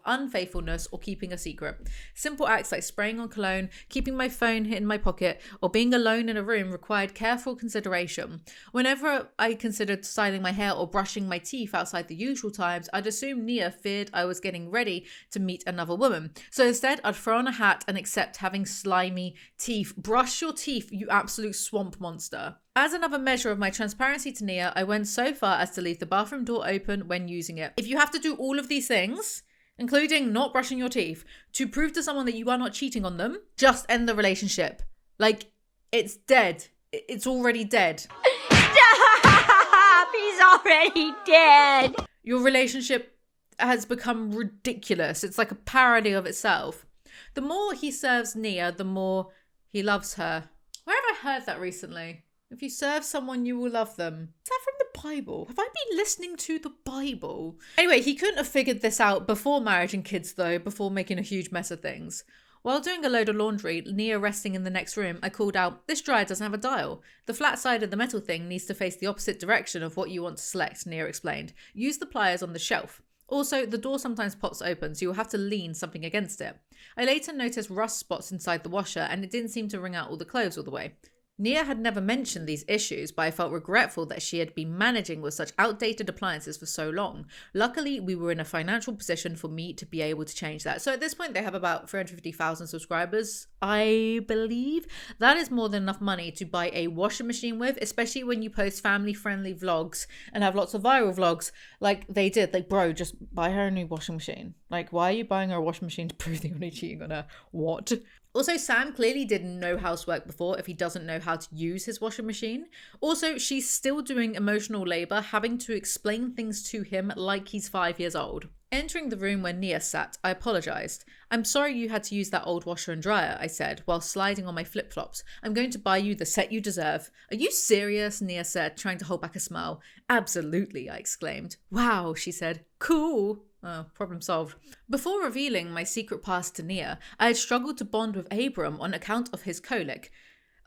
Speaker 1: unfaithfulness or keeping a secret. Simple acts like spraying on cologne, keeping my phone in my pocket, or being alone in a room required careful consideration. Whenever I considered styling my hair or brushing my teeth outside the usual times, I'd assume Nia feared I was getting ready to meet another woman. So instead, I'd throw on a hat and accept having slimy teeth. Brush your teeth, you absolute swamp monster. As another measure of my transparency to Nia, I went so far as to leave the bathroom door open when using it. If you have to do all of these things, including not brushing your teeth, to prove to someone that you are not cheating on them, just end the relationship. Like, it's dead. It's already dead.
Speaker 2: Stop! He's already dead.
Speaker 1: Your relationship has become ridiculous. It's like a parody of itself. The more he serves Nia, the more he loves her. Where have I heard that recently? If you serve someone, you will love them. Is that from the Bible? Have I been listening to the Bible? Anyway, he couldn't have figured this out before marriage and kids, though, before making a huge mess of things. While doing a load of laundry, Nia resting in the next room, I called out, "This dryer doesn't have a dial. The flat side of the metal thing needs to face the opposite direction of what you want to select," Nia explained. "Use the pliers on the shelf. Also, the door sometimes pops open, so you'll have to lean something against it." I later noticed rust spots inside the washer, and it didn't seem to wring out all the clothes all the way. Nia had never mentioned these issues, but I felt regretful that she had been managing with such outdated appliances for so long. Luckily, we were in a financial position for me to be able to change that. So at this point, they have about 350,000 subscribers, I believe. That is more than enough money to buy a washing machine with, especially when you post family-friendly vlogs and have lots of viral vlogs like they did. Like, bro, just buy her a new washing machine. Like, why are you buying her a washing machine to prove that you're only cheating on her? What? Also, Sam clearly didn't know housework before if he doesn't know how to use his washing machine. Also, she's still doing emotional labor, having to explain things to him like he's 5 years old. Entering the room where Nia sat, I apologized. "I'm sorry you had to use that old washer and dryer," I said, while sliding on my flip-flops. "I'm going to buy you the set you deserve." "Are you serious?" Nia said, trying to hold back a smile. "Absolutely," I exclaimed. "Wow," she said. "Cool." Oh, problem solved. Before revealing my secret past to Nia, I had struggled to bond with Abram on account of his colic.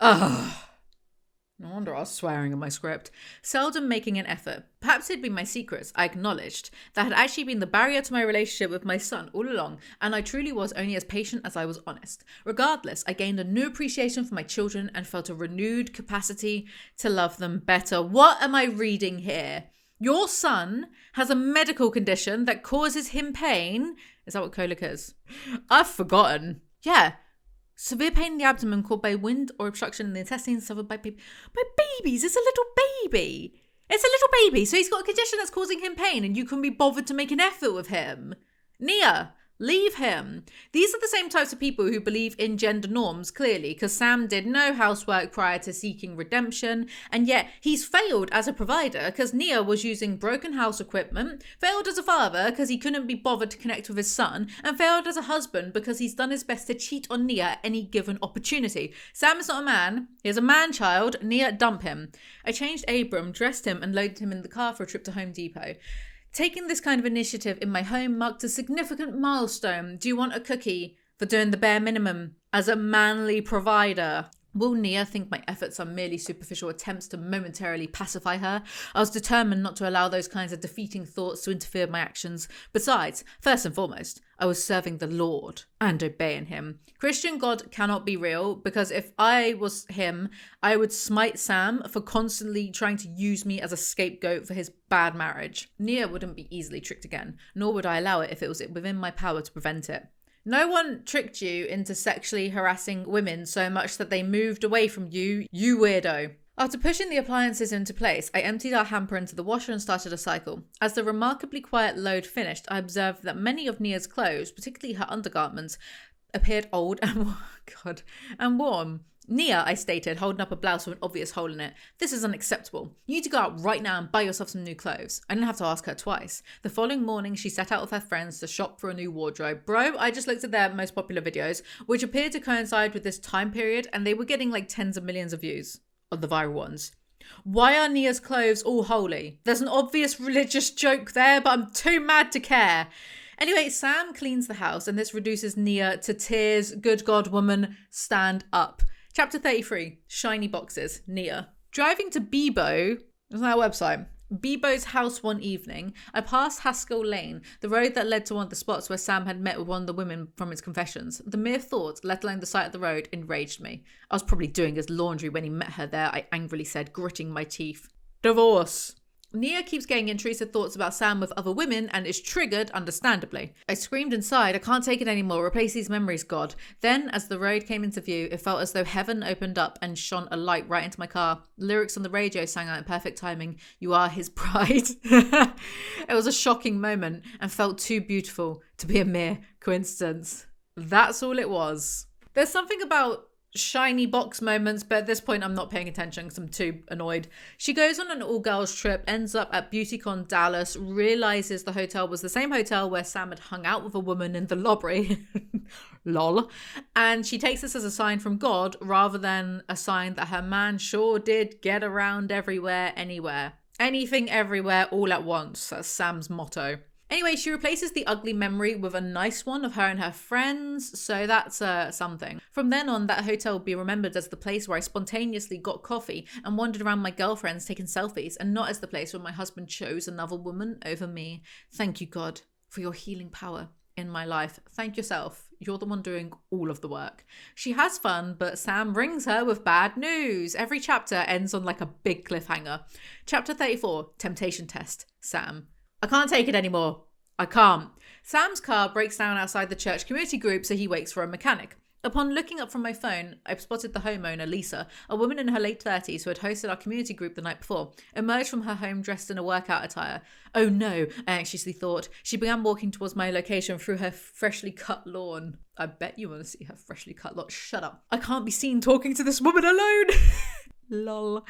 Speaker 1: Ugh. No wonder I was swearing in my script. Seldom making an effort. Perhaps it'd been my secrets, I acknowledged. That had actually been the barrier to my relationship with my son all along, and I truly was only as patient as I was honest. Regardless, I gained a new appreciation for my children and felt a renewed capacity to love them better. What am I reading here? Your son has a medical condition that causes him pain. Is that what colic is? I've forgotten. Yeah. Severe pain in the abdomen caused by wind or obstruction in the intestines suffered by babies. It's a little baby. It's a little baby. So he's got a condition that's causing him pain and you can be bothered to make an effort with him. Nia, leave him. These are the same types of people who believe in gender norms, clearly, because Sam did no housework prior to seeking redemption, and yet he's failed as a provider because Nia was using broken house equipment, failed as a father because he couldn't be bothered to connect with his son, and failed as a husband because he's done his best to cheat on Nia at any given opportunity. Sam is not a man. He is a man-child. Nia, dump him. I changed Abram, dressed him, and loaded him in the car for a trip to Home Depot. Taking this kind of initiative in my home marked a significant milestone. Do you want a cookie for doing the bare minimum as a manly provider? Will Nia think my efforts are merely superficial attempts to momentarily pacify her? I was determined not to allow those kinds of defeating thoughts to interfere with my actions. Besides, first and foremost, I was serving the Lord and obeying him. Christian God cannot be real, because if I was him, I would smite Sam for constantly trying to use me as a scapegoat for his bad marriage. Nia wouldn't be easily tricked again, nor would I allow it if it was within my power to prevent it. No one tricked you into sexually harassing women so much that they moved away from you, you weirdo. After pushing the appliances into place, I emptied our hamper into the washer and started a cycle. As the remarkably quiet load finished, I observed that many of Nia's clothes, particularly her undergarments, appeared old and warm. Nia, I stated, holding up a blouse with an obvious hole in it. This is unacceptable. You need to go out right now and buy yourself some new clothes. I didn't have to ask her twice. The following morning, she set out with her friends to shop for a new wardrobe. Bro, I just looked at their most popular videos, which appeared to coincide with this time period, and they were getting like tens of millions of views on the viral ones. Why are Nia's clothes all holy? There's an obvious religious joke there, but I'm too mad to care. Anyway, Sam cleans the house, and this reduces Nia to tears. Good God, woman, stand up. Chapter 33, Shiny Boxes, Nia. Driving to Bebo, isn't that a website? Bebo's house one evening, I passed Haskell Lane, the road that led to one of the spots where Sam had met with one of the women from his confessions. The mere thought, let alone the sight of the road, enraged me. I was probably doing his laundry when he met her there, I angrily said, gritting my teeth. Divorce. Nia keeps getting intrusive thoughts about Sam with other women and is triggered, understandably. I screamed inside, I can't take it anymore, replace these memories, God. Then, as the road came into view, it felt as though heaven opened up and shone a light right into my car. Lyrics on the radio sang out in perfect timing, "You are his bride." It was a shocking moment and felt too beautiful to be a mere coincidence. That's all it was. There's something about shiny box moments, but at this point I'm not paying attention because I'm too annoyed. She goes on an all-girls trip, ends up at BeautyCon Dallas, realizes the hotel was the same hotel where Sam had hung out with a woman in the lobby. Lol. And she takes this as a sign from God rather than a sign that her man sure did get around everywhere, anywhere. Anything, everywhere, all at once. That's Sam's motto. Anyway, she replaces the ugly memory with a nice one of her and her friends, so that's something. From then on, that hotel will be remembered as the place where I spontaneously got coffee and wandered around my girlfriends taking selfies, and not as the place where my husband chose another woman over me. Thank you, God, for your healing power in my life. Thank yourself. You're the one doing all of the work. She has fun, but Sam rings her with bad news. Every chapter ends on like a big cliffhanger. Chapter 34, Temptation Test, Sam. I can't take it anymore. I can't. Sam's car breaks down outside the church community group, so he waits for a mechanic. Upon looking up from my phone, I spotted the homeowner, Lisa, a woman in her late 30s who had hosted our community group the night before, emerged from her home dressed in a workout attire. Oh no, I anxiously thought. She began walking towards my location through her freshly cut lawn. I bet you want to see her freshly cut lawn. Shut up. I can't be seen talking to this woman alone. Lol.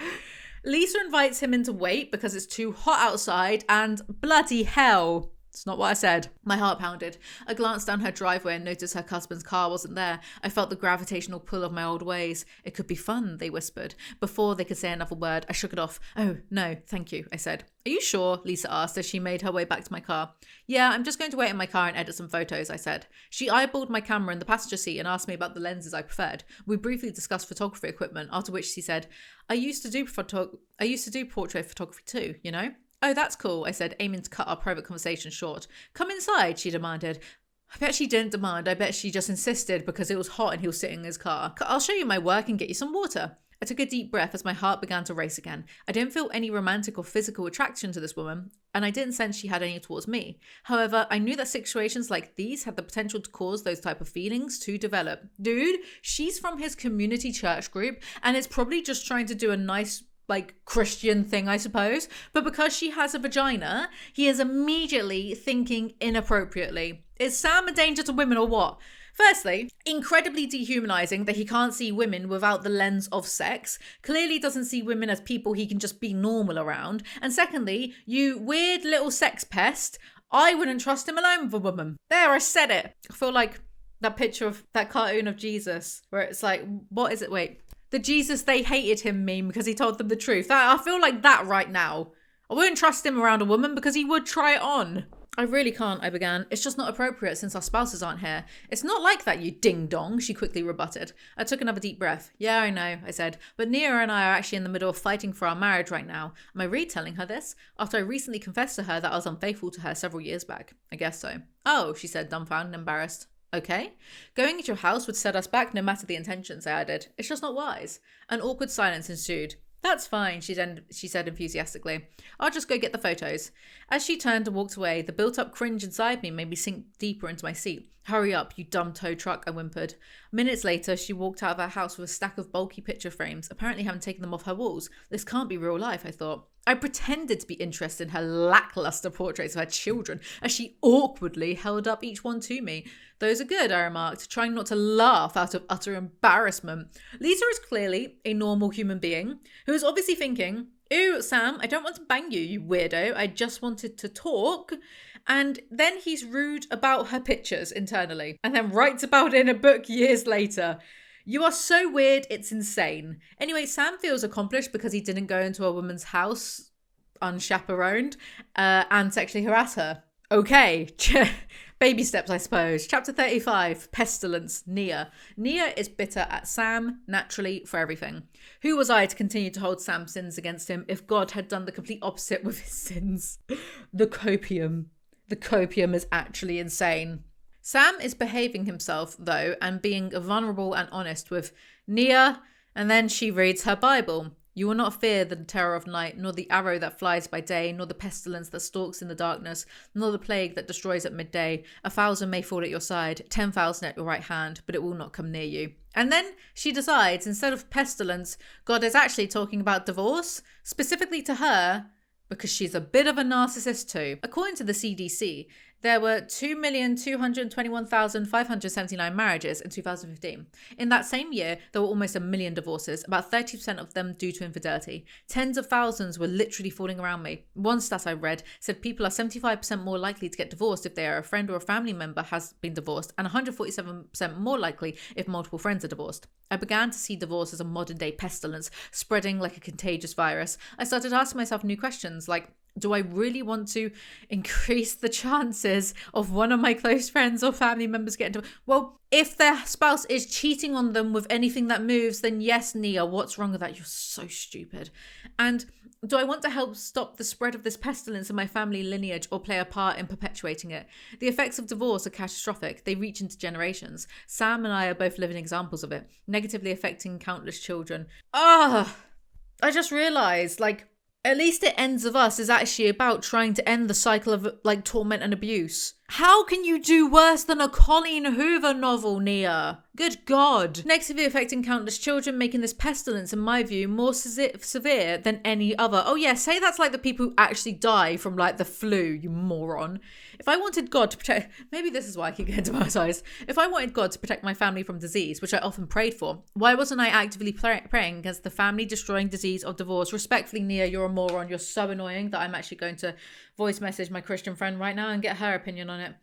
Speaker 1: Lisa invites him in to wait because it's too hot outside, and bloody hell, it's not what I said. My heart pounded. I glanced down her driveway and noticed her husband's car wasn't there. I felt the gravitational pull of my old ways. It could be fun, they whispered. Before they could say another word, I shook it off. Oh, no, thank you, I said. Are you sure? Lisa asked as she made her way back to my car. Yeah, I'm just going to wait in my car and edit some photos, I said. She eyeballed my camera in the passenger seat and asked me about the lenses I preferred. We briefly discussed photography equipment, after which she said, I used to do portrait photography too, you know? Oh, that's cool, I said, aiming to cut our private conversation short. Come inside, she demanded. I bet she didn't demand. I bet she just insisted because it was hot and he was sitting in his car. I'll show you my work and get you some water. I took a deep breath as my heart began to race again. I didn't feel any romantic or physical attraction to this woman, and I didn't sense she had any towards me. However, I knew that situations like these had the potential to cause those type of feelings to develop. Dude, she's from his community church group, and is probably just trying to do a nice, like, Christian thing, I suppose. But because she has a vagina, he is immediately thinking inappropriately. Is Sam a danger to women or what? Firstly, incredibly dehumanizing that he can't see women without the lens of sex. Clearly doesn't see women as people he can just be normal around. And secondly, you weird little sex pest, I wouldn't trust him alone with a woman. There, I said it. I feel like that picture of that cartoon of Jesus where it's like, what is it? Wait. The Jesus they hated him meme because he told them the truth. I feel like that right now. I wouldn't trust him around a woman because he would try it on. I really can't, I began. It's just not appropriate since our spouses aren't here. It's not like that, you ding-dong, she quickly rebutted. I took another deep breath. Yeah, I know, I said. But Nia and I are actually in the middle of fighting for our marriage right now. Am I really telling her this? After I recently confessed to her that I was unfaithful to her several years back. I guess so. Oh, she said, dumbfounded and embarrassed. Okay. Going into your house would set us back no matter the intentions, I added. It's just not wise. An awkward silence ensued. That's fine, she said enthusiastically. I'll just go get the photos. As she turned and walked away, the built-up cringe inside me made me sink deeper into my seat. Hurry up, you dumb tow truck, I whimpered. Minutes later, she walked out of her house with a stack of bulky picture frames, apparently having taken them off her walls. This can't be real life, I thought. I pretended to be interested in her lackluster portraits of her children as she awkwardly held up each one to me. Those are good, I remarked, trying not to laugh out of utter embarrassment. Lisa is clearly a normal human being who is obviously thinking, "Ooh, Sam, I don't want to bang you, you weirdo. I just wanted to talk." And then he's rude about her pictures internally and then writes about it in a book years later. You are so weird, it's insane. Anyway, Sam feels accomplished because he didn't go into a woman's house unchaperoned and sexually harass her. Okay, baby steps, I suppose. Chapter 35, Pestilence, Nia. Nia is bitter at Sam, naturally, for everything. Who was I to continue to hold Sam's sins against him if God had done the complete opposite with his sins? The copium. The copium is actually insane. Sam is behaving himself, though, and being vulnerable and honest with Nia, and then she reads her Bible. You will not fear the terror of night, nor the arrow that flies by day, nor the pestilence that stalks in the darkness, nor the plague that destroys at midday. 1,000 may fall at your side, 10,000 at your right hand, but it will not come near you. And then she decides, instead of pestilence, God is actually talking about divorce, specifically to her, because she's a bit of a narcissist too. According to the CDC, there were 2,221,579 marriages in 2015. In that same year, there were almost 1 million divorces, about 30% of them due to infidelity. Tens of thousands were literally falling around me. One stat I read said people are 75% more likely to get divorced if they are a friend or a family member has been divorced, and 147% more likely if multiple friends are divorced. I began to see divorce as a modern day pestilence, spreading like a contagious virus. I started asking myself new questions like, do I really want to increase the chances of one of my close friends or family members getting divorced? Well, if their spouse is cheating on them with anything that moves, then yes, Nia, what's wrong with that? You're so stupid. And do I want to help stop the spread of this pestilence in my family lineage or play a part in perpetuating it? The effects of divorce are catastrophic. They reach into generations. Sam and I are both living examples of it, negatively affecting countless children. I just realized, at least It Ends of Us is actually about trying to end the cycle of torment and abuse. How can you do worse than a Colleen Hoover novel, Nia? Good God. Negatively affecting countless children, making this pestilence, in my view, more severe than any other. Oh yeah, say that's like the people who actually die from the flu, you moron. If I wanted God to protect, maybe this is why I keep getting demonetized. If I wanted God to protect my family from disease, which I often prayed for, why wasn't I actively praying against the family destroying disease of divorce? Respectfully, Nia, you're a moron. You're so annoying that I'm actually going to voice message my Christian friend right now and get her opinion on it.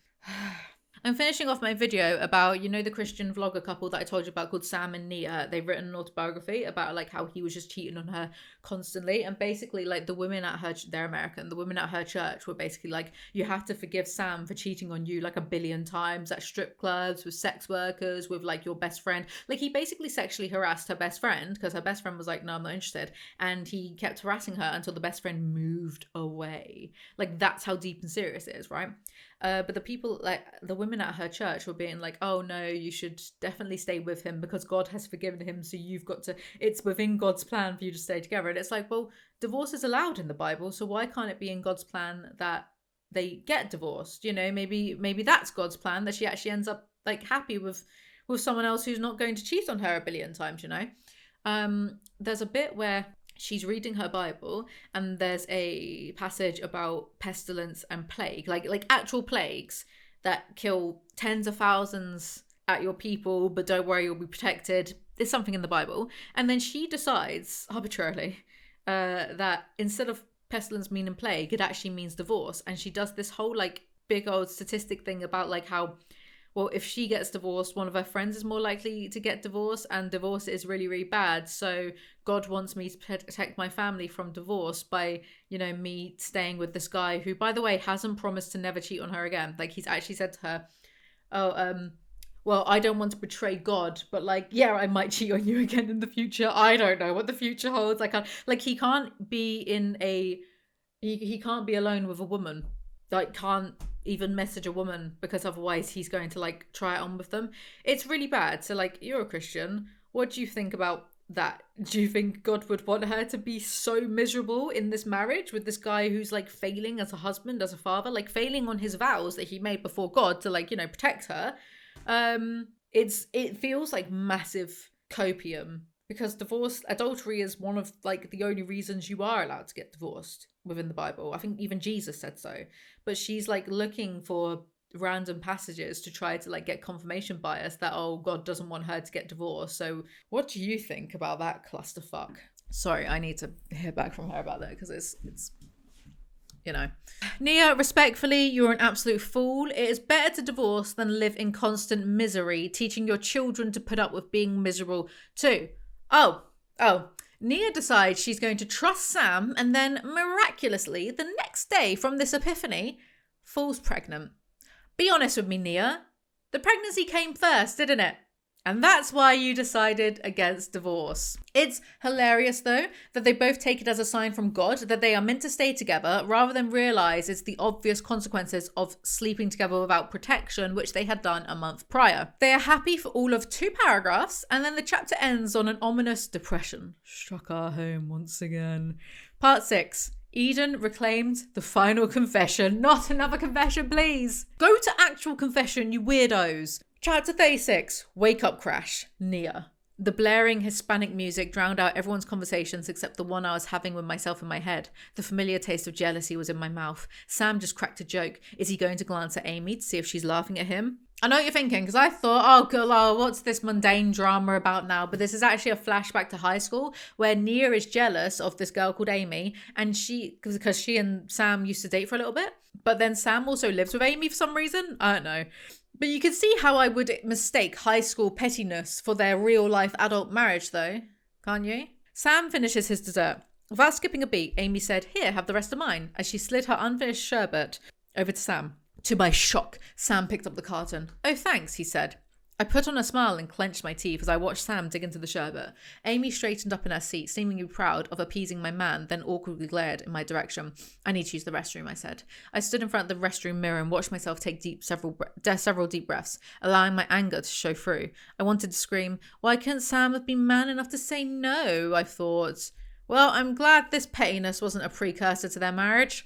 Speaker 1: I'm finishing off my video about, the Christian vlogger couple that I told you about called Sam and Nia. They've written an autobiography about how he was just cheating on her constantly. And basically the women at her, they're American, the women at her church were basically you have to forgive Sam for cheating on you 1 billion times at strip clubs, with sex workers, with your best friend. He basically sexually harassed her best friend because her best friend was no, I'm not interested. And he kept harassing her until the best friend moved away. That's how deep and serious it is, right? But the people, the women at her church were being oh no, you should definitely stay with him because God has forgiven him, so you've got to, it's within God's plan for you to stay together. And it's well, divorce is allowed in the Bible, so why can't it be in God's plan that they get divorced? Maybe that's God's plan, that she actually ends up happy with someone else who's not going to cheat on her 1 billion times, There's a bit where she's reading her Bible and there's a passage about pestilence and plague, like actual plagues that kill tens of thousands at your people, but don't worry, you'll be protected. There's something in the Bible. And then she decides arbitrarily that instead of pestilence meaning plague, it actually means divorce. And she does this whole big old statistic thing about how, well, if she gets divorced, one of her friends is more likely to get divorced, and divorce is really, really bad. So God wants me to protect my family from divorce by, me staying with this guy who, by the way, hasn't promised to never cheat on her again. He's actually said to her, well, I don't want to betray God, but yeah, I might cheat on you again in the future. I don't know what the future holds. He can't be he can't be alone with a woman. Can't even message a woman because otherwise he's going to try it on with them. It's really bad. So you're a Christian. What do you think about that, do you think God would want her to be so miserable in this marriage with this guy who's like failing as a husband, as a father, like failing on his vows that he made before God to, like, you know, protect her? It feels like massive copium, because adultery is one of like the only reasons you are allowed to get divorced within the Bible. I think even Jesus said so. But she's like looking for random passages to try to like get confirmation bias that, oh, God doesn't want her to get divorced. So what do you think about that clusterfuck? Sorry, I need to hear back from her about that, because it's you know. Nia, respectfully, you're an absolute fool. It is better to divorce than live in constant misery, teaching your children to put up with being miserable too. Oh, Nia decides she's going to trust Sam, and then miraculously the next day from this epiphany falls pregnant. Be honest with me, Nia. The pregnancy came first, didn't it? And that's why you decided against divorce. It's hilarious, though, that they both take it as a sign from God that they are meant to stay together, rather than realize it's the obvious consequences of sleeping together without protection, which they had done a month prior. They are happy for all of 2 paragraphs, and then the chapter ends on an ominous depression. Struck our home once again. Part 6. Eden reclaimed the final confession. Not another confession, please. Go to actual confession, you weirdos. Chapter 36, Wake Up Crash, Nia. The blaring Hispanic music drowned out everyone's conversations except the one I was having with myself in my head. The familiar taste of jealousy was in my mouth. Sam just cracked a joke. Is he going to glance at Amy to see if she's laughing at him? I know what you're thinking, because I thought, oh, God, what's this mundane drama about now? But this is actually a flashback to high school where Nia is jealous of this girl called Amy, and because she and Sam used to date for a little bit. But then Sam also lives with Amy for some reason. I don't know. But you can see how I would mistake high school pettiness for their real-life adult marriage, though. Can't you? Sam finishes his dessert. Without skipping a beat, Amy said, "Here, have the rest of mine," as she slid her unfinished sherbet over to Sam. To my shock, Sam picked up the carton. "Oh, thanks," he said. I put on a smile and clenched my teeth as I watched Sam dig into the sherbet. Amy straightened up in her seat, seemingly proud of appeasing my man, then awkwardly glared in my direction. "I need to use the restroom," I said. I stood in front of the restroom mirror and watched myself take several deep breaths, allowing my anger to show through. I wanted to scream, "Why couldn't Sam have been man enough to say no?" I thought. Well, I'm glad this pettiness wasn't a precursor to their marriage.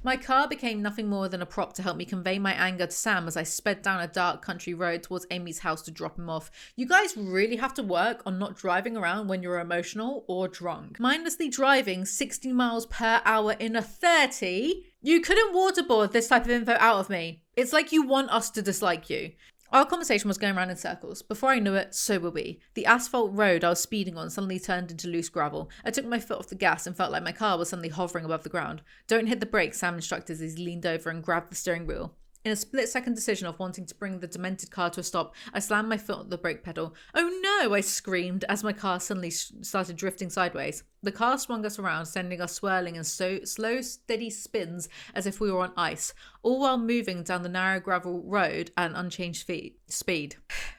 Speaker 1: My car became nothing more than a prop to help me convey my anger to Sam as I sped down a dark country road towards Amy's house to drop him off. You guys really have to work on not driving around when you're emotional or drunk. Mindlessly driving 60 miles per hour in a 30? You couldn't waterboard this type of info out of me. It's like you want us to dislike you. Our conversation was going around in circles. Before I knew it, so were we. The asphalt road I was speeding on suddenly turned into loose gravel. I took my foot off the gas and felt like my car was suddenly hovering above the ground. "Don't hit the brakes," Sam instructed as he leaned over and grabbed the steering wheel. In a split-second decision of wanting to bring the demented car to a stop, I slammed my foot on the brake pedal. "Oh no!" I screamed as my car suddenly started drifting sideways. The car swung us around, sending us swirling in slow, steady spins as if we were on ice, all while moving down the narrow gravel road at an unchanged speed.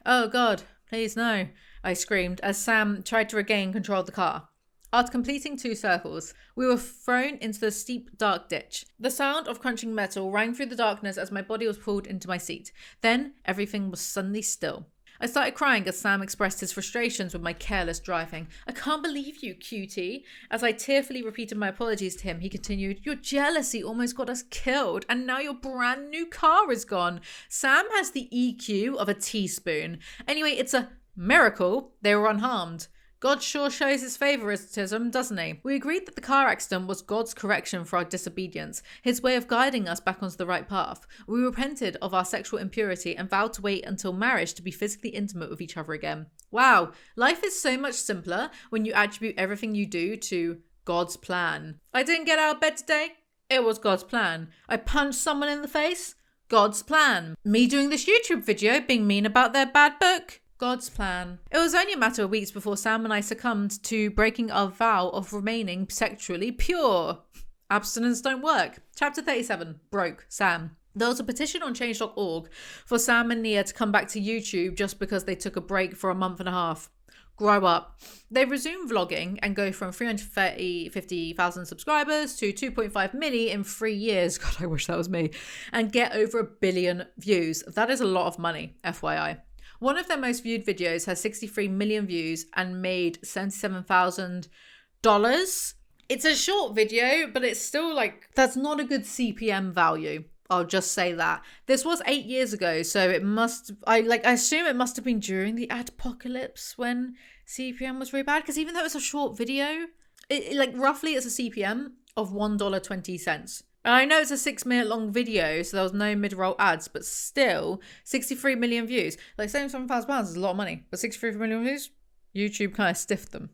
Speaker 1: "Oh God, please no," I screamed as Sam tried to regain control of the car. After completing 2 circles, we were thrown into the steep, dark ditch. The sound of crunching metal rang through the darkness as my body was pulled into my seat. Then, everything was suddenly still. I started crying as Sam expressed his frustrations with my careless driving. "I can't believe you, cutie." As I tearfully repeated my apologies to him, he continued, "Your jealousy almost got us killed, and now your brand new car is gone. Sam has the EQ of a teaspoon. Anyway, it's a miracle they were unharmed. God sure shows his favoritism, doesn't he?" We agreed that the car accident was God's correction for our disobedience, his way of guiding us back onto the right path. We repented of our sexual impurity and vowed to wait until marriage to be physically intimate with each other again. Wow, life is so much simpler when you attribute everything you do to God's plan. I didn't get out of bed today. It was God's plan. I punched someone in the face. God's plan. Me doing this YouTube video being mean about their bad book. God's plan. It was only a matter of weeks before Sam and I succumbed to breaking our vow of remaining sexually pure. Abstinence don't work. Chapter 37. Broke Sam. There was a petition on change.org for Sam and Nia to come back to YouTube just because they took a break for a month and a half. Grow up. They resumed vlogging and go from 350,000 subscribers to 2.5 million in 3 years. God, I wish that was me. And get over 1 billion views. That is a lot of money, FYI. One of their most viewed videos has 63 million views and made $77,000. It's a short video, but it's still like, that's not a good CPM value. I'll just say that. This was 8 years ago, so it must, I assume it must have been during the adpocalypse when CPM was really bad, because even though it's a short video, it like roughly it's a CPM of $1.20. And I know it's a 6-minute long video, so there was no mid-roll ads, but still, 63 million views. Like, £77,000 is a lot of money, but 63 million views? YouTube kind of stiffed them.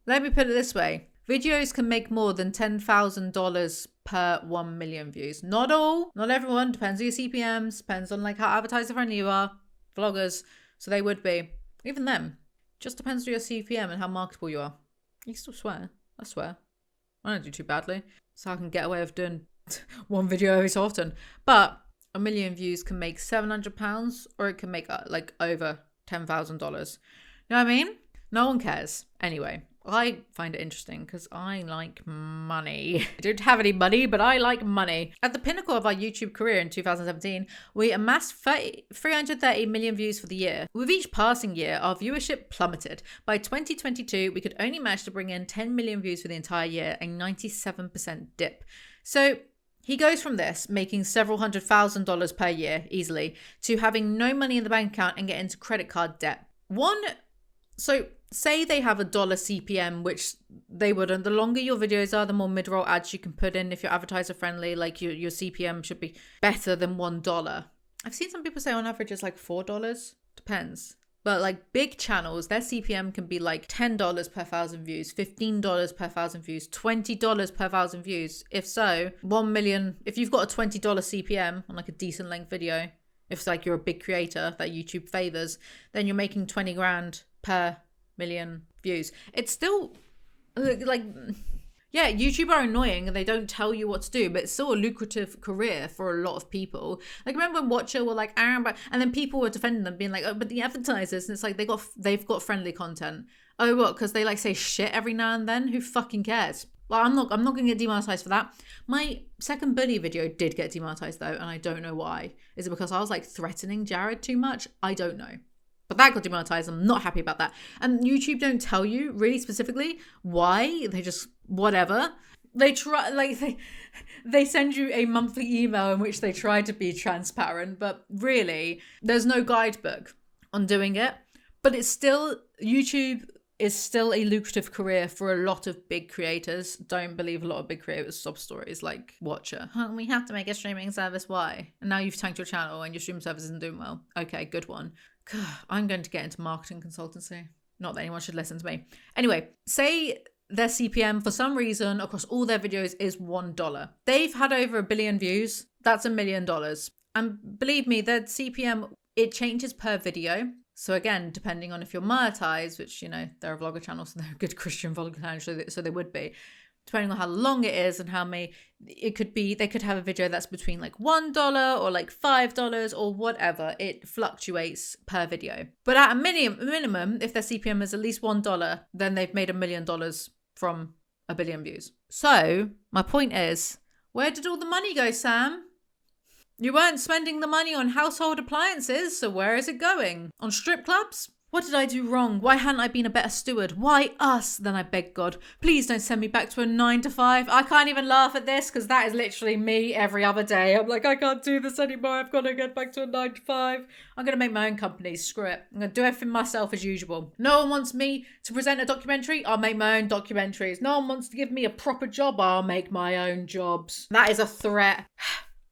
Speaker 1: Let me put it this way. Videos can make more than $10,000 per 1 million views. Not all, not everyone. Depends on your CPMs. Depends on like how advertiser friendly you are. Vloggers, so they would be. Even them. Just depends on your CPM and how marketable you are. You can still swear. I swear. I don't do too badly. So I can get away with doing one video every so often. But 1 million views can make £700 or it can make like over $10,000. You know what I mean? No one cares. Anyway. I find it interesting because I like money. I don't have any money, but I like money. At the pinnacle of our YouTube career in 2017, we amassed 330 million views for the year. With each passing year, our viewership plummeted. By 2022, we could only manage to bring in 10 million views for the entire year, a 97% dip. So he goes from this, making several $100,000 per year easily, to having no money in the bank account and get into credit card debt. So say they have $1 CPM, which they wouldn't. The longer your videos are, the more mid-roll ads you can put in. If you're advertiser friendly, like your CPM should be better than $1. I've seen some people say on average it's like $4. Depends. But like big channels, their CPM can be like $10 per 1,000 views, $15 per 1,000 views, $20 per 1,000 views. If so, 1 million, if you've got a $20 CPM on like a decent length video, if it's like you're a big creator that YouTube favors, then you're making 20 grand per million views. It's still like, yeah, YouTube are annoying and they don't tell you what to do, but it's still a lucrative career for a lot of people. Like, remember when Watcher were like, and then people were defending them, being like, oh, but the advertisers, and it's like they've got friendly content. Oh, what? Because they like say shit every now and then. Who fucking cares? Well, I'm not gonna get demonetized for that. My second bully video did get demonetized though, and I don't know why. Is it because I was like threatening Jared too much? I don't know. But that got demonetized. I'm not happy about that. And YouTube don't tell you really specifically why. They just, whatever. They try, like, they send you a monthly email in which they try to be transparent. But really, there's no guidebook on doing it. But it's still, YouTube is still a lucrative career for a lot of big creators. Don't believe a lot of big creators sob stories like Watcher. Oh, we have to make a streaming service. Why? And now you've tanked your channel and your streaming service isn't doing well. Okay, good one. I'm going to get into marketing consultancy. Not that anyone should listen to me. Anyway, say their CPM for some reason across all their videos is $1. They've had over 1 billion views. That's $1 million. And believe me, their CPM, it changes per video. So again, depending on if you're monetized, which, you know, they're a vlogger channel, so they're a good Christian vlogger channel, so they would be. Depending on how long it is and how many, it could be, they could have a video that's between like $1 or like $5 or whatever. It fluctuates per video. But at a minimum, if their CPM is at least $1, then they've made $1 million from 1 billion views. So my point is, where did all the money go, Sam? You weren't spending the money on household appliances, so where is it going? On strip clubs? What did I do wrong? Why hadn't I been a better steward? Why us? Then I begged God, please don't send me back to a 9-to-5. I can't even laugh at this because that is literally me every other day. I'm like, I can't do this anymore. I've got to get back to a 9-to-5. I'm going to make my own company. Screw it. I'm going to do everything myself as usual. No one wants me to present a documentary. I'll make my own documentaries. No one wants to give me a proper job. I'll make my own jobs. That is a threat.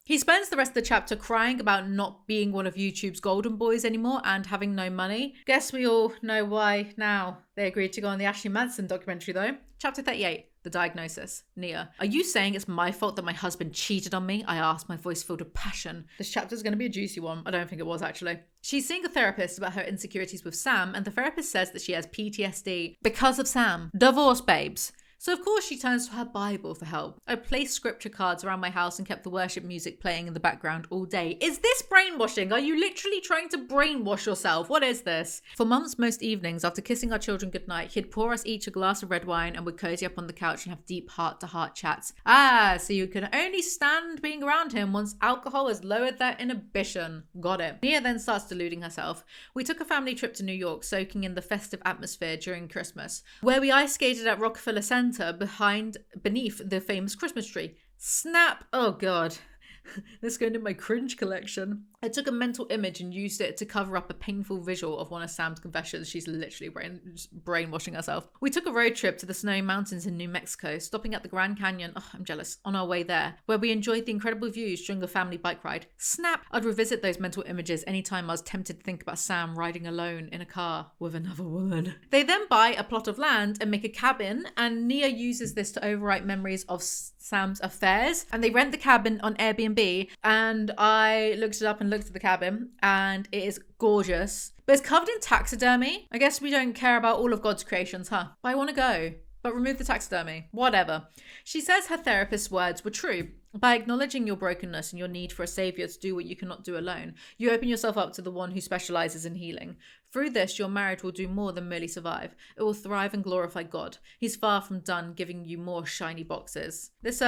Speaker 1: He spends the rest of the chapter crying about not being one of YouTube's golden boys anymore and having no money. Guess we all know why now. They agreed to go on the Ashley Madison documentary though. Chapter 38, The Diagnosis. Nia. Are you saying it's my fault that my husband cheated on me? I asked, my voice filled with passion. This chapter is going to be a juicy one. I don't think it was actually. She's seeing a therapist about her insecurities with Sam, and the therapist says that she has PTSD because of Sam. Divorce, babes. So of course she turns to her Bible for help. I placed scripture cards around my house and kept the worship music playing in the background all day. Is this brainwashing? Are you literally trying to brainwash yourself? What is this? For months, most evenings, after kissing our children goodnight, he'd pour us each a glass of red wine and would cozy up on the couch and have deep heart-to-heart chats. Ah, so you can only stand being around him once alcohol has lowered that inhibition. Got it. Nia then starts deluding herself. We took a family trip to New York, soaking in the festive atmosphere during Christmas, where we ice skated at Rockefeller Center beneath the famous Christmas tree. Snap! Oh god. Let's go into my cringe collection. I took a mental image and used it to cover up a painful visual of one of Sam's confessions. She's literally brainwashing herself. We took a road trip to the snowy mountains in New Mexico, stopping at the Grand Canyon, I'm jealous, on our way there, where we enjoyed the incredible views during a family bike ride. Snap! I'd revisit those mental images anytime I was tempted to think about Sam riding alone in a car with another woman. They then buy a plot of land and make a cabin, and Nia uses this to overwrite memories of Sam's affairs, and they rent the cabin on Airbnb, and I looked it up and looked at the cabin, and it is gorgeous, but it's covered in taxidermy. I guess we don't care about all of God's creations, huh? But I want to go, but remove the taxidermy. Whatever. She says her therapist's words were true. By acknowledging your brokenness and your need for a savior to do what you cannot do alone, you open yourself up to the one who specializes in healing. Through this, your marriage will do more than merely survive. It will thrive and glorify God. He's far from done giving you more shiny boxes. This,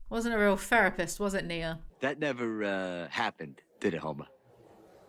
Speaker 1: wasn't a real therapist, was it, Nia?
Speaker 9: That never, happened, did it, Homer?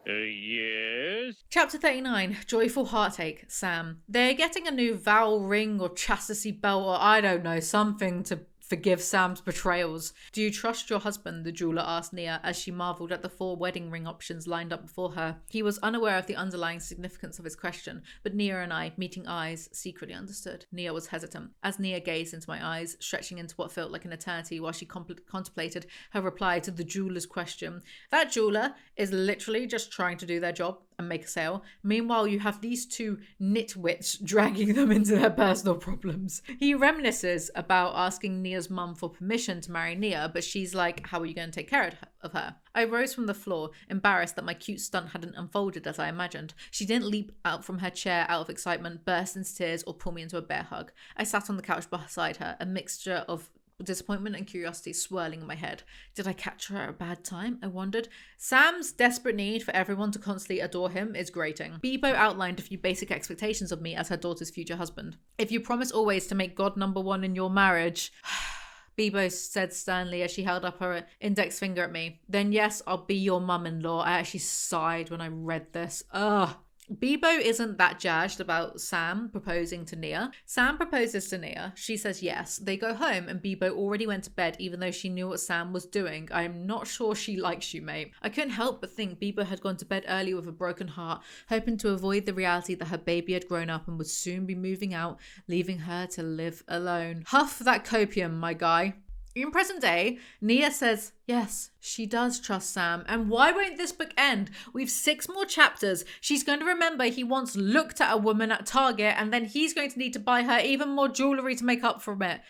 Speaker 3: Yes?
Speaker 1: Chapter 39, Joyful Heartache, Sam. They're getting a new vow ring or chastity belt or I don't know, something to forgive Sam's betrayals. Do you trust your husband? The jeweler asked Nia as she marveled at the 4 wedding ring options lined up before her. He was unaware of the underlying significance of his question, but Nia and I, meeting eyes, secretly understood. Nia was hesitant. As Nia gazed into my eyes, stretching into what felt like an eternity while she contemplated her reply to the jeweler's question. That jeweler is literally just trying to do their job and make a sale. Meanwhile, you have these 2 nitwits dragging them into their personal problems. He reminisces about asking Nia's mum for permission to marry Nia, but she's like, how are you going to take care of her? I rose from the floor, embarrassed that my cute stunt hadn't unfolded as I imagined. She didn't leap out from her chair out of excitement, burst into tears, or pull me into a bear hug. I sat on the couch beside her, a mixture of disappointment and curiosity swirling in my head. Did I catch her at a bad time? I wondered. Sam's desperate need for everyone to constantly adore him is grating. Bebo outlined a few basic expectations of me as her daughter's future husband. If you promise always to make God number 1 in your marriage, Bebo said sternly as she held up her index finger at me, then yes, I'll be your mum-in-law. I actually sighed when I read this. Ugh. Bebo isn't that jazzed about Sam proposing to Nia. Sam proposes to Nia. She says yes. They go home and Bebo already went to bed even though she knew what Sam was doing. I'm not sure she likes you, mate. I couldn't help but think Bebo had gone to bed early with a broken heart, hoping to avoid the reality that her baby had grown up and would soon be moving out, leaving her to live alone. Huff that copium, my guy. In present day, Nia says, yes, she does trust Sam. And why won't this book end? We've 6 more chapters. She's going to remember he once looked at a woman at Target and then he's going to need to buy her even more jewellery to make up for it.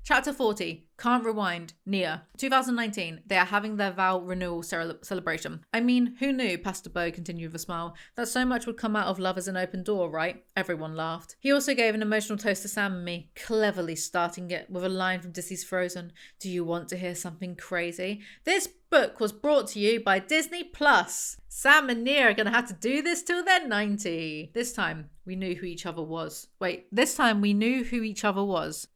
Speaker 1: Chapter 40, Can't Rewind, Nia. 2019, they are having their vow renewal celebration. I mean, who knew, Pastor Bo continued with a smile, that so much would come out of love as an open door, right? Everyone laughed. He also gave an emotional toast to Sam and me, cleverly starting it with a line from Disney's Frozen. Do you want to hear something crazy? This book was brought to you by Disney Plus. Sam and Nia are going to have to do this till they're 90. This time, we knew who each other was. This time we knew who each other was.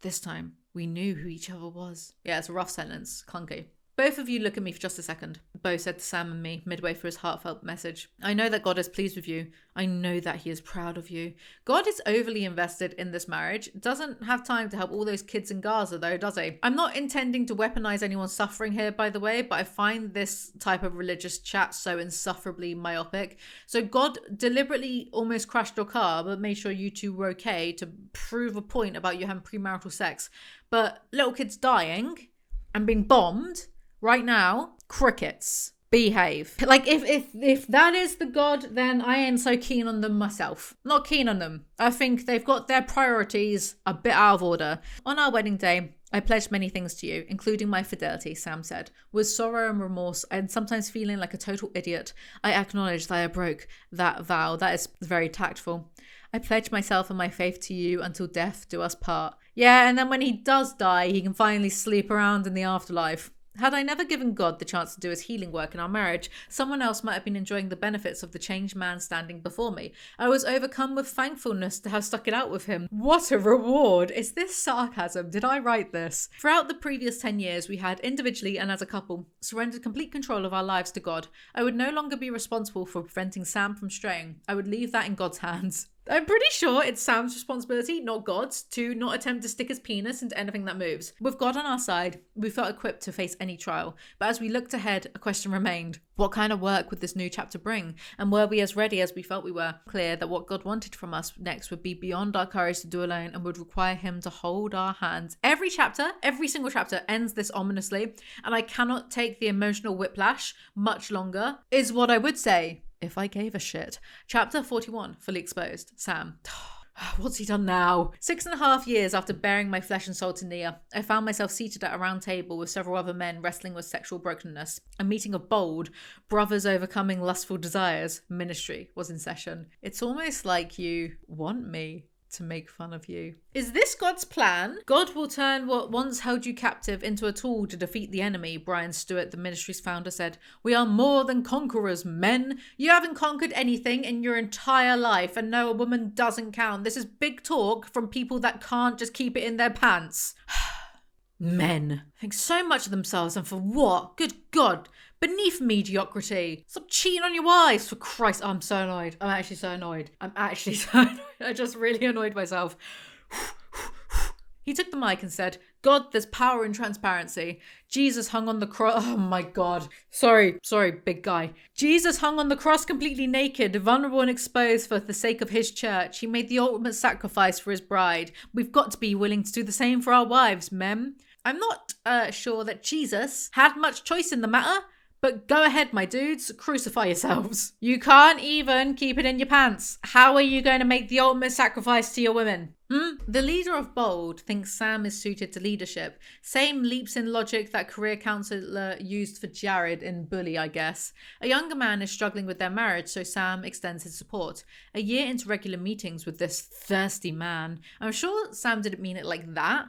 Speaker 1: Yeah, it's a rough sentence. Clunky. Both of you look at me for just a second, Bo said to Sam and me midway through his heartfelt message. I know that God is pleased with you. I know that he is proud of you. God is overly invested in this marriage. Doesn't have time to help all those kids in Gaza though, does he? I'm not intending to weaponize anyone's suffering here, by the way, but I find this type of religious chat so insufferably myopic. So God deliberately almost crashed your car, but made sure you two were okay to prove a point about you having premarital sex. But little kids dying and being bombed right now, crickets. Behave. Like, if that is the God, then I ain't so keen on them myself. Not keen on them. I think they've got their priorities a bit out of order. On our wedding day, I pledged many things to you, including my fidelity, Sam said. With sorrow and remorse, and sometimes feeling like a total idiot, I acknowledge that I broke that vow. That is very tactful. I pledge myself and my faith to you until death do us part. Yeah, and then when he does die, he can finally sleep around in the afterlife. Had I never given God the chance to do his healing work in our marriage, someone else might have been enjoying the benefits of the changed man standing before me. I was overcome with thankfulness to have stuck it out with him. What a reward! Is this sarcasm? Did I write this? Throughout the previous 10 years, we had, individually and as a couple, surrendered complete control of our lives to God. I would no longer be responsible for preventing Sam from straying. I would leave that in God's hands. I'm pretty sure it's Sam's responsibility, not God's, to not attempt to stick his penis into anything that moves. With God on our side, we felt equipped to face any trial. But as we looked ahead, a question remained. What kind of work would this new chapter bring? And were we as ready as we felt we were? Clear that what God wanted from us next would be beyond our courage to do alone and would require him to hold our hands. Every single chapter ends this ominously, and I cannot take the emotional whiplash much longer, is what I would say. If I gave a shit. Chapter 41, fully exposed. Sam. What's he done now? 6.5 years after bearing my flesh and soul to Nia, I found myself seated at a round table with several other men wrestling with sexual brokenness. A meeting of bold, brothers overcoming lustful desires, ministry was in session. It's almost like you want me to make fun of you. Is this God's plan? God will turn what once held you captive into a tool to defeat the enemy, Brian Stewart, the ministry's founder, said. We are more than conquerors, men. You haven't conquered anything in your entire life, and no, a woman doesn't count. This is big talk from people that can't just keep it in their pants. Men think so much of themselves, and for what? Good God. Beneath mediocrity. Stop cheating on your wives, for Christ. I'm so annoyed. I'm actually so annoyed. I just really annoyed myself. He took the mic and said, God, there's power in transparency. Jesus hung on the cross. Oh my God. Sorry, big guy. Jesus hung on the cross completely naked, vulnerable and exposed for the sake of his church. He made the ultimate sacrifice for his bride. We've got to be willing to do the same for our wives, men. I'm not sure that Jesus had much choice in the matter. But go ahead, my dudes, crucify yourselves. You can't even keep it in your pants. How are you going to make the ultimate sacrifice to your women? The leader of Bold thinks Sam is suited to leadership. Same leaps in logic that career counselor used for Jared in Bully, I guess. A younger man is struggling with their marriage, so Sam extends his support. A year into regular meetings with this thirsty man. I'm sure Sam didn't mean it like that,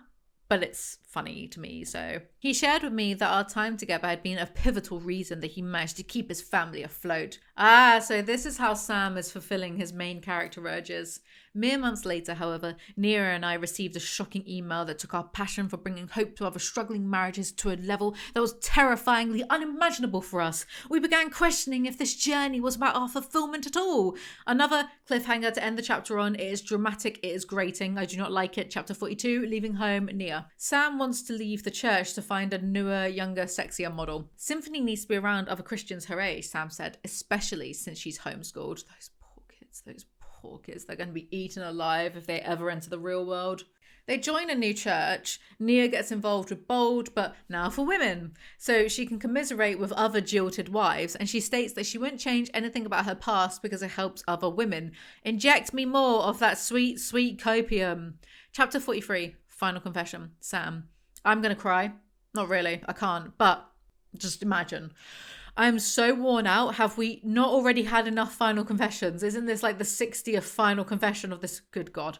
Speaker 1: but it's funny to me, so. He shared with me that our time together had been a pivotal reason that he managed to keep his family afloat. So this is how Sam is fulfilling his main character urges. Mere months later, however, Nia and I received a shocking email that took our passion for bringing hope to other struggling marriages to a level that was terrifyingly unimaginable for us. We began questioning if this journey was about our fulfillment at all. Another cliffhanger to end the chapter on. It is dramatic, it is grating. I do not like it. Chapter 42, leaving home, Nia. Sam wants to leave the church to find a newer, younger, sexier model. Symphony needs to be around other Christians her age, Sam said, especially since she's homeschooled. Those poor kids, they're going to be eaten alive if they ever enter the real world. They join a new church. Nia gets involved with Bold, but now for women. So she can commiserate with other jilted wives, and she states that she wouldn't change anything about her past because it helps other women. Inject me more of that sweet, sweet copium. Chapter 43, final confession. Sam. I'm going to cry. Not really, I can't, but just imagine. I'm so worn out. Have we not already had enough final confessions? Isn't this like the 60th final confession of this? Good God.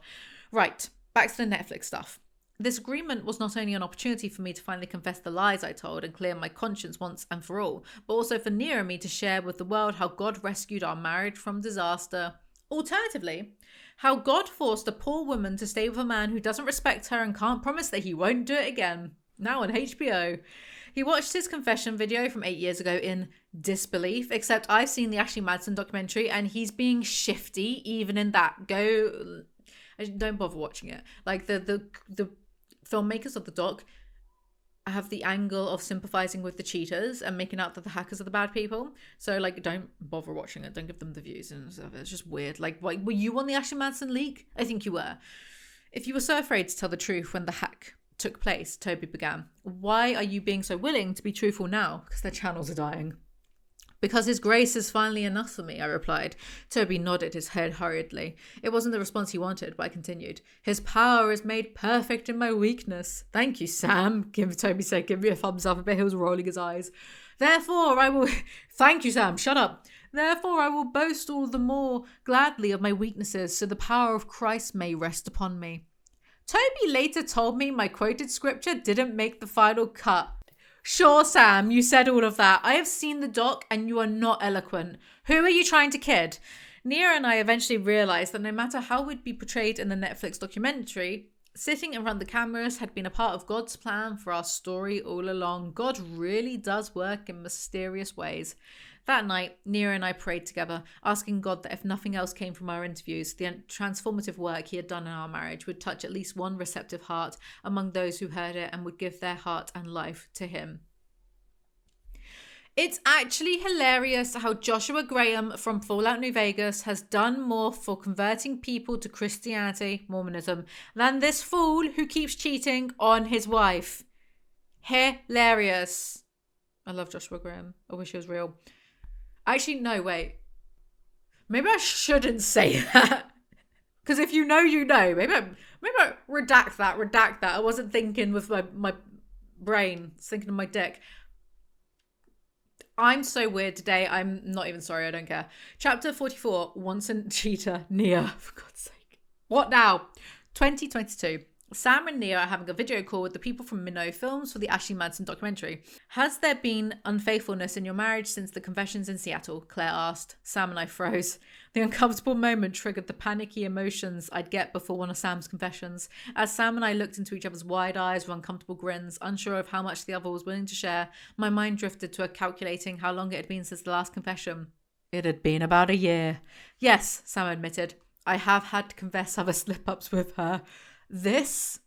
Speaker 1: Right, back to the Netflix stuff. This agreement was not only an opportunity for me to finally confess the lies I told and clear my conscience once and for all, but also for Nia and me to share with the world how God rescued our marriage from disaster. Alternatively, how God forced a poor woman to stay with a man who doesn't respect her and can't promise that he won't do it again. Now on HBO. He watched his confession video from 8 years ago in disbelief, except I've seen the Ashley Madison documentary and he's being shifty even in that. Don't bother watching it. Like the filmmakers of the doc have the angle of sympathizing with the cheaters and making out that the hackers are the bad people. So like, don't bother watching it. Don't give them the views and stuff. It's just weird. Like, were you on the Ashley Madison leak? I think you were. If you were so afraid to tell the truth when the hack took place, Toby began, why are you being so willing to be truthful now? Because their channels are dying. Because his grace is finally enough for me, I replied. Toby nodded his head hurriedly. It wasn't the response he wanted, but I continued. His power is made perfect in my weakness. Thank you, Sam. Toby said, give me a thumbs up, but he was rolling his eyes. Therefore, I will... Thank you, Sam. Shut up. Therefore, I will boast all the more gladly of my weaknesses, so the power of Christ may rest upon me. Toby later told me my quoted scripture didn't make the final cut. Sure, Sam, you said all of that. I have seen the doc and you are not eloquent. Who are you trying to kid? Nia and I eventually realised that no matter how we'd be portrayed in the Netflix documentary, sitting in front of the cameras had been a part of God's plan for our story all along. God really does work in mysterious ways. That night, Nia and I prayed together, asking God that if nothing else came from our interviews, the transformative work he had done in our marriage would touch at least one receptive heart among those who heard it and would give their heart and life to him. It's actually hilarious how Joshua Graham from Fallout New Vegas has done more for converting people to Christianity, Mormonism, than this fool who keeps cheating on his wife. Hilarious. I love Joshua Graham. I wish he was real. Actually, no, wait. Maybe I shouldn't say that. Because if you know, you know. Maybe I redact that. I wasn't thinking with my brain. I was thinking of my dick. I'm so weird today. I'm not even sorry. I don't care. Chapter 44. Once a cheater. Nia. For God's sake. What now? 2022. Sam and Nia are having a video call with the people from Minnow Films for the Ashley Madison documentary. Has there been unfaithfulness in your marriage since the confessions in Seattle? Claire asked. Sam and I froze. The uncomfortable moment triggered the panicky emotions I'd get before one of Sam's confessions. As Sam and I looked into each other's wide eyes with uncomfortable grins, unsure of how much the other was willing to share, my mind drifted to calculating how long it had been since the last confession. It had been about a year. Yes, Sam admitted. I have had to confess other slip-ups with her. This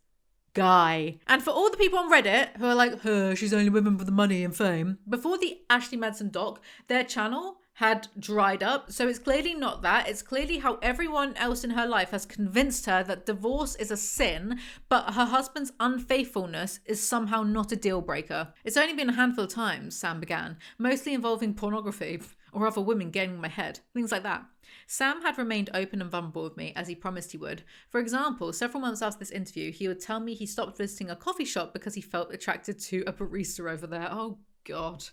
Speaker 1: guy. And for all the people on Reddit who are like, she's only with him for the money and fame, before the Ashley Madison doc, their channel had dried up. So it's clearly not that. It's clearly how everyone else in her life has convinced her that divorce is a sin, but her husband's unfaithfulness is somehow not a deal breaker. It's only been a handful of times, Sam began, mostly involving pornography or other women getting in my head, things like that. Sam had remained open and vulnerable with me, as he promised he would. For example, several months after this interview, he would tell me he stopped visiting a coffee shop because he felt attracted to a barista over there. Oh, God.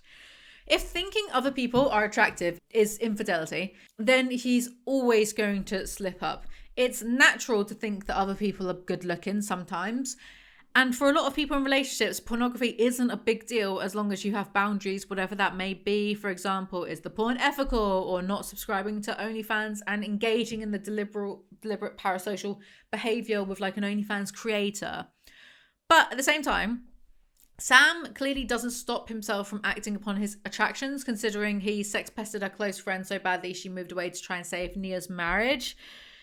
Speaker 1: If thinking other people are attractive is infidelity, then he's always going to slip up. It's natural to think that other people are good looking sometimes. And for a lot of people in relationships, pornography isn't a big deal as long as you have boundaries, whatever that may be. For example, is the porn ethical or not subscribing to OnlyFans and engaging in the deliberate parasocial behavior with like an OnlyFans creator? But at the same time, Sam clearly doesn't stop himself from acting upon his attractions, considering he sex pestered her close friend so badly she moved away to try and save Nia's marriage.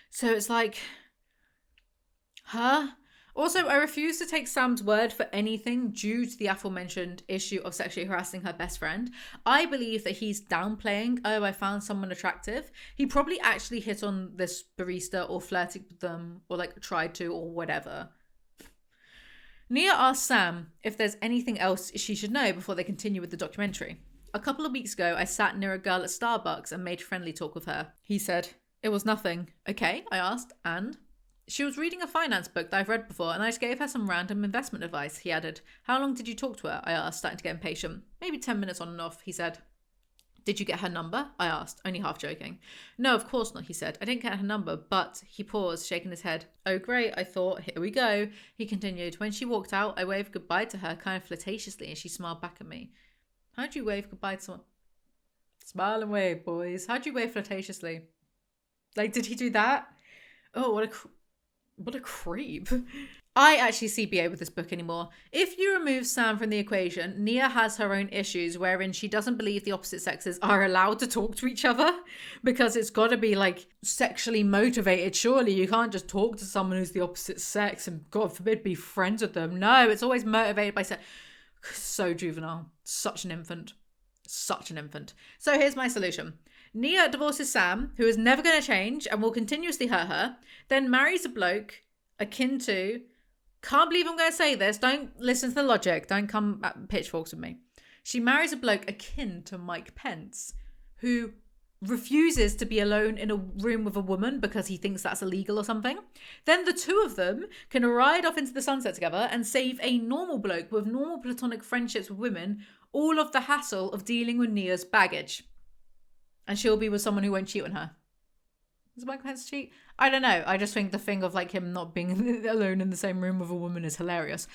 Speaker 1: So it's like, huh? Also, I refuse to take Sam's word for anything due to the aforementioned issue of sexually harassing her best friend. I believe that he's downplaying, I found someone attractive. He probably actually hit on this barista or flirted with them or like tried to or whatever. Nia asked Sam if there's anything else she should know before they continue with the documentary. A couple of weeks ago, I sat near a girl at Starbucks and made friendly talk with her. He said, "It was nothing." "Okay," I asked, "and?" "She was reading a finance book that I've read before and I just gave her some random investment advice," he added. "How long did you talk to her?" I asked, starting to get impatient. "Maybe 10 minutes on and off," he said. "Did you get her number?" I asked, only half joking. "No, of course not," he said. "I didn't get her number," but he paused, shaking his head. "Oh, great," I thought. "Here we go." He continued. "When she walked out, I waved goodbye to her kind of flirtatiously and she smiled back at me." How'd you wave goodbye to someone? Smile and wave, boys. How'd you wave flirtatiously? Like, did he do that? Oh, what a creep. I actually see BA with this book anymore. If you remove Sam from the equation, Nia has her own issues wherein she doesn't believe the opposite sexes are allowed to talk to each other because it's got to be like sexually motivated. Surely you can't just talk to someone who's the opposite sex and God forbid be friends with them. No, it's always motivated by sex. So juvenile. Such an infant. Such an infant. So here's my solution. Nia divorces Sam, who is never going to change and will continuously hurt her, then marries a bloke akin to... Can't believe I'm going to say this. Don't listen to the logic. Don't come at pitchforks with me. She marries a bloke akin to Mike Pence, who refuses to be alone in a room with a woman because he thinks that's illegal or something. Then the two of them can ride off into the sunset together and save a normal bloke with normal platonic friendships with women all of the hassle of dealing with Nia's baggage. And she'll be with someone who won't cheat on her. Does Mike Pence cheat? I don't know. I just think the thing of like him not being alone in the same room with a woman is hilarious.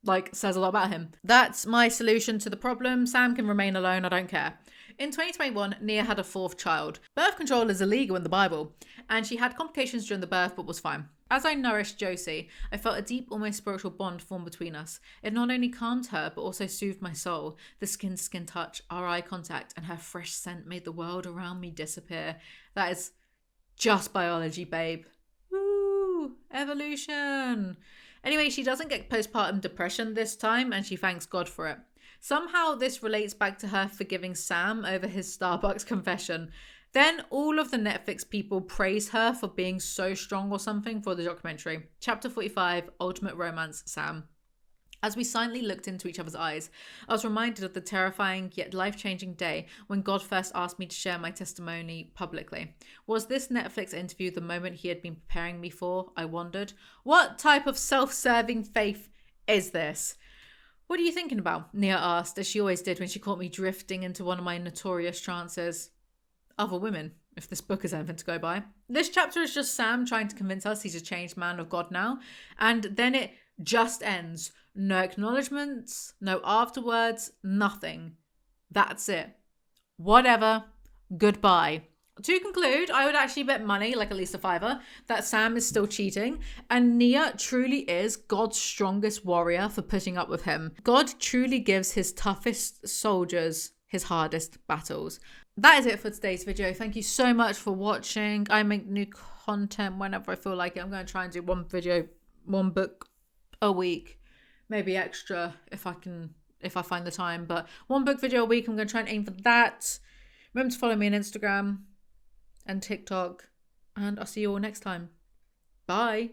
Speaker 1: Like, says a lot about him. That's my solution to the problem. Sam can remain alone. I don't care. In 2021, Nia had a 4th child. Birth control is illegal in the Bible, and she had complications during the birth but was fine. As I nourished Josie, I felt a deep, almost spiritual bond form between us. It not only calmed her, but also soothed my soul. The skin-to-skin touch, our eye contact, and her fresh scent made the world around me disappear. That is just biology, babe. Woo! Evolution! Anyway, she doesn't get postpartum depression this time, and she thanks God for it. Somehow this relates back to her forgiving Sam over his Starbucks confession. Then all of the Netflix people praise her for being so strong or something for the documentary. Chapter 45, Ultimate Romance, Sam. As we silently looked into each other's eyes, I was reminded of the terrifying yet life-changing day when God first asked me to share my testimony publicly. Was this Netflix interview the moment he had been preparing me for? I wondered. What type of self-serving faith is this? What are you thinking about? Nia asked, as she always did when she caught me drifting into one of my notorious trances. Other women, if this book is anything to go by. This chapter is just Sam trying to convince us he's a changed man of God now, and then it just ends. No acknowledgements, no afterwards, nothing. That's it. Whatever. Goodbye. To conclude, I would actually bet money, like at least a $5, that Sam is still cheating, and Nia truly is God's strongest warrior for putting up with him. God truly gives his toughest soldiers his hardest battles. That is it for today's video. Thank you so much for watching. I make new content whenever I feel like it. I'm going to try and do one book a week, maybe extra if I find the time, but one book video a week. I'm going to try and aim for that. Remember to follow me on Instagram and TikTok, and I'll see you all next time. Bye.